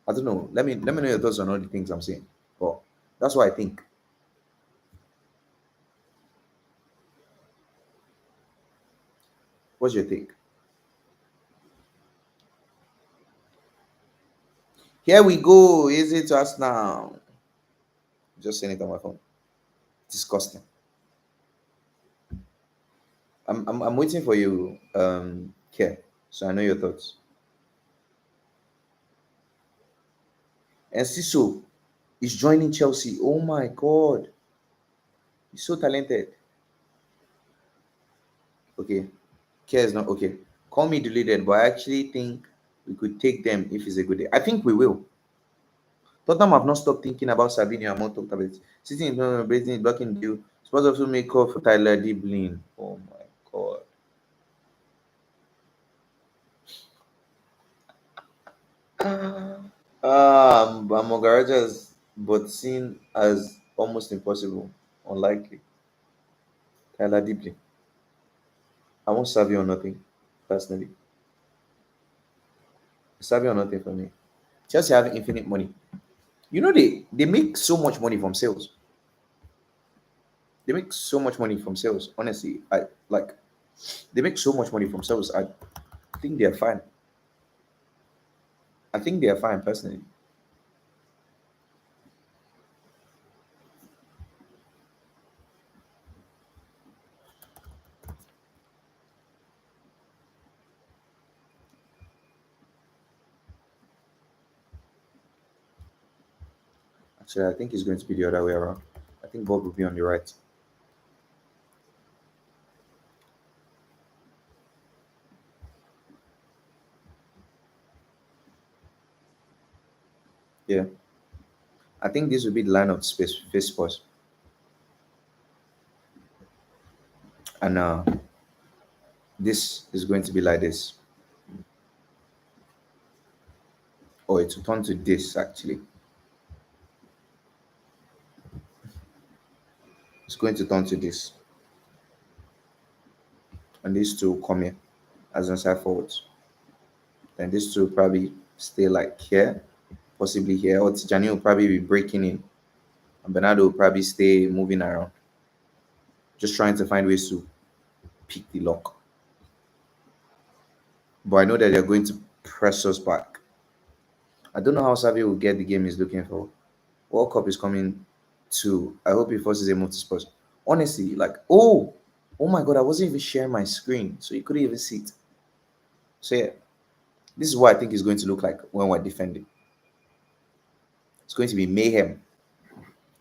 I don't know. Let me know your thoughts on all the things I'm saying. But that's what I think. What's your take? Here we go. Is it to us now? Just saying it on my phone. Disgusting. I'm waiting for you, Care. So I know your thoughts. And Siso is joining Chelsea. Oh my god. He's so talented. Okay. Care is not okay. Call me deleted, but I actually think we could take them if it's a good day. I think we will. Tottenham have not stopped thinking about Sabino and Mount talked about it. Sitting in Britain, blocking deal. Spurs also make call for Tyler Diblin. Oh my god. Mogarajas, but seen as almost impossible, unlikely. Tyler Diblin. I want Savio or nothing, personally. Savio or nothing for me. Chelsea have infinite money. You know they make so much money from sales. They make so much money from sales. Honestly, I like they make so much money from sales. I think they're fine. I think they're fine personally. Actually, I think it's going to be the other way around. I think Bob will be on the right. Yeah. I think this will be the line of space face first. And this is going to be like this. Or it will turn to this actually. It's going to turn to this. And these two come here as inside forwards. Then these two probably stay like here, possibly here. Or Tijani will probably be breaking in. And Bernardo will probably stay moving around. Just trying to find ways to pick the lock. But I know that they're going to press us back. I don't know how Savi will get the game he's looking for. World Cup is coming too. I hope he forces a move to Spurs. Honestly, like, oh my god, I wasn't even sharing my screen, so you couldn't even see it. So yeah, this is what I think is going to look like when we're defending. It's going to be mayhem.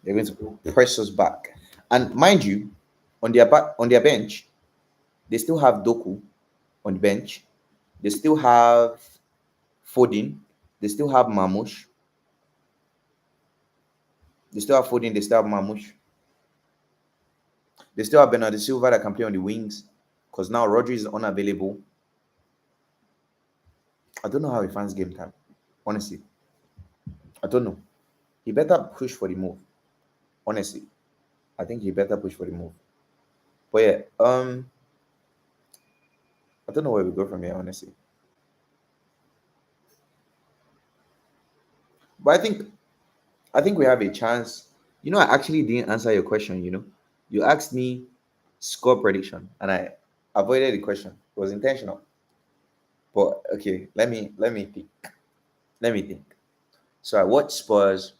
They're going to press us back, and mind you, on their bench, they still have Doku on the bench. They still have Foden. They still have Mamush. They still have Foden. They still have Mamush. They still have Bernardo Silva that can play on the wings because now Rodri is unavailable. I don't know how he finds game time. Honestly, I don't know. He better push for the move. Honestly, I think he better push for the move. But yeah, I don't know where we go from here. Honestly, but I think we have a chance. You know, I actually didn't answer your question. You know, you asked me score prediction, and I avoided the question. It was intentional. But okay, let me think. Let me think. So I watched Spurs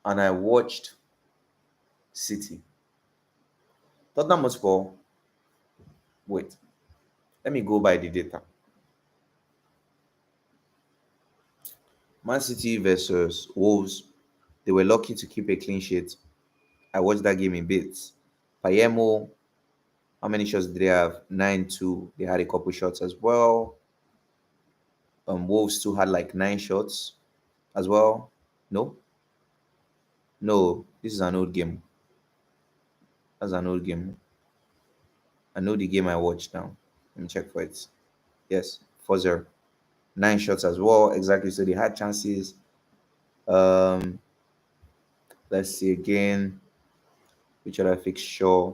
and I watched City. Tottenham Hotspur. Wait, let me go by the data. Man City versus Wolves. They were lucky to keep a clean sheet. I watched that game in bits. Payemo, how many shots did they have? 9-2. They had a couple shots as well. Wolves too had like 9 shots as well. No, No, this is an old game. That's an old game. I know the game I watched now. Let me check for it. Yes, 4-0. 9 shots as well. Exactly. So they had chances. Um, let's see again. Which other fixture?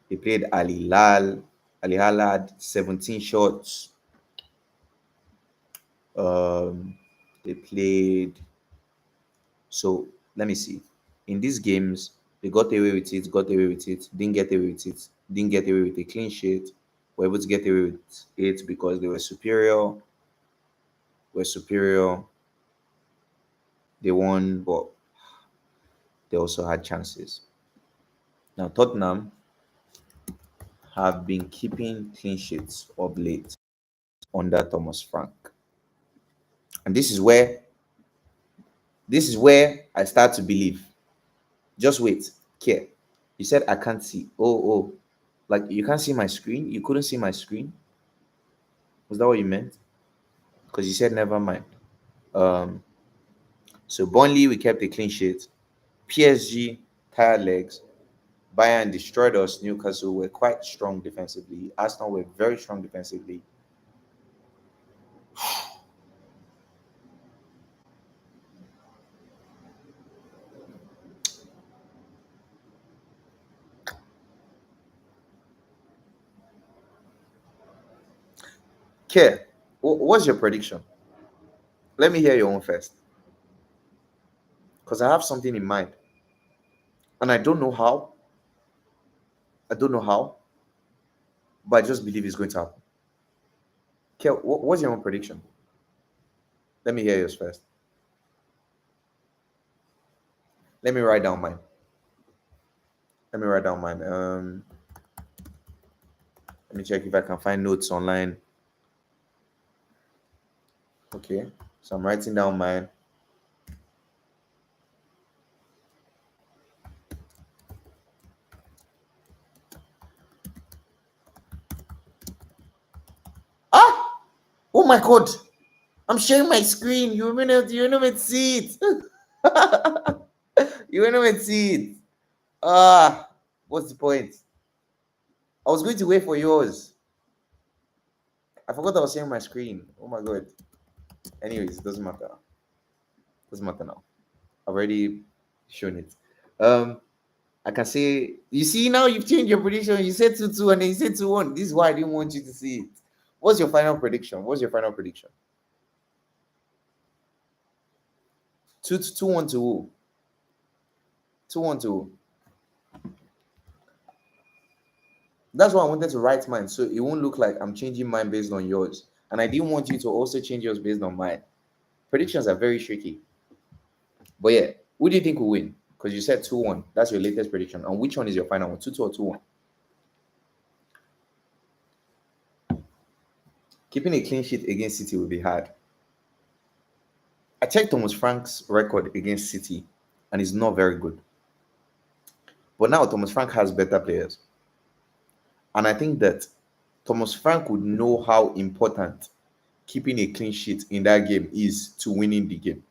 They played Ali Lal. Ali Lal had 17 shots. They played. So let me see. In these games, they got away with it, got away with it, didn't get away with it, didn't get away with a clean sheet, were able to get away with it because they were superior, they won, but they also had chances. Now Tottenham have been keeping clean sheets of late under Thomas Frank. And this is where I start to believe. Just wait, care. You said I can't see. Oh, like you can't see my screen? You couldn't see my screen? Was that what you meant? Because you said never mind. Um, so Burnley, we kept a clean sheet. PSG, tired legs. Bayern destroyed us. Newcastle were quite strong defensively. Arsenal were very strong defensively. Care, what's your prediction? Let me hear your own first. Because I have something in mind. And I don't know how. I don't know how. But I just believe it's going to happen. Care, what's your own prediction? Let me hear yours first. Let me write down mine. Let me write down mine. Let me check if I can find notes online. Okay, so I'm writing down mine. Ah! Oh my god! I'm sharing my screen. You know to see it. You know to see it. Ah, what's the point? I was going to wait for yours. I forgot I was sharing my screen. Oh my god. Anyways, it doesn't matter. Doesn't matter now. I've already shown it. I can say you see now you've changed your prediction. You said 2-2 and then you said 2-1. This is why I didn't want you to see it. What's your final prediction? What's your final prediction? 2-1 to who? 2-1 to who? That's why I wanted to write mine so it won't look like I'm changing mine based on yours. And I didn't want you to also change yours based on mine. Predictions are very tricky. But yeah, who do you think will win? Because you said 2-1. That's your latest prediction. And which one is your final one? 2-2 or 2-1? Keeping a clean sheet against City will be hard. I checked Thomas Frank's record against City, and it's not very good. But now Thomas Frank has better players. And I think that Thomas Frank would know how important keeping a clean sheet in that game is to winning the game.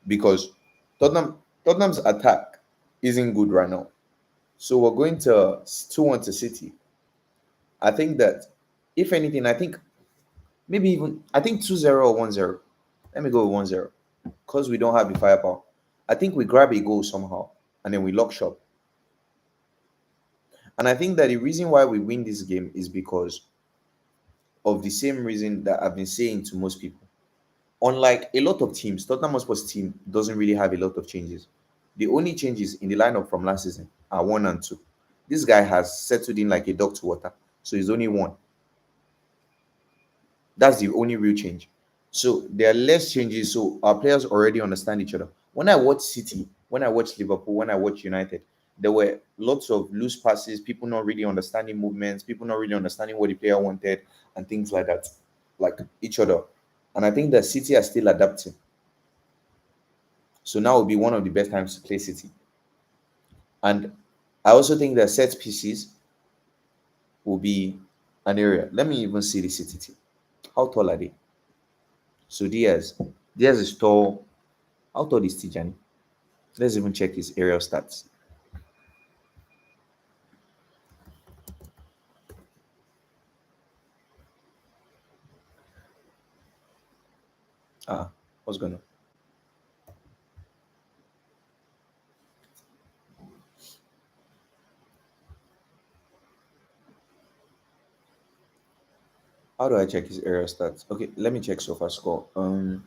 Because Tottenham's attack isn't good right now. So we're going to 2-1 to City. I think that, if anything, I think maybe even, I think 2-0 or 1-0. Let me go with 1-0. Because we don't have the firepower. I think we grab a goal somehow and then we lock shop. And I think that the reason why we win this game is because of the same reason that I've been saying to most people. Unlike a lot of teams, Tottenham Hotspur's team doesn't really have a lot of changes. The only changes in the lineup from last season are 1 and 2. This guy has settled in like a dog to water, so he's only one. That's the only real change. So there are less changes, so our players already understand each other. When I watch City, when I watch Liverpool, when I watch United, there were lots of loose passes, people not really understanding movements, people not really understanding what the player wanted, and things like that, like each other. And I think that City are still adapting. So now will be one of the best times to play City. And I also think that set pieces will be an area. Let me even see the City team. How tall are they? So Diaz is tall. How tall is Tijani? Let's even check his aerial stats. What's going on? How do I check his aerial stats? Okay, let me check so far score. I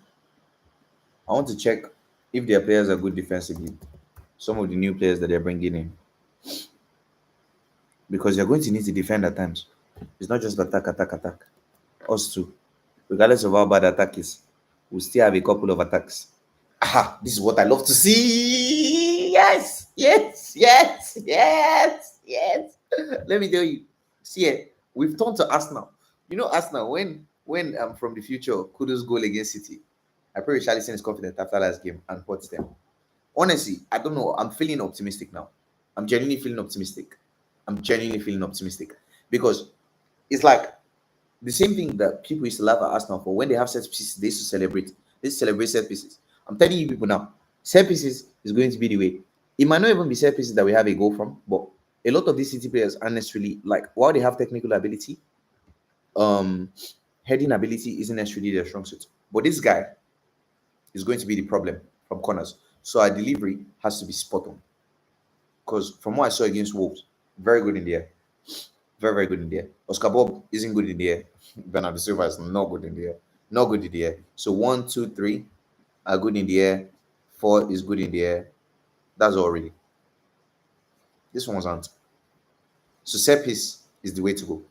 want to check if their players are good defensively. Some of the new players that they're bringing in, because you're going to need to defend at times. It's not just attack, attack, attack. Us too. Regardless of how bad attack is, we still have a couple of attacks. Aha, this is what I love to see. Yes, yes, yes, yes, yes. Let me tell you. See, we've turned to Arsenal. You know, Arsenal, when from the future, Kudos goal against City, I pray Richarlison is confident after last game and puts them. Honestly, I don't know. I'm feeling optimistic now. I'm genuinely feeling optimistic. I'm genuinely feeling optimistic because it's like the same thing that people used to laugh at Arsenal for when they have set pieces, they used to celebrate. They celebrate set pieces. I'm telling you people now, set pieces is going to be the way. It might not even be set pieces that we have a goal from, but a lot of these City players aren't necessarily like while they have technical ability, um, heading ability isn't necessarily their strong suit. But this guy is going to be the problem from corners. So our delivery has to be spot on. Because from what I saw against Wolves, very good in the air. Very, very good in the air. Oscar Bob isn't good in the air. Bernardo Silva is not good in the air. Not good in the air. So 1, 2, 3 are good in the air. 4 is good in the air. That's already. This one's aren't. So set piece is the way to go.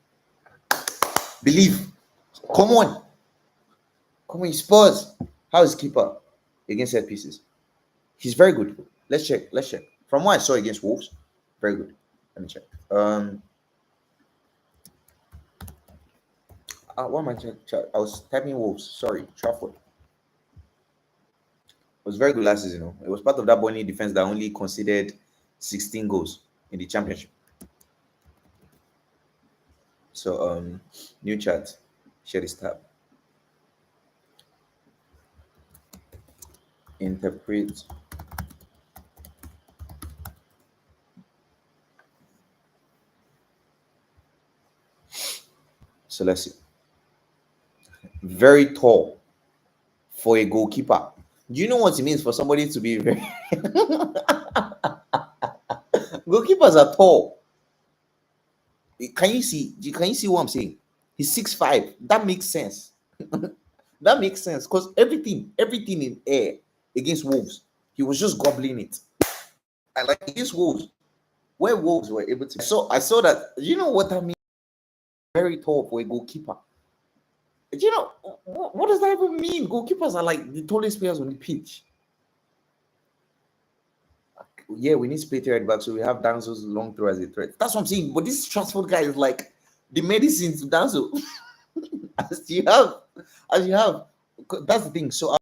Believe. Come on. Come on, Spurs. How is keeper against set pieces? He's very good. Let's check. Let's check. From what I saw against Wolves, very good. Let me check. What am I checking? I was typing Wolves. Sorry, Trafford. Was very good last season. It was part of that Burnley defense that only conceded 16 goals in the championship. So new chat, share this tab. Interpret. So let's see. Very tall for a goalkeeper. Do you know what it means for somebody to be very goalkeepers are tall? Can you see? Can you see what I'm saying? He's 6'5". That makes sense. That makes sense because everything in air against Wolves, he was just gobbling it. I like against Wolves, where Wolves were able to. I saw that. You know what I mean? Very tall for a goalkeeper. You know what does that even mean? Goalkeepers are like the tallest players on the pitch. Yeah, we need to play threat back, so we have Danzo's long throw as a threat. That's what I'm saying. But this Stratford guy is like the medicine to Danzo. as you have, as you have. That's the thing. So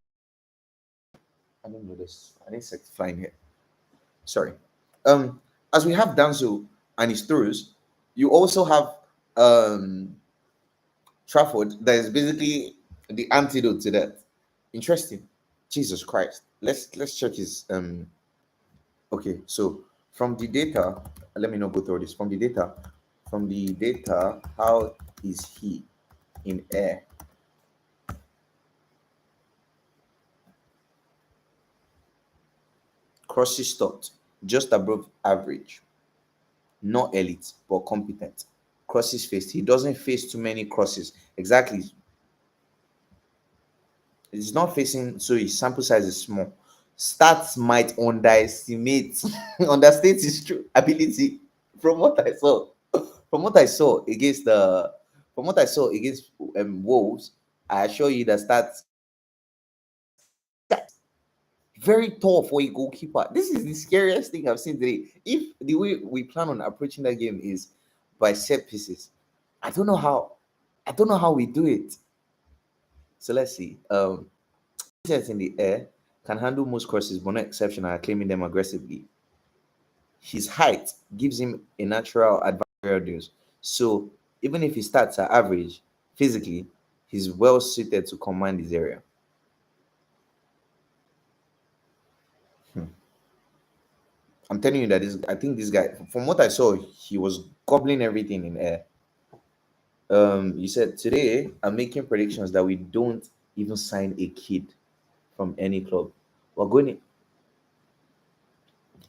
I don't know this. I didn't set flying here. Sorry. As we have Danzo and his throws, you also have Trafford that is basically the antidote to that. Interesting. Jesus Christ. Let's check his okay, so from the data, let me not go through this. From the data, how is he in air? Crosses stopped just above average, not elite, but competent. Crosses faced. He doesn't face too many crosses. Exactly. It's not facing, so his sample size is small. Stats might underestimate, understate his true ability from what I saw. From what I saw against the, from what I saw against Wolves, I assure you that stats very tall for a goalkeeper. This is the scariest thing I've seen today. If the way we plan on approaching that game is by set pieces, I don't know how. I don't know how we do it. So let's see. Set in the air can handle most crosses, but not exceptional at claiming them aggressively. His height gives him a natural advantage. So even if his stats are average physically, he's well suited to command his area. Hmm. I'm telling you that I think this guy, from what I saw, he was gobbling everything in air. You said today I'm making predictions that we don't even sign a kid from any club. We're going.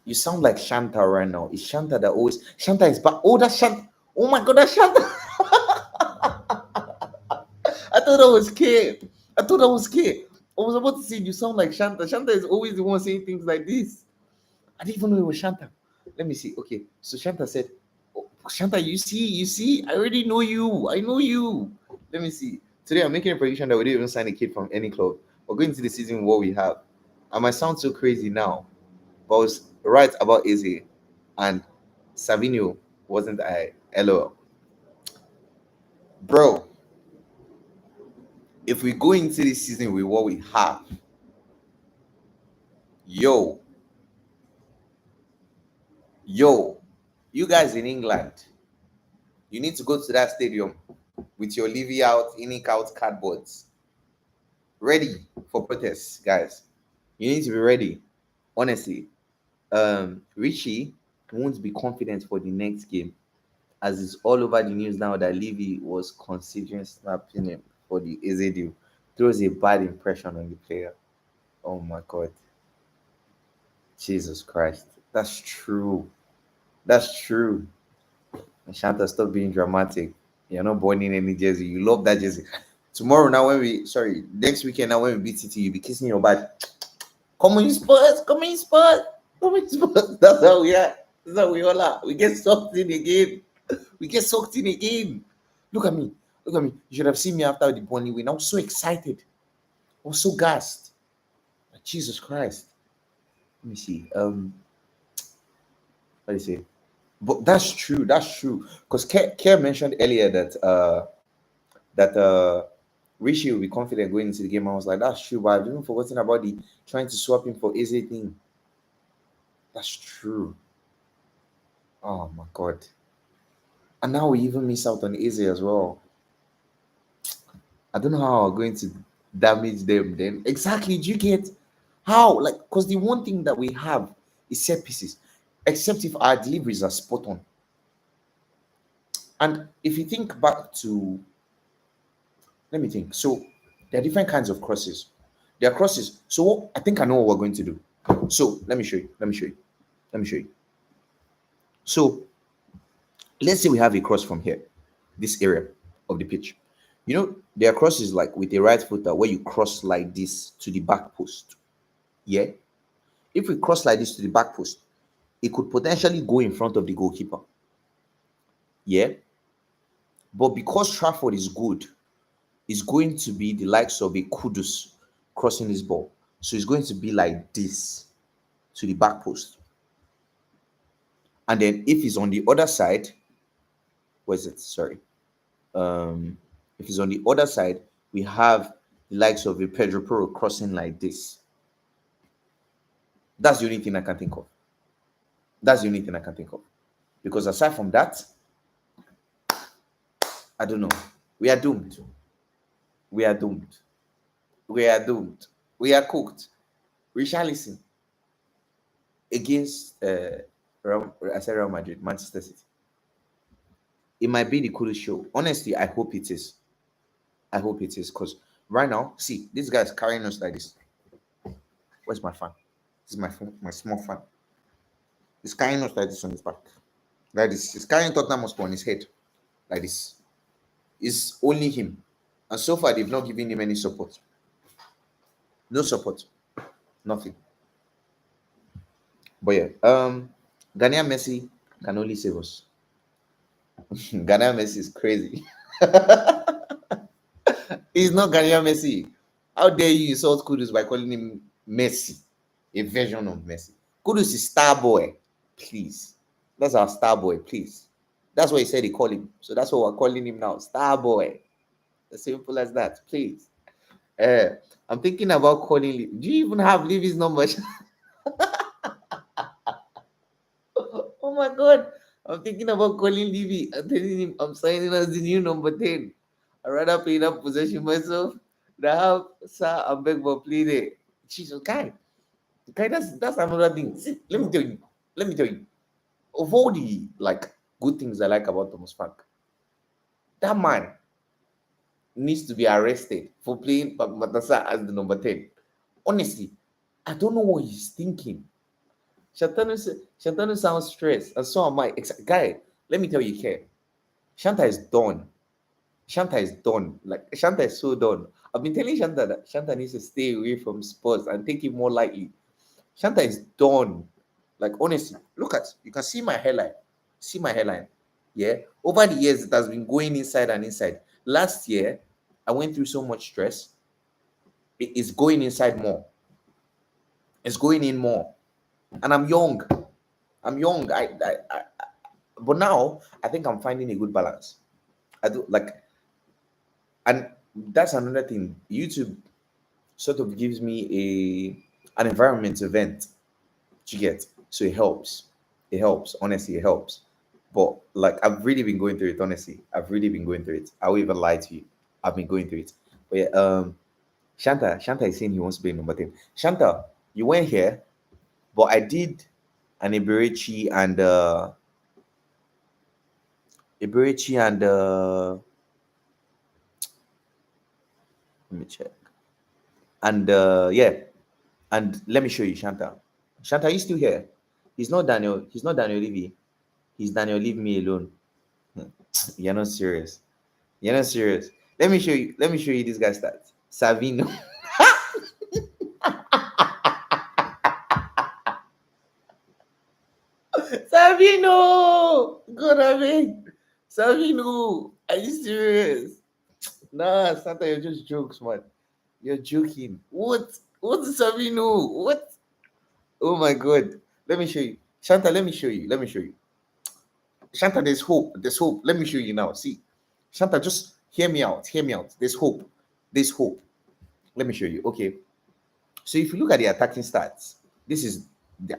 You sound like Shanta right now. It's Shanta that always Shanta is back. Oh, that's Shanta. Oh my god, that's Shanta. I thought that was K. I thought that was K. I was about to say you sound like Shanta. Shanta is always the one saying things like this. I didn't even know it was Shanta. Let me see. Okay, so Shanta said, oh, Shanta, you see, I already know you. I know you. Let me see. Today I'm making a prediction that we didn't even sign a kid from any club. We're going to the season with what we have. I might sound so crazy now, but I was right about Eze and Savinio, wasn't I? LOL. Bro, if we go into this season with what we have, yo, yo, you guys in England, you need to go to that stadium with your Livy out, Inic out cardboards, ready for protests, guys. You need to be ready. Honestly, Richie won't be confident for the next game, as it's all over the news now that Levy was considering snapping him for the Eze deal. Throws a bad impression on the player. Oh my god. Jesus Christ. That's true. That's true. Shanta, stop being dramatic. You're not born in any jersey. You love that jersey. Tomorrow now next weekend now when we beat City, you'll be kissing your butt. Come on, Spurs, come on, Spurs, come on, Spurs. That's how we are. That's how we all are. We get sucked in again. We get sucked in again. Look at me. Look at me. You should have seen me after the Burnley win. I was so excited. I was so gassed. Jesus Christ. Let me see. What do you say? But that's true. That's true. Because Kerr mentioned earlier that Rishi will be confident going into the game. I was like, that's true. But I've even forgotten about the trying to swap him for Eze thing. That's true. Oh my god. And now we even miss out on Eze as well. I don't know how we're going to damage them then. Exactly. Do you get how? Like, because the one thing that we have is set pieces, except if our deliveries are spot on. And if you think back to, let me think. So there are different kinds of crosses. There are crosses. So I think I know what we're going to do. So let me show you. Let me show you. Let me show you. So let's say we have a cross from here, this area of the pitch. You know, there are crosses like with a right footer where you cross like this to the back post. Yeah. If we cross like this to the back post, it could potentially go in front of the goalkeeper. Yeah. But because Trafford is good, it's going to be the likes of a Kudus crossing this ball. So it's going to be like this to the back post. And then if it's on the other side, where is it? Sorry. If it's on the other side, we have the likes of a Pedro Porro crossing like this. That's the only thing I can think of. That's the only thing I can think of. Because aside from that, I don't know. We are doomed. We are doomed. We are doomed. We are cooked. Richarlison against I said Real Madrid, Manchester City. It might be the coolest show. Honestly, I hope it is. I hope it is because right now, see, this guy is carrying us like this. Where's my fan? This is my small fan. He's carrying us like this on his back. Like this. He's carrying Tottenham Hotspur on his head. Like this. It's only him. And so far, they've not given him any support. No support. Nothing. But yeah, Ghanaian Messi can only save us. Ghanaian Messi is crazy. He's not Ghanaian Messi. How dare you insult Kudus by calling him Messi, a version of Messi? Kudus is star boy, please. That's our star boy, please. That's what he said he called him. So that's what we're calling him now, star boy. As simple as that, please. I'm thinking about calling. Do you even have Livy's number? Oh my god. I'm thinking about calling Livy and telling him I'm signing as the new number 10. I'd rather play that possession myself than have Sir and beg for play there. Jesus, guy. Okay, that's another thing. See, let me tell you. let me tell you, of all the like good things I like about Thomas Frank, that man needs to be arrested for playing Matasa as the number 10. Honestly, I don't know what he's thinking. Shantanu sounds stressed, and so am I. Guy, let me tell you here, Shanta is done. Shanta is done. Like Shanta is so done. I've been telling Shanta that Shanta needs to stay away from sports and take it more lightly. Shanta is done. Like honestly, look at you can see my hairline. See my hairline. Yeah. Over the years, it has been going inside and inside. Last year, I went through so much stress. It is going inside more. It's going in more. And I'm young. I'm young. But now I think I'm finding a good balance. I do like, and that's another thing. YouTube sort of gives me an environment event to get, so it helps. It helps. Honestly, it helps. But like I've really been going through it. Honestly, I've really been going through it. I will even lie to you. I've been going through it. But yeah, Shanta is saying he wants to be number 10. Shanta, you went here, but I did an Eberechi and let me check. And yeah, and let me show you Shanta. Shanta, are you still here? He's not Daniel Levy. He's Daniel, leave me alone. You're not serious. You're not serious. Let me show you this guy's stats. Savino. Savino! God, I mean. Savino! Are you serious? Nah, Santa, you're just jokes, man. You're joking. What? What's Savino? What? Oh my god. Let me show you. Shanta, let me show you. Let me show you. Shanta, there's hope. There's hope. Let me show you now. See. Shanta, just hear me out. Hear me out. There's hope. There's hope. Let me show you. Okay. So if you look at the attacking stats, this is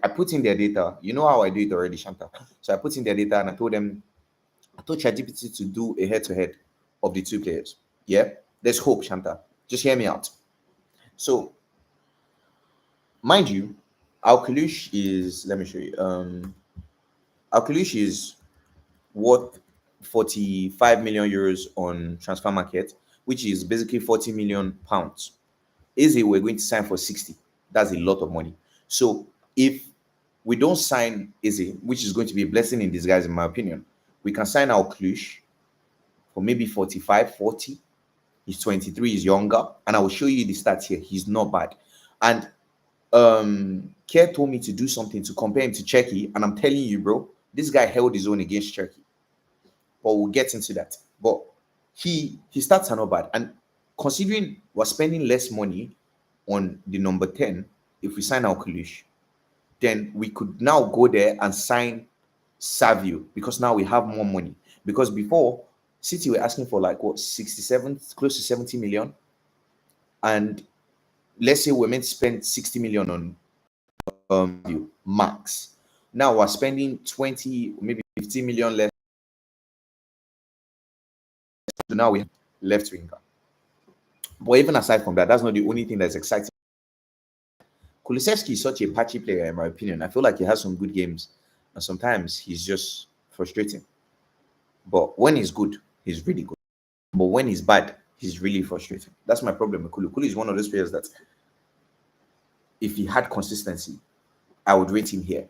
I put in their data. You know how I do it already, Shanta. So I put in their data and I told ChatGPT to do a head-to-head of the two players. Yeah, there's hope, Shanta. Just hear me out. So, mind you, Alkalush is let me show you. Alkalush is worth 45 million euros on transfer market, which is basically 40 million pounds. Eze, we're going to sign for 60. That's a lot of money. So if we don't sign Eze, which is going to be a blessing in disguise, in my opinion, we can sign our Cluj for maybe 45, 40. He's 23, he's younger. And I will show you the stats here. He's not bad. And Care told me to do something to compare him to Cherky. And I'm telling you, bro, this guy held his own against Cherky. But we'll get into that. But his stats are not bad. And considering we're spending less money on the number 10, if we sign our Kalish, then we could now go there and sign Savio because now we have more money. Because before, City were asking for like what 67, close to 70 million. And let's say we're meant to spend 60 million on max. Now we're spending 20, maybe 15 million less. So now we have left winger. But even aside from that, that's not the only thing that's exciting. Kulusevski is such a patchy player, in my opinion. I feel like he has some good games, and sometimes he's just frustrating. But when he's good, he's really good. But when he's bad, he's really frustrating. That's my problem with Kulu. Kulu is one of those players that, if he had consistency, I would rate him here.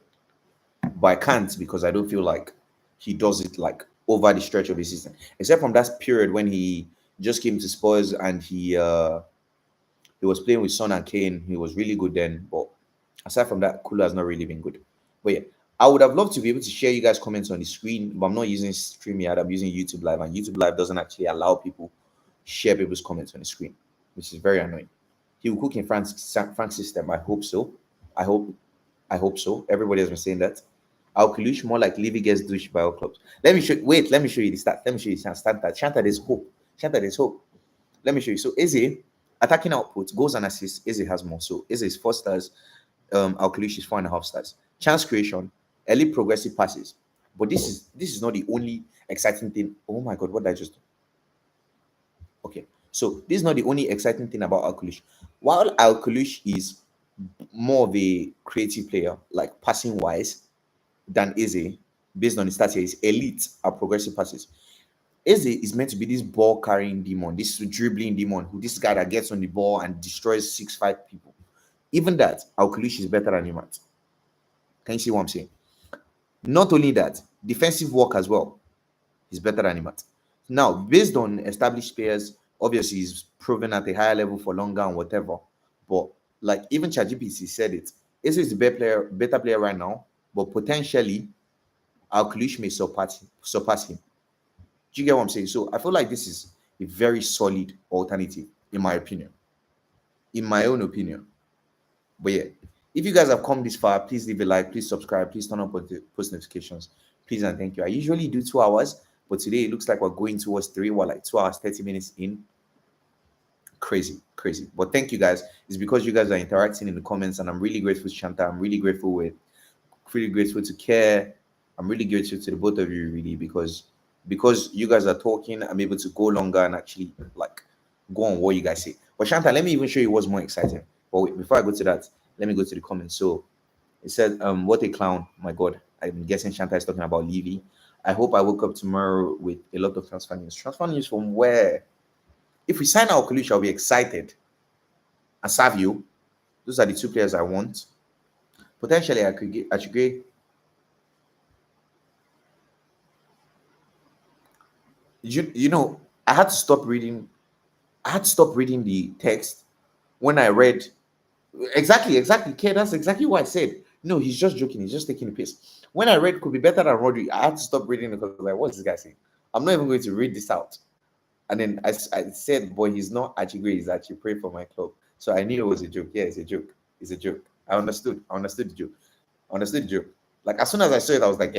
But I can't because I don't feel like he does it like over the stretch of his season. Except from that period when he just came to Spurs and he was playing with Son and Kane. He was really good then. But aside from that, Kulu has not really been good. But yeah, I would have loved to be able to share you guys' comments on the screen, but I'm not using StreamYard. I'm using YouTube Live, and YouTube Live doesn't actually allow people share people's comments on the screen, which is very annoying. He will cook in Frank's system. I hope so. I hope so. Everybody has been saying that. Alkalush more like Levy gets douche by all clubs. Let me show you the stats. Let me show you the stats. Shanta, there's hope. Shanta, there's hope. Let me show you. So Eze, attacking output, goals and assists, Eze has more. So Eze is 4 stars. Alkalush is 4.5 stars. Chance creation, early progressive passes. But this is not the only exciting thing. Oh my god, what did I just do? Okay. So this is not the only exciting thing about Alkalush. While Alkalush is more of a creative player, like passing wise, than Eze, based on the stats here, is elite at progressive passes. Eze is meant to be this ball carrying demon, this dribbling demon, who this guy that gets on the ball and destroys 6'5" people. Even that, Alkulish is better than him at. Can you see what I'm saying? Not only that, defensive work as well. He's better than him at. Now, based on established players, obviously he's proven at a higher level for longer and whatever. But like even ChatGPT said it, Eze is the better player right now, but potentially Alkulish may surpass him. Do you get what I'm saying? So I feel like this is a very solid alternative, in my opinion. In my own opinion. But yeah, if you guys have come this far, please leave a like, please subscribe, please turn on post notifications. Please and thank you. I usually do 2 hours, but today it looks like we're going towards 3. We're like 2 hours, 30 minutes in. Crazy. But thank you guys. It's because you guys are interacting in the comments, and I'm really grateful to Shanta. I'm really grateful to Care. I'm really grateful to the both of you, really, because you guys are talking, I'm able to go longer and actually like go on what you guys say. But Shanta, let me even show you what's more exciting. But wait, before I go to that, let me go to the comments. So it said, what a clown. My God, I'm guessing Shanta is talking about Levy. I hope I woke up tomorrow with a lot of transfer news. Transfer news from where? If we sign our Kulush, I'll be excited. And Savio, those are the 2 players I want. Potentially, I should get. You know, I had to stop reading the text when I read exactly. Okay, that's exactly what I said. No, he's just joking. He's just taking the piss. When I read could be better than Rodri, I had to stop reading it because I was like, what's this guy saying? I'm not even going to read this out. And then I said, boy, he's not actually great. He's actually praying for my club. So I knew it was a joke. Yeah, it's a joke. It's a joke. I understood the joke. Like as soon as I saw it, I was like,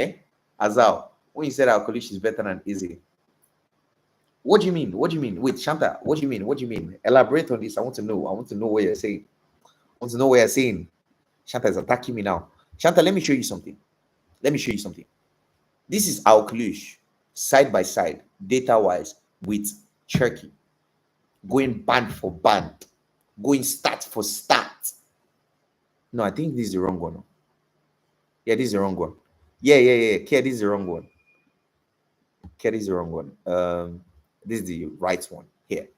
Azal, when you said our Kolish is better than Easy, what do you mean? Wait, Shanta, what do you mean? Elaborate on this. I want to know what you're saying. Shanta is attacking me now. Shanta, let me show you something. This is our Klush side by side, data-wise, with Turkey. Going band for band. Going stat for stat. No, I think this is the wrong one. Yeah, this is the wrong one. Yeah. Okay, this is the wrong one. This is the right one here.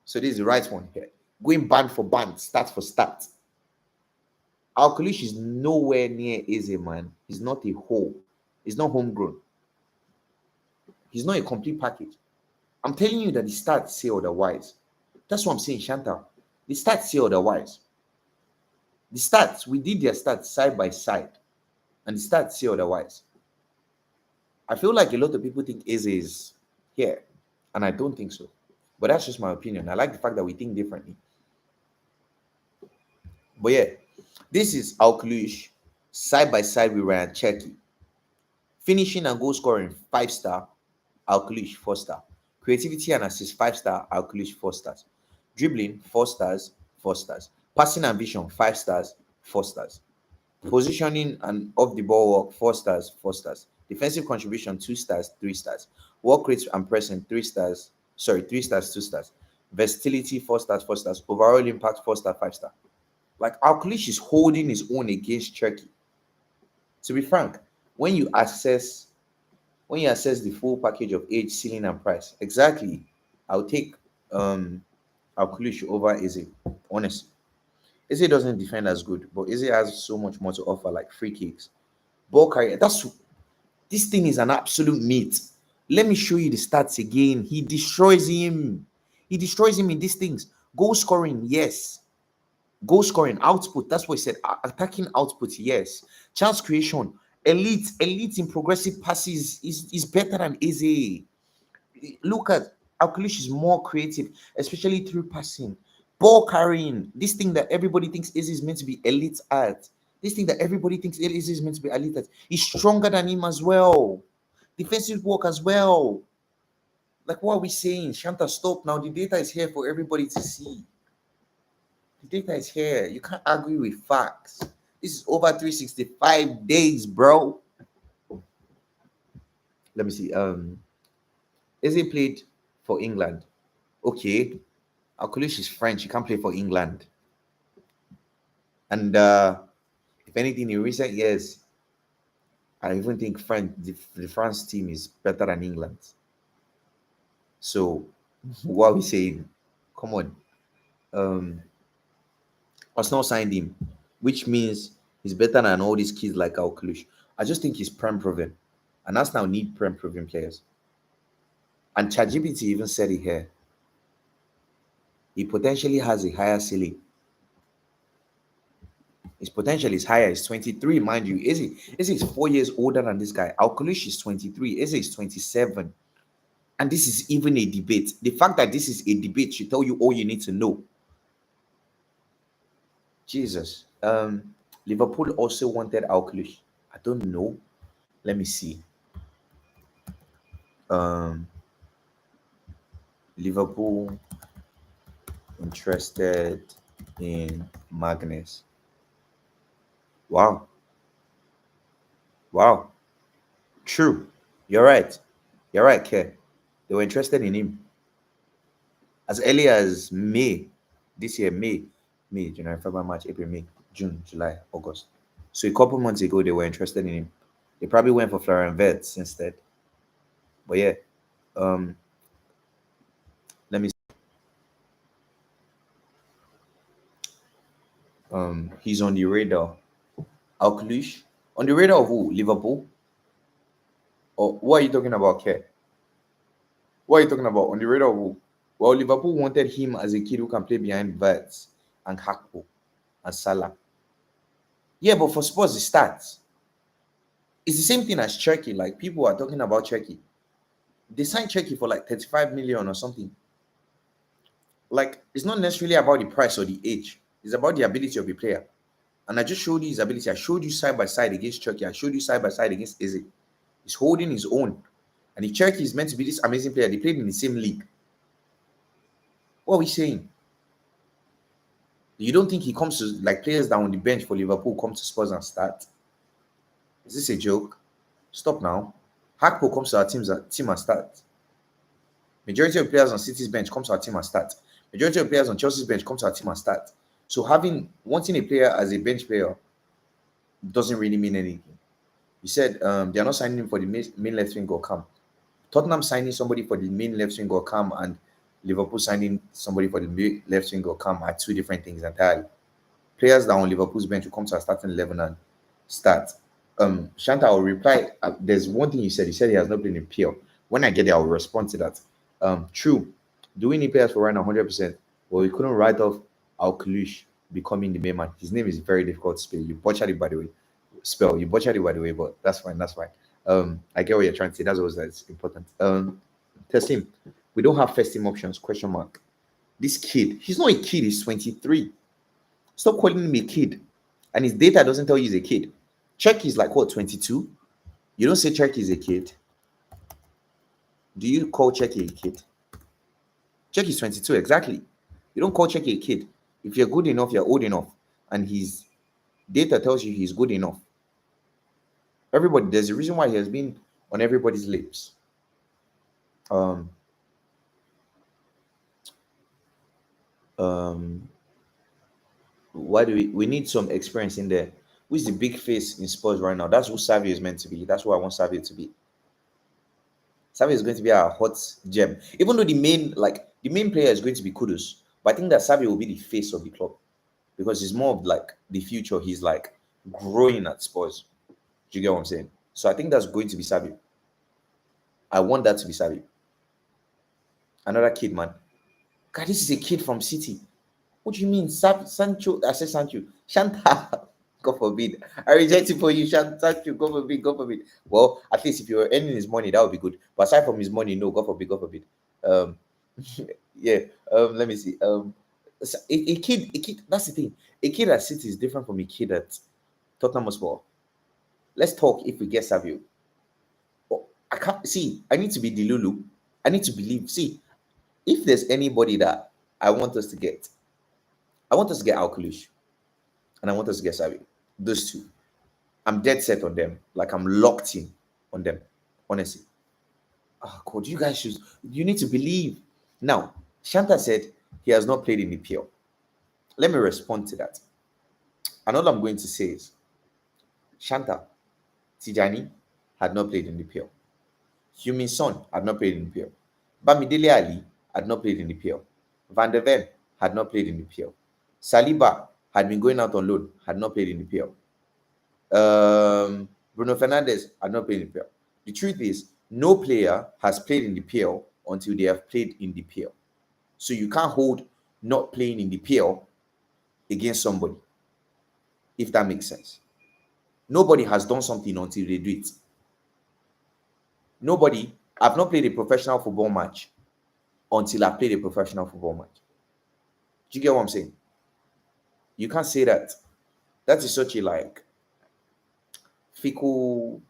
So this is the right one here. Going band for band, stat for stat. Our Kulish is nowhere near Eze, man. He's not a whole. He's not homegrown. He's not a complete package. I'm telling you that the stats say otherwise. That's what I'm saying, Shanta. The stats say otherwise. The stats, we did their stats side by side, and the stats say otherwise. I feel like a lot of people think Eze is here, and I don't think so. But that's just my opinion. I like the fact that we think differently. But yeah, this is Alklush side by side with Ryan Cherky. Finishing and goal scoring 5-star, Alklush 4-star. Creativity and assist 5-star, Alklush 4 stars. Dribbling 4 stars, 4 stars. Passing and vision 5 stars, 4 stars. Positioning and off the ball work 4 stars, 4 stars. Defensive contribution 2 stars, 3 stars. Work rate and pressing 3 stars, 3 stars, 2 stars. Versatility 4 stars, 4 stars. Overall impact 4 star, 5 star. Like Alklush is holding his own against Turkey. To be frank, when you assess the full package of age, ceiling, and price, exactly, I'll take Alklush over Eze. Honestly, Eze doesn't defend as good, but Eze has so much more to offer, like free kicks, ball carrier. This thing is an absolute meat. Let me show you the stats again. He destroys him. In these things. Goal scoring, yes. Goal scoring, output, that's what he said. Attacking output, yes. Chance creation, elite in progressive passes is better than Eze. Look at Alkalish is more creative, especially through passing. Ball carrying, this thing that everybody thinks Eze is meant to be elite at. He's stronger than him as well. Defensive work as well. Like, what are we saying? Shanta, stop now. The data is here for everybody to see. The data is here. You can't argue with facts. This is over 365 days, bro. Let me see. Eze played for England. Okay. Alkalish is French. He can't play for England. And if anything, in recent years, I even think the France team is better than England. So what are we saying? Come on. Um, Arsenal signed him, which means he's better than all these kids like Alkalush. I just think he's prem proven. And Arsenal need prem proven players. And ChatGPT even said it here. He potentially has a higher ceiling. His potential is higher. He's 23, mind you. Izzy is 4 years older than this guy. Alkalush is 23. Izzy is 27. And this is even a debate. The fact that this is a debate should tell you all you need to know. Jesus. Liverpool also wanted Alkalush. I don't know. Let me see. Um, Liverpool interested in Magnus. Wow. Wow. True. You're right. You're right, Ke. They were interested in him as early as May this year. May, January, February, March, April, May, June, July, August. So a couple months ago, they were interested in him. They probably went for Florian Wirtz instead. But yeah, um, let me. He's on the radar. Alkalush on the radar of who? Liverpool. Or what are you talking about, Ke? What are you talking about? On the radar of who? Well, Liverpool wanted him as a kid who can play behind Wirtz and Hakpo and Salah. Yeah, but for Spurs, it starts. It's the same thing as Turkey. Like people are talking about Turkey. They signed Turkey for like 35 million or something. Like it's not necessarily about the price or the age. It's about the ability of the player. And I just showed you his ability. I showed you side by side against Turkey. I showed you side by side against Eze. He's holding his own. And if Turkey is meant to be this amazing player, they played in the same league. What are we saying? You don't think he comes to like players down on the bench for Liverpool come to Spurs and start? Is this a joke? Stop now. Hakpo comes to our team and start. Majority of players on City's bench comes to our team and start. Majority of players on Chelsea's bench comes to our team and start. So wanting a player as a bench player doesn't really mean anything. You said they're not signing him for the main left wing or cam. Tottenham signing somebody for the main left wing or cam and Liverpool signing somebody for the main left wing or cam are two different things entirely. Players that are on Liverpool's bench will come to our starting 11 and start. Shanta, I'll reply. There's one thing you said. You said he has not been in PL. When I get there, I'll respond to that. True. Do we need players for right now? 100%. Well, we couldn't write off Alkalush becoming the main man. His name is very difficult to spell. You butchered it, by the way. You butchered it, by the way, but that's fine. That's fine. I get what you're trying to say. That's important. Test him. We don't have first team options, question mark. This kid, he's not a kid, he's 23. Stop calling him a kid. And his data doesn't tell you he's a kid. Check is like what, 22? You don't say Check is a kid. Do you call Check a kid? Check is 22, exactly. You don't call Check a kid. If you're good enough, you're old enough. And his data tells you he's good enough. Everybody, there's a reason why he has been on everybody's lips. Why do we need some experience in there? Who's the big face in Spurs right now? That's who Savio is meant to be. That's who I want Savio to be. Savio is going to be a hot gem. Even though the main player is going to be Kudus, but I think that Savio will be the face of the club because he's more of like the future. He's like growing at Spurs. Do you get what I'm saying? So I think that's going to be Savio. I want that to be Savio. Another kid, man. God, this is a kid from City. What do you mean? Sancho? I said Sancho. Shanta. God forbid. I reject it for you, Sancho. God forbid. God forbid. Well, at least if you were earning his money, that would be good. But aside from his money, no. God forbid. God forbid. Yeah. Let me see. A kid. That's the thing. A kid at City is different from a kid at Tottenham Hotspur. Let's talk if we get Savio. Oh, I can't see. I need to be Delulu. I need to believe. See, if there's anybody that I want us to get Alkalush and I want us to get Savio. Those two. I'm dead set on them. Like I'm locked in on them. Honestly. Oh God, you need to believe. Now, Shanta said he has not played in the PL. Let me respond to that. And all I'm going to say is, Shanta, Tijani had not played in the PL. Heung-min Son had not played in the PL. Bamidele Ali had not played in the PL. Van der Ven had not played in the PL. Saliba had been going out on loan, had not played in the PL. Bruno Fernandes had not played in the PL. The truth is, no player has played in the PL until they have played in the PL. So you can't hold not playing in the PL against somebody, if that makes sense. Nobody has done something until they do it. Nobody, I've not played a professional football match until I played a professional football match. Do you get what I'm saying? You can't say that. That is such a fickle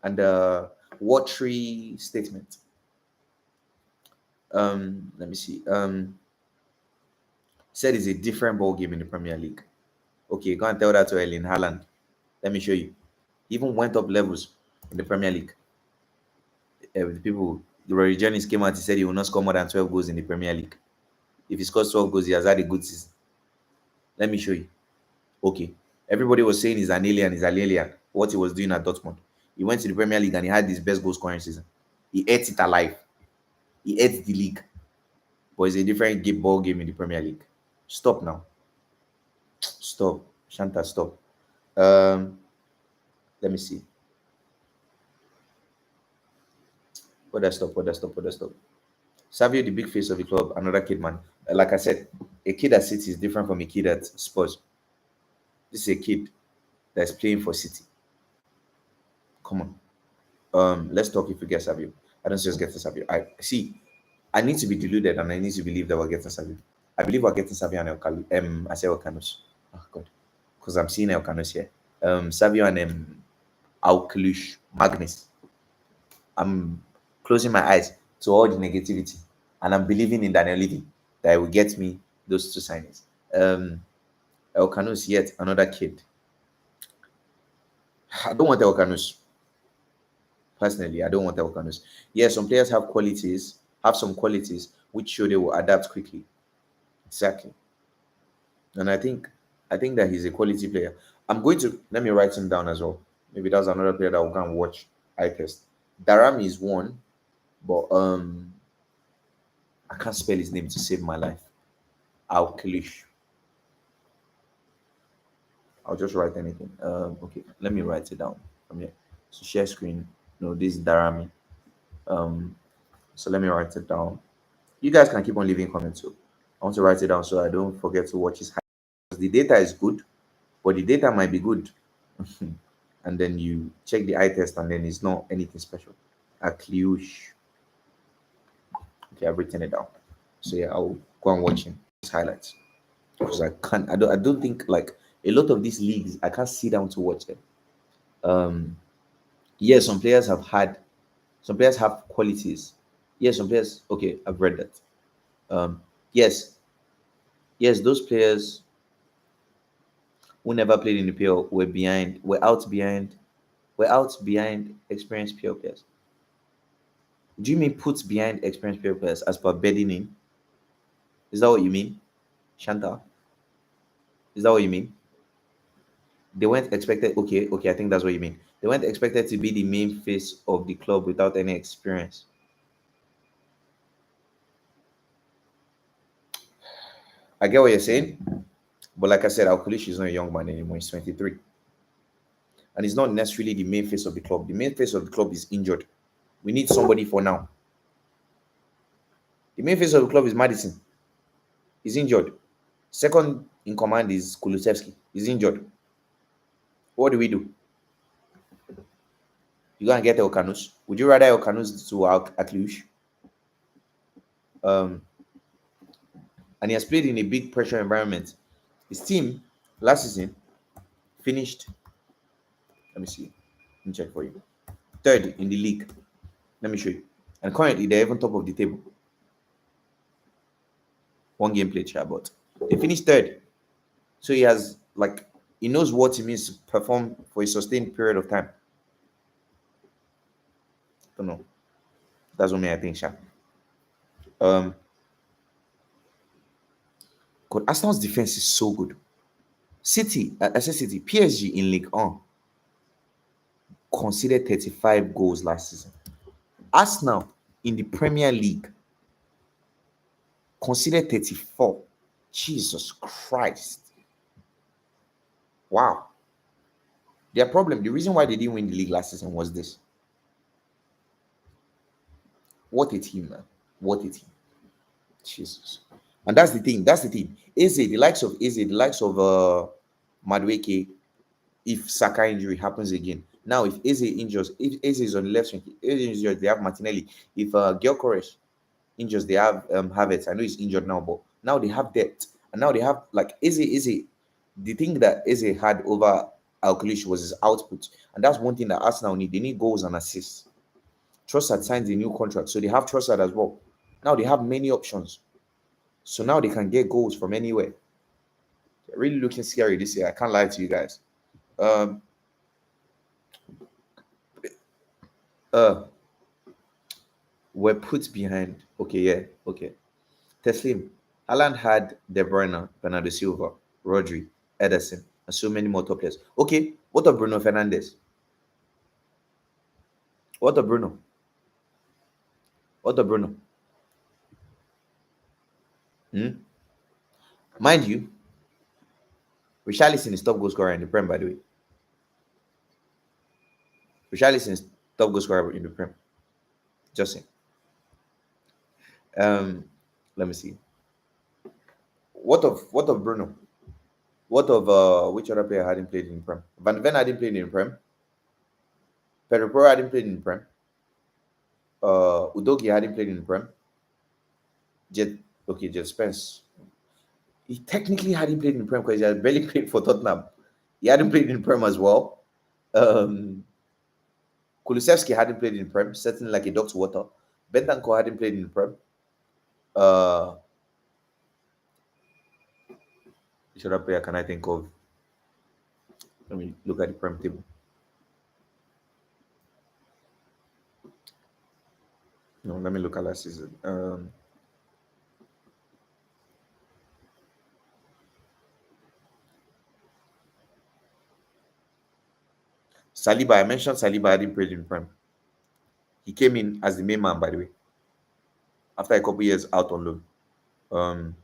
and watery statement. Let me see. Said it's a different ball game in the Premier League. Okay, go and tell that to Erling Haaland. Let me show you. He even went up levels in the Premier League. The people, the Rory Jones came out. He said he will not score more than 12 goals in the Premier League. If he scores 12 goals, he has had a good season. Let me show you. Okay. Everybody was saying he's an alien. What he was doing at Dortmund. He went to the Premier League and he had his best goal scoring season. He ate it alive. He ate the league. But it's a different ball game in the Premier League. Stop now. Stop. Shanta, stop. Let me see. What that stop? Savio, the big face of the club, another kid, man. Like I said, a kid at City is different from a kid at Spurs. This is a kid that's playing for City. Come on. Let's talk if we get Savio. I don't just get to Savio. I need to be deluded and I need to believe that we're getting Savio. I believe we're getting Savio and I say Elkanus. Oh God. Because I'm seeing Elkanus here. Savio and Alkalush Magnus. I'm closing my eyes to all the negativity and I'm believing in Daniel Levy that it will get me those two signings. Elkanus, yet another kid. I don't want Elkanus. Personally, I don't want Elkanus. Yes, some players have some qualities which show they will adapt quickly. Exactly. And I think that he's a quality player. Let me write him down as well. Maybe that's another player that will go and watch eye test. Darami is one, but I can't spell his name to save my life. Alkalish. I'll just write anything. Okay, let me write it down from here. So share screen. No, this is Darami. So let me write it down. You guys can keep on leaving comments too. I want to write it down so I don't forget to watch his highlights. The data is good, but the data might be good. And then you check the eye test and then it's not anything special. Akliush. Okay, I've written it down. So yeah, I'll go and watch his highlights. Because I don't think like a lot of these leagues I can't sit down to watch them. Yes, some players have qualities. Yes, some players, okay, I've read that. Yes, those players who never played in the PL were out behind experienced PL players. Do you mean put behind experienced PL players as per bedding in? Is that what you mean? Shanta? Is that what you mean? They weren't expected. Okay, I think that's what you mean. They weren't expected to be the main face of the club without any experience. I get what you're saying, but like I said, Alkulish is not a young man anymore. He's 23, and he's not necessarily the main face of the club. The main face of the club is injured. We need somebody for now. The main face of the club is Madison. He's injured. Second in command is Kulusevski. He's injured. What do we do? You gonna get Elkanus? Would you rather Elkanus to Akliush? And he has played in a big pressure environment. His team last season finished. Let me see. Let me check for you. Third in the league. Let me show you. And currently they're even top of the table. One game played, but they finished third. So he knows what it means to perform for a sustained period of time. Don't know. That's what I think, Sha. God, Arsenal's defense is so good. City, I said City, PSG in League 1. conceded 35 goals last season. Arsenal in the Premier League conceded 34. Jesus Christ. Wow. Their problem, the reason why they didn't win the league last season was this. What a team, man. What a team. Jesus. And that's the thing. That's the thing. Eze, the likes of Eze, the likes of Madueke, if Saka injury happens again. Now, if Eze injures, if Eze is on the left wing, Eze injures, they have Martinelli. If Gyökeres injures, they have Havertz. I know he's injured now, but now they have depth. And now they have, like, Eze. The thing that Eze had over Alkalish was his output. And that's one thing that Arsenal need. They need goals and assists. Trossard signs a new contract, so they have Trossard as well. Now they have many options. So now they can get goals from anywhere. They're really looking scary this year. I can't lie to you guys. Um, we're put behind. Okay, yeah, okay. Teslim. Haaland had De Bruyne, Bernardo Silva, Rodri, Ederson, and so many more top players. Okay, what of Bruno Fernandes? What of Bruno? What of Bruno? Mind you, Richarlison is top goal scorer in the Prem, by the way. Richarlison is top goal scorer in the Prem. Just saying. Let me see. What of Bruno? What of which other player hadn't played in Prem? Van Ven hadn't played in Prem. Pedro Porro hadn't played in Prem. Udogi hadn't played in Prem. Jet Spence. He technically hadn't played in Prem because he had barely played for Tottenham. He hadn't played in Prem as well. Kulusevski hadn't played in Prem, certainly like a duck to water. Bentancur hadn't played in Prem. Which other player can I think of? Let me look at the Prem table. No, let me look at last season. Saliba, I mentioned Saliba hadn't played in Prem. He came in as the main man, by the way, after a couple years out on loan.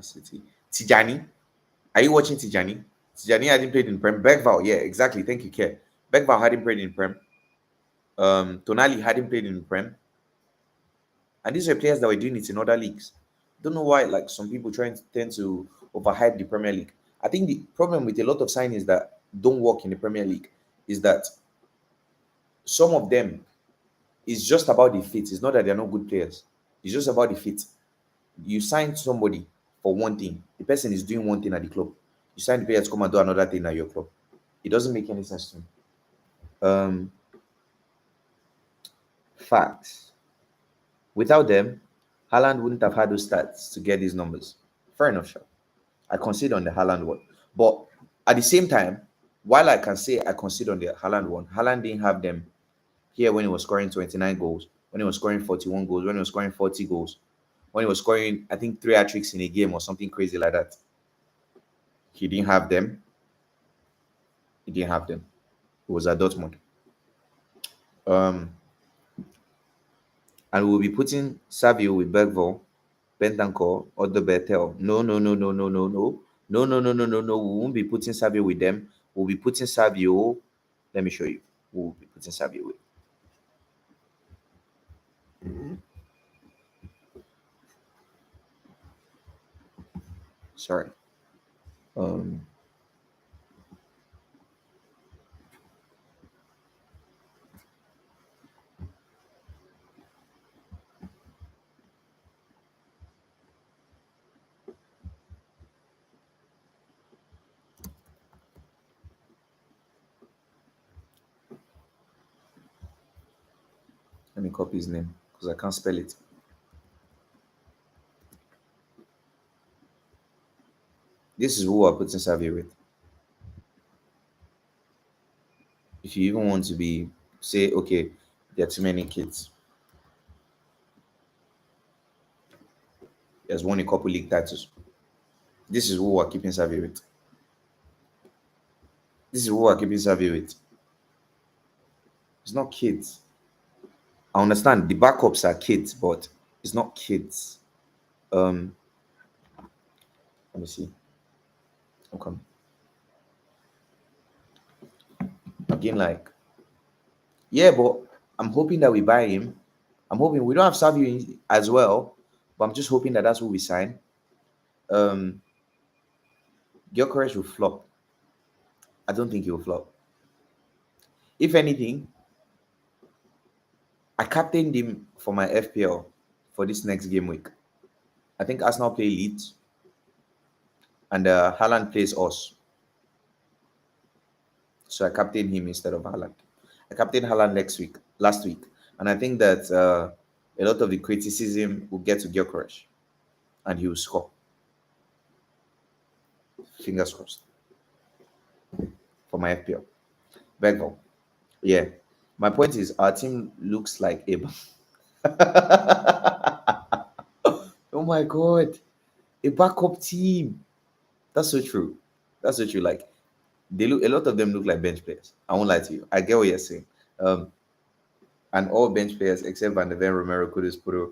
City. Tijani. Are you watching Tijani? Tijani hadn't played in Prem. Bergval, yeah, exactly. Thank you, Care. Bergval hadn't played in Prem. Tonali hadn't played in Prem. And these were players that were doing it in other leagues. Don't know why, like, some people tend to overhype the Premier League. I think the problem with a lot of signings that don't work in the Premier League is that some of them is just about the fit. It's not that they're not good players. It's just about the fit. You sign somebody for one thing. The person is doing one thing at the club. You sign the player to come and do another thing at your club. It doesn't make any sense to me. Facts. Without them, Haaland wouldn't have had those stats to get these numbers. Fair enough, sure. I concede on the Haaland one. But at the same time, while I can say I concede on the Haaland one, Haaland didn't have them here when he was scoring 29 goals, when he was scoring 41 goals, when he was scoring 40 goals, when he was scoring, I think, 3 hat-tricks in a game or something crazy like that. He didn't have them. He didn't have them. It was at Dortmund. And we'll be putting Savio with Bergvall, Bentancur, or the Bertel. No. We won't be putting Savio with them. We'll be putting Savio. Let me show you. We'll be putting Savio with. Sorry. Let me copy his name because I can't spell it. This is who I put in Savio with. If you even want to be, say, okay, there are too many kids. He has won a couple league titles. This is who we're keeping Savio with. This is who I keep survey with. It's not kids. I understand the backups are kids, but it's not kids. Um, let me see. Okay. Again, like, yeah, but I'm hoping that we buy him. I'm hoping we don't have Savio as well, but I'm just hoping that that's who we sign. Um, Gyökeres will flop. I don't think he will flop. If anything, I captained him for my FPL for this next game week. I think Arsenal play Leeds and Haaland plays us. So I captained him instead of Haaland. I captained Haaland last week. And I think that a lot of the criticism will get to Gyökeres and he will score. Fingers crossed for my FPL. Bergvall. Yeah. My point is our team looks like a oh my god. A backup team. That's so true. That's so true. Like they look a lot of them look like bench players. I won't lie to you. I get what you're saying. And all bench players except Van de Ven, Romero, Kudus, Puro.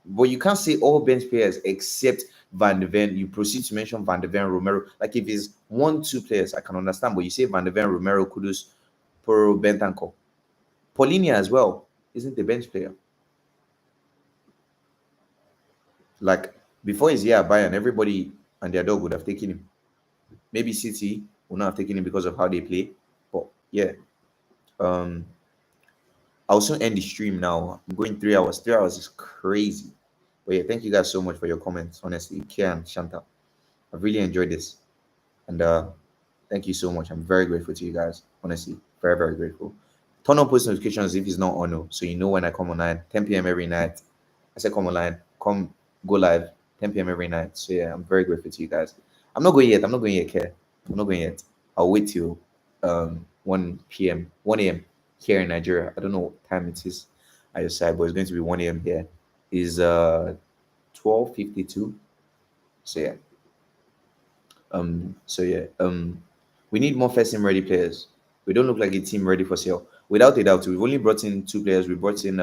But you can't say all bench players except Van de Ven. You proceed to mention Van de Ven, Romero. Like if it's 1, 2 players, I can understand. But you say Van de Ven, Romero, Kudus, Puro, Bentancur. Paulinia as well isn't a bench player. Like before his year at Bayern, everybody and their dog would have taken him. Maybe City will not have taken him because of how they play. But yeah. I'll soon end the stream now. I'm going 3 hours. 3 hours is crazy. But yeah, thank you guys so much for your comments. Honestly, Kia and Shanta. I've really enjoyed this. And thank you so much. I'm very grateful to you guys. Honestly, very, very grateful. Turn on post notifications if it's not on, so you know when I come online, 10 p.m. every night. I said come online, go live, 10 p.m. every night. So yeah, I'm very grateful to you guys. I'm not going yet. I'm not going yet, Care. I'm not going yet. I'll wait till 1 p.m., 1 a.m. here in Nigeria. I don't know what time it is at your side, but it's going to be 1 a.m. here. Is 12:52. So yeah. We need more first team ready players. We don't look like a team ready for sale. Without a doubt, we've only brought in 2 players. We brought in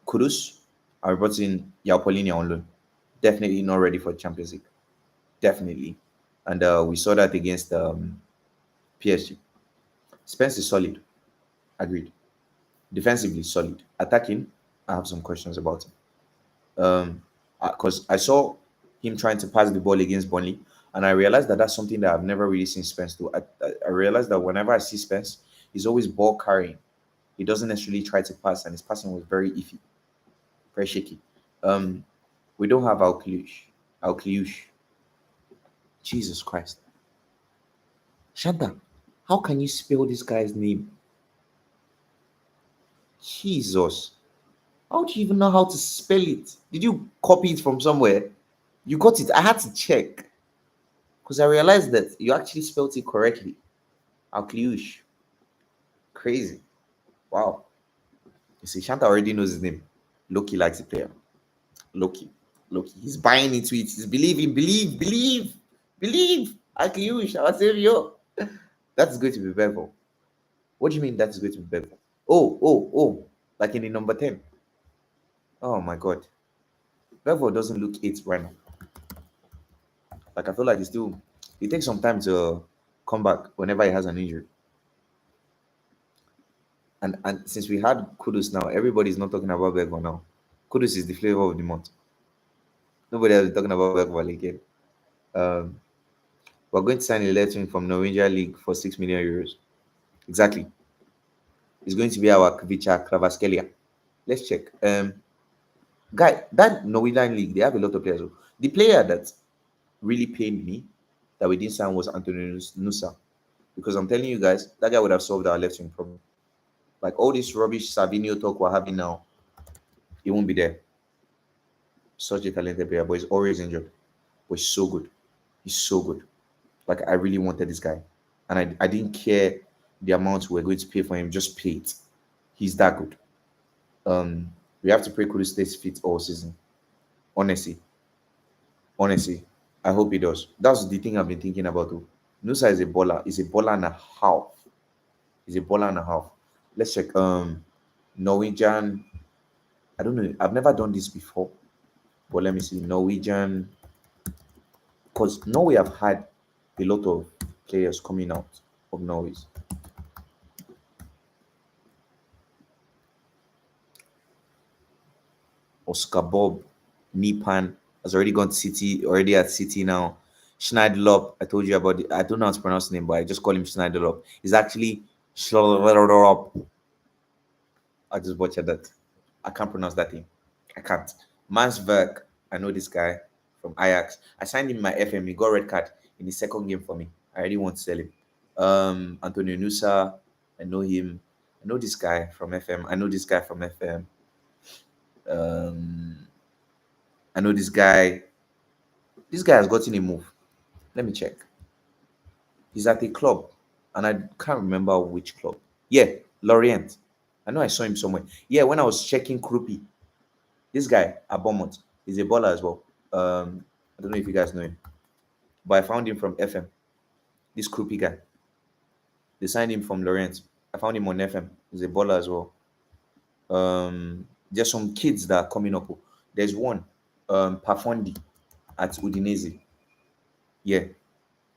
Kudus, and we brought in Yao Paulinia on loan. Definitely not ready for Champions League. Definitely. And we saw that against PSG. Spence is solid. Agreed. Defensively solid. Attacking, I have some questions about him. Because I saw him trying to pass the ball against Burnley, and I realized that that's something that I've never really seen Spence do. I realized that whenever I see Spence, he's always ball carrying. He doesn't necessarily try to pass, and his passing was very iffy, very shaky. We don't have Alcliush. Jesus Christ. Shanta, how can you spell this guy's name? Jesus. How do you even know how to spell it? Did you copy it from somewhere? You got it. I had to check because I realized that you actually spelled it correctly. Alcliush. Crazy. Wow. You see, Shanta already knows his name. Loki likes the player. Loki. He's buying into it. He's believing. Believe. Alcliush, our savior. That's going to be Bevel. What do you mean that's going to be Bevel? Oh. Like in the number 10. Oh my god. Bevel doesn't look it right now. Like I feel like it takes some time to come back whenever he has an injury. And since we had Kudus now, everybody's not talking about Bergvall now. Kudus is the flavor of the month. Nobody else is talking about Bergvall again. We're going to sign a letter from Norwegian League for 6 million euros. Exactly. It's going to be our Kvicha Kravaskelia. Let's check. Guy, that Norwegian League, they have a lot of players. The player that really pained me that we didn't sign was Antonio Nusa. Because I'm telling you guys, that guy would have solved our left wing problem. Like all this rubbish Savinio talk we're having now, he won't be there. Such a talented player, but he's always injured. But he's so good. He's so good. Like I really wanted this guy. And I didn't care the amount we're going to pay for him, just pay it. He's that good. We have to pray Kudus stays fit all season. Honestly, I hope he does. That's the thing I've been thinking about too. Nusa is a baller. Is a baller and a half. Is a baller and a half. Let's check. Norwegian. I don't know. I've never done this before, but let me see. Norwegian, because Norway have had a lot of players coming out of Norway. Oscar Bob, Nipan has already gone to City, already at City now. Schneiderlop, I told you about it. I don't know how to pronounce his name, but I just call him Schneiderlop. He's actually Schneiderlop. I just butchered that. I can't pronounce that thing. I can't. Mansberg, I know this guy from Ajax. I signed him in my FM. He got red card in the second game for me. I really want to sell him. Antonio Nusa, I know him. I know this guy from FM. I know this guy from FM. Um, I know this guy. This guy has gotten a move. Let me check. He's at a club, and I can't remember which club. Yeah, Lorient. I know I saw him somewhere. Yeah, when I was checking Krupi, this guy at Bournemouth is a baller as well. I don't know if you guys know him, but I found him from FM. This Krupi guy. They signed him from Lorient. I found him on FM. He's a baller as well. There's some kids that are coming up. There's one, Pafondi at Udinese. Yeah,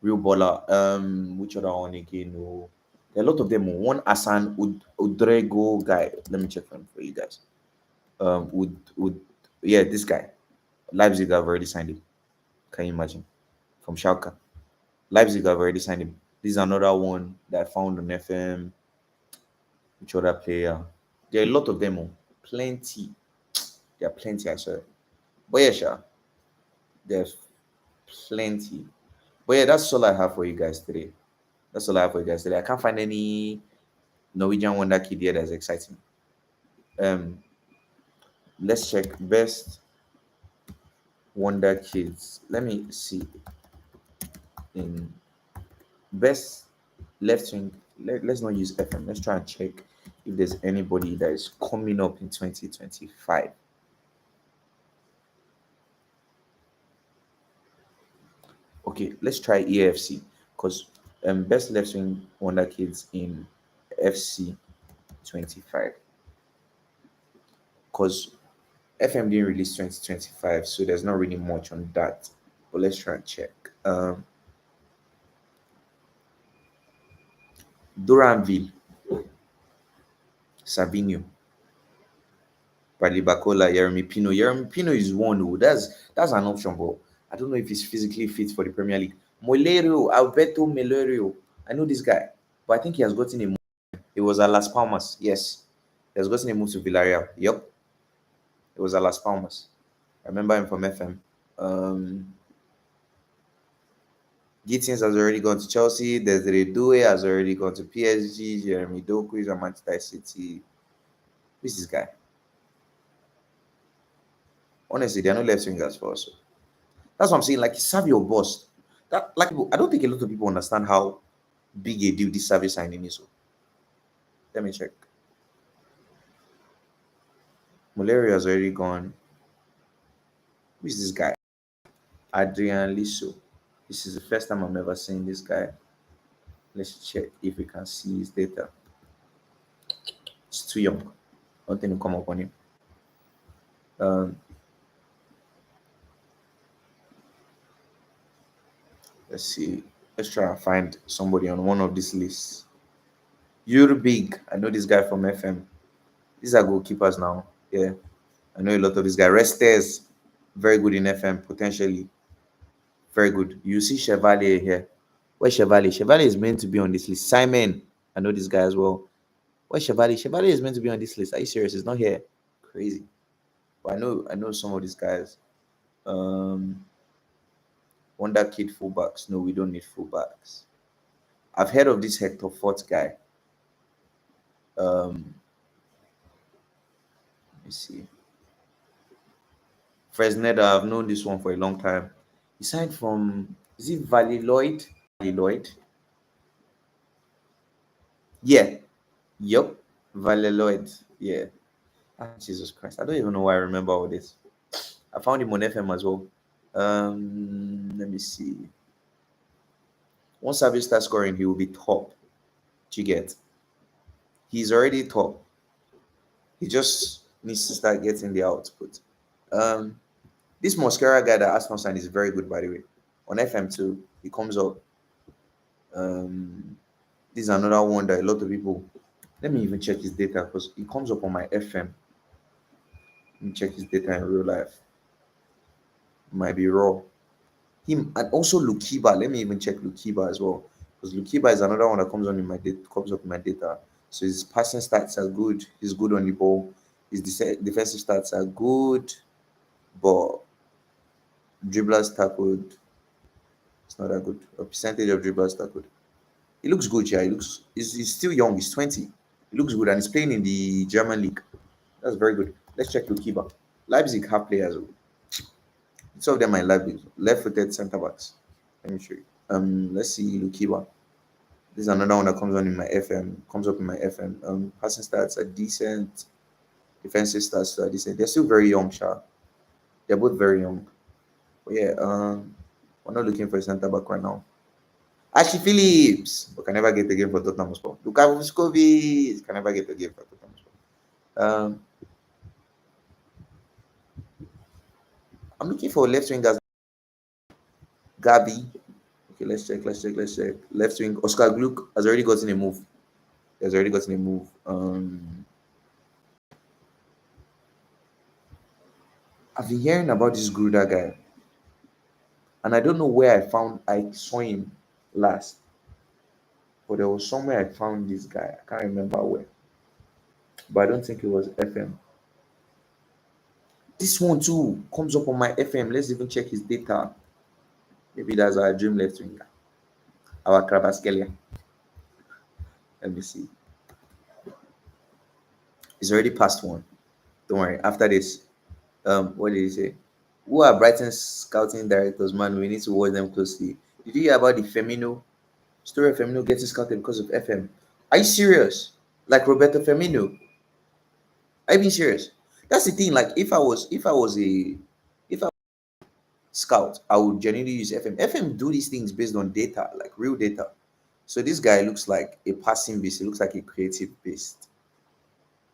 real baller. Which other one again? Oh, there are a lot of them. One Asan Udrego guy. Let me check for you guys. Would yeah, this guy. Leipzig have already signed him. Can you imagine? From Schalke. Leipzig have already signed him. This is another one that I found on FM. Which other player? There are a lot of them. Plenty. There are plenty, I swear. But yeah, sure. There's plenty. But yeah, that's all I have for you guys today. That's all I have for you guys today. I can't find any Norwegian wonder kid here that's exciting. Um, let's check best wonder kids. Let me see in best left wing. Let's not use FM. Let's try and check if there's anybody that is coming up in 2025. Okay, let's try EFC because best left wing wonder kids in FC 25 because FM didn't release 2025, so there's not really much on that. But let's try and check. Duranville, Savinho, Bradley Bacola, Jeremy Pino. Jeremy Pino is one who that's an option, but I don't know if he's physically fit for the Premier League. Molerio, Alberto Molerio. I know this guy, but I think he has gotten a move. It was at Las Palmas. Yes, he has gotten a move to Villarreal. Yep, it was at Las Palmas. I remember him from FM. Gittins has already gone to Chelsea. Desiree Doué has already gone to PSG. Jeremy Doku is at Manchester City. Who's this guy? Honestly, they are not left wingers for us. That's what I'm saying. Like Savio Boss. That like I don't think a lot of people understand how big a deal this service signing is. Let me check. Malaria has already gone. Who is this guy? Adrian Liso. This is the first time I'm ever seeing this guy. Let's check if we can see his data. It's too young. I don't think will come up on him. Let's see. Let's try and find somebody on one of these lists. You're big. I know this guy from FM. These are goalkeepers now. Yeah. I know a lot of these guys. Restes, very good in FM, potentially. Very good. You see Chevalier here. Where's Chevalier? Chevalier is meant to be on this list. Simon, I know this guy as well. Where's Chevalier? Chevalier is meant to be on this list. Are you serious? It's not here. Crazy. But I know some of these guys. Wonder Kid fullbacks. No, we don't need fullbacks. I've heard of this Hector Fort guy. Let me see. Fresneda, I've known this one for a long time. He signed from, is it Valley Lloyd? Valley Lloyd? Yeah. Yup. Valley Lloyd. Yeah. Ah, Jesus Christ. I don't even know why I remember all this. I found him on FM as well. Let me see. Once Savage starts scoring, he will be top. Do you get? He's already top. He just needs to start getting the output. Um, this Mosquera guy that Arsenal signed is very good, by the way. On FM2, he comes up. Um, this is another one that a lot of people. Let me even check his data because he comes up on my FM. Let me check his data in real life. Might be raw. Him and also Lukiba. Let me even check Lukiba as well because Lukiba is another one that comes on in my data. Comes up in my data. So his passing stats are good. He's good on the ball. His defensive stats are good, but dribblers tackled. It's not that good. A percentage of dribblers tackled. He looks good, yeah. He's still young. He's 20. He looks good, and he's playing in the German league. That's very good. Let's check Lukiba. Leipzig have players. Two of them are in Leipzig. Left-footed centre backs. Let me show you. Let's see Lukiba. This is another one that comes on in my FM. Comes up in my FM. Passing stats are decent. Defensive stats are decent. They're still very young, Sha. They're both very young. But yeah, we're not looking for a centre back right now. Ashley Phillips, we can never get a game for Tottenham Hotspur. Luka Vuskovic can never get a game for Tottenham Hotspur. I'm looking for left wingers. Gabi. Okay, let's check. Left wing. Oscar Gluck has already gotten a move. He has already gotten a move. I've been hearing about this Gruda guy, and I don't know where I saw him last, but there was somewhere I found this guy. I can't remember where, but I don't think it was FM. This one too comes up on my FM. Let's even check his data. Maybe that's our dream left winger, our Krabaskelia. Let me see. He's already past one. Don't worry. After this, what did he say? Who are Brighton's scouting directors? Man, we need to watch them closely. Did you hear about the Femino story of Femino getting scouted because of FM? Are you serious? Like Roberto Firmino? Are you being serious? That's the thing. Like if I scout, I would generally use FM. FM do these things based on data, like real data. So this guy looks like a passing beast. He looks like a creative beast,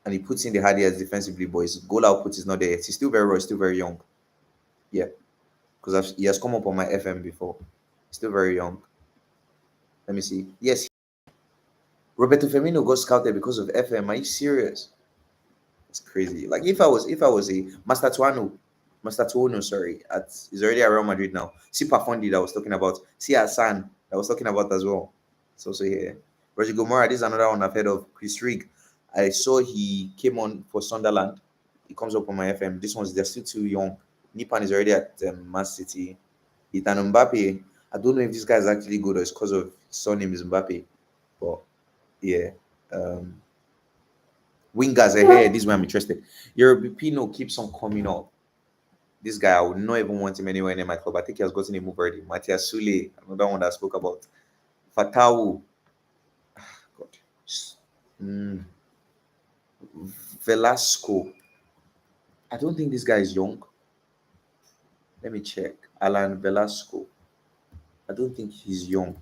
and he puts in the hard yards defensively. But his goal output is not there. He's still very raw. He's still very young. Yeah, because he has come up on my FM before. Still very young. Let me see. Yes, Roberto Firmino got scouted because of FM. Are you serious? It's crazy. Like if I was a Master Tuano, sorry, he's already at Real Madrid now. See Pafondi that I was talking about. See Hassan that I was talking about as well. It's also here. Rodrigo Mora, this is another one I've heard of. Chris Rigg. I saw he came on for Sunderland. He comes up on my FM. This one's they're still too young. Nipan is already at Man City. Ethan Mbappe. I don't know if this guy is actually good or it's because of his surname is Mbappe. But yeah. Wingers ahead. This is where I'm interested. Pino keeps on coming up. This guy, I would not even want him anywhere near my club. I think he has gotten a move already. Matthias Sule, another one that I spoke about. Fatawu. God. Mm, Velasco. I don't think this guy is young. Let me check. Alan Velasco. I don't think he's young.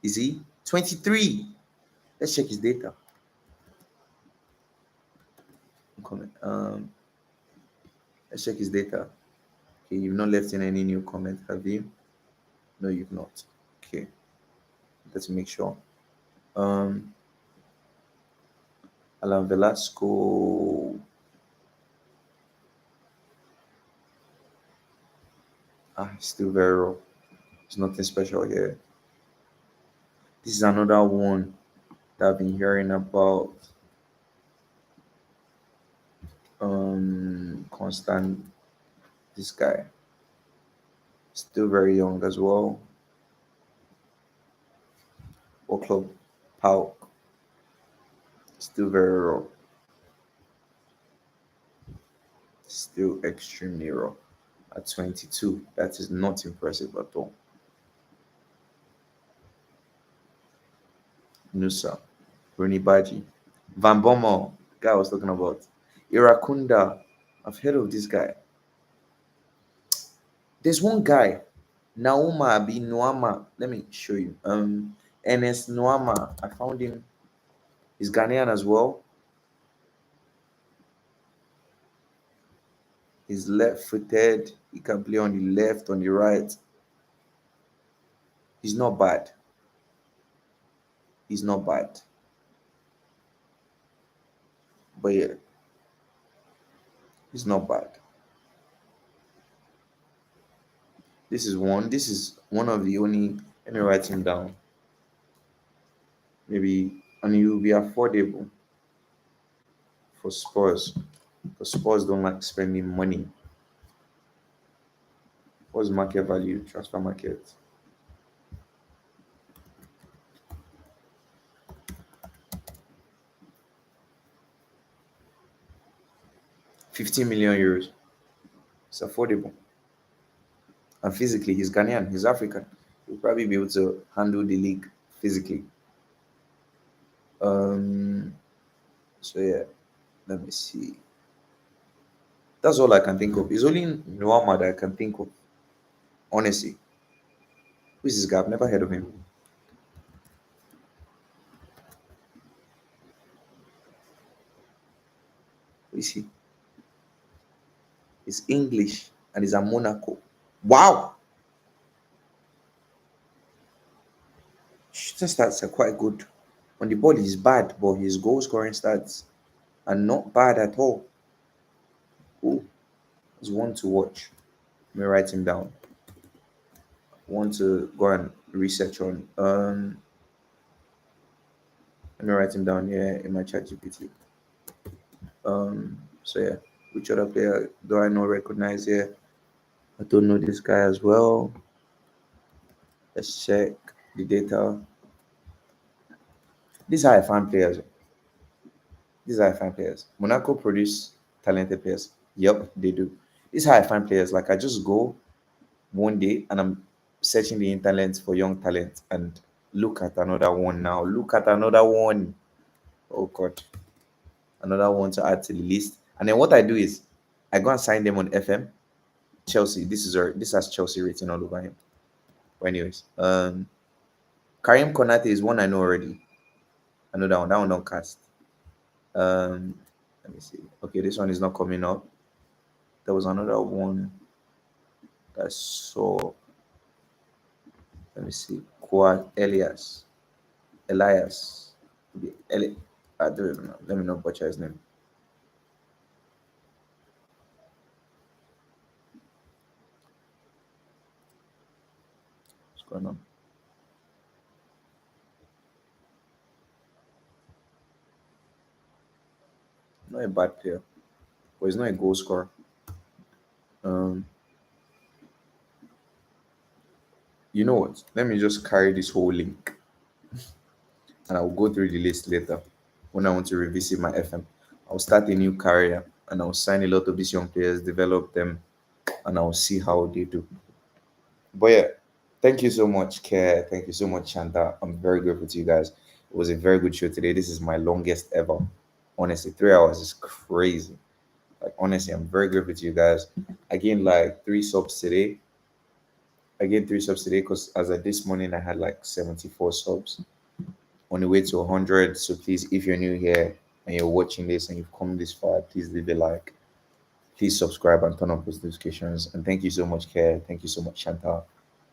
Is he? 23. Let's check his data. Comment. Let's check his data. Okay, you've not left in any new comment, have you? No, you've not. Okay. Let's make sure. Alan Velasco. Still very raw. There's nothing special here. This is another one that I've been hearing about. Constant. This guy. Still very young as well. What club? Pau. Still very raw. Still extremely raw. At 22. That is not impressive at all. Nusa. Rooney Baji. Van Bommel. Guy I was talking about. Irakunda. I've heard of this guy. There's one guy, Nauma Abi Noama. Let me show you. Ernest Noama. I found him. He's Ghanaian as well. He's left-footed. He can play on the left, on the right. He's not bad. He's not bad. But yeah, he's not bad. This is one. This is one of the only. Let me write him down. Maybe, and he will be affordable for Spurs. Because Spurs don't like spending money. What's market value? Transfer market. 15 million euros. It's affordable. And physically, he's Ghanaian, he's African. He'll probably be able to handle the league physically. Um, so yeah, let me see. That's all I can think of. It's only Nwama that I can think of. Honestly. Who's this guy? I've never heard of him. Who is he? He's English and he's at Monaco. Wow! Shooting stats are quite good. On the ball, he's bad, but his goal scoring stats are not bad at all. Ooh, he's one to watch. Let me write him down. Want to go and research on. Let me write him down here in my chat GPT. So yeah, which other player do I know recognize here? I don't know this guy as well. Let's check the data. These are fan players. These are fan players. Monaco produce talented players. Yep, they do. These are fan players. Like I just go one day and I'm searching the internet for young talent and look at another one now. Look at another one. Oh god. Another one to add to the list. And then what I do is I go and sign them on FM. Chelsea. This has Chelsea rating all over him. But anyways, Karim Konate is one I know already. I know that one. That one don't cast. Let me see. Okay, this one is not coming up. There was another one that I saw. Let me see. Quad Elias. I don't even know. Let me not butcher his name. What's going on? Not a bad player, but he's not a goal scorer. Um, you know what? Let me just carry this whole link, and I'll go through the list later when I want to revisit my FM. I'll start a new career, and I'll sign a lot of these young players, develop them, and I'll see how they do. But yeah, thank you so much, Care. Thank you so much, Shanta. I'm very grateful to you guys. It was a very good show today. This is my longest ever. Honestly, 3 hours is crazy. Like honestly, I'm very grateful to you guys. I gained like three subs today. I gained three subs today because as of this morning I had like 74 subs on the way to 100. So please, if you're new here and you're watching this and you've come this far, please leave a like. Please subscribe and turn on post notifications. And thank you so much, Care. Thank you so much, Chantal.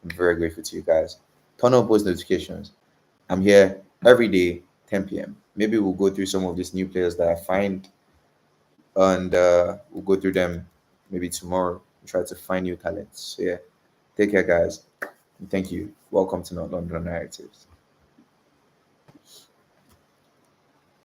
I'm very grateful to you guys. Turn on post notifications. I'm here every day, 10 p.m. Maybe we'll go through some of these new players that I find and we'll go through them maybe tomorrow and try to find new talents. So yeah, take care, guys. And thank you. Welcome to Not London Narratives.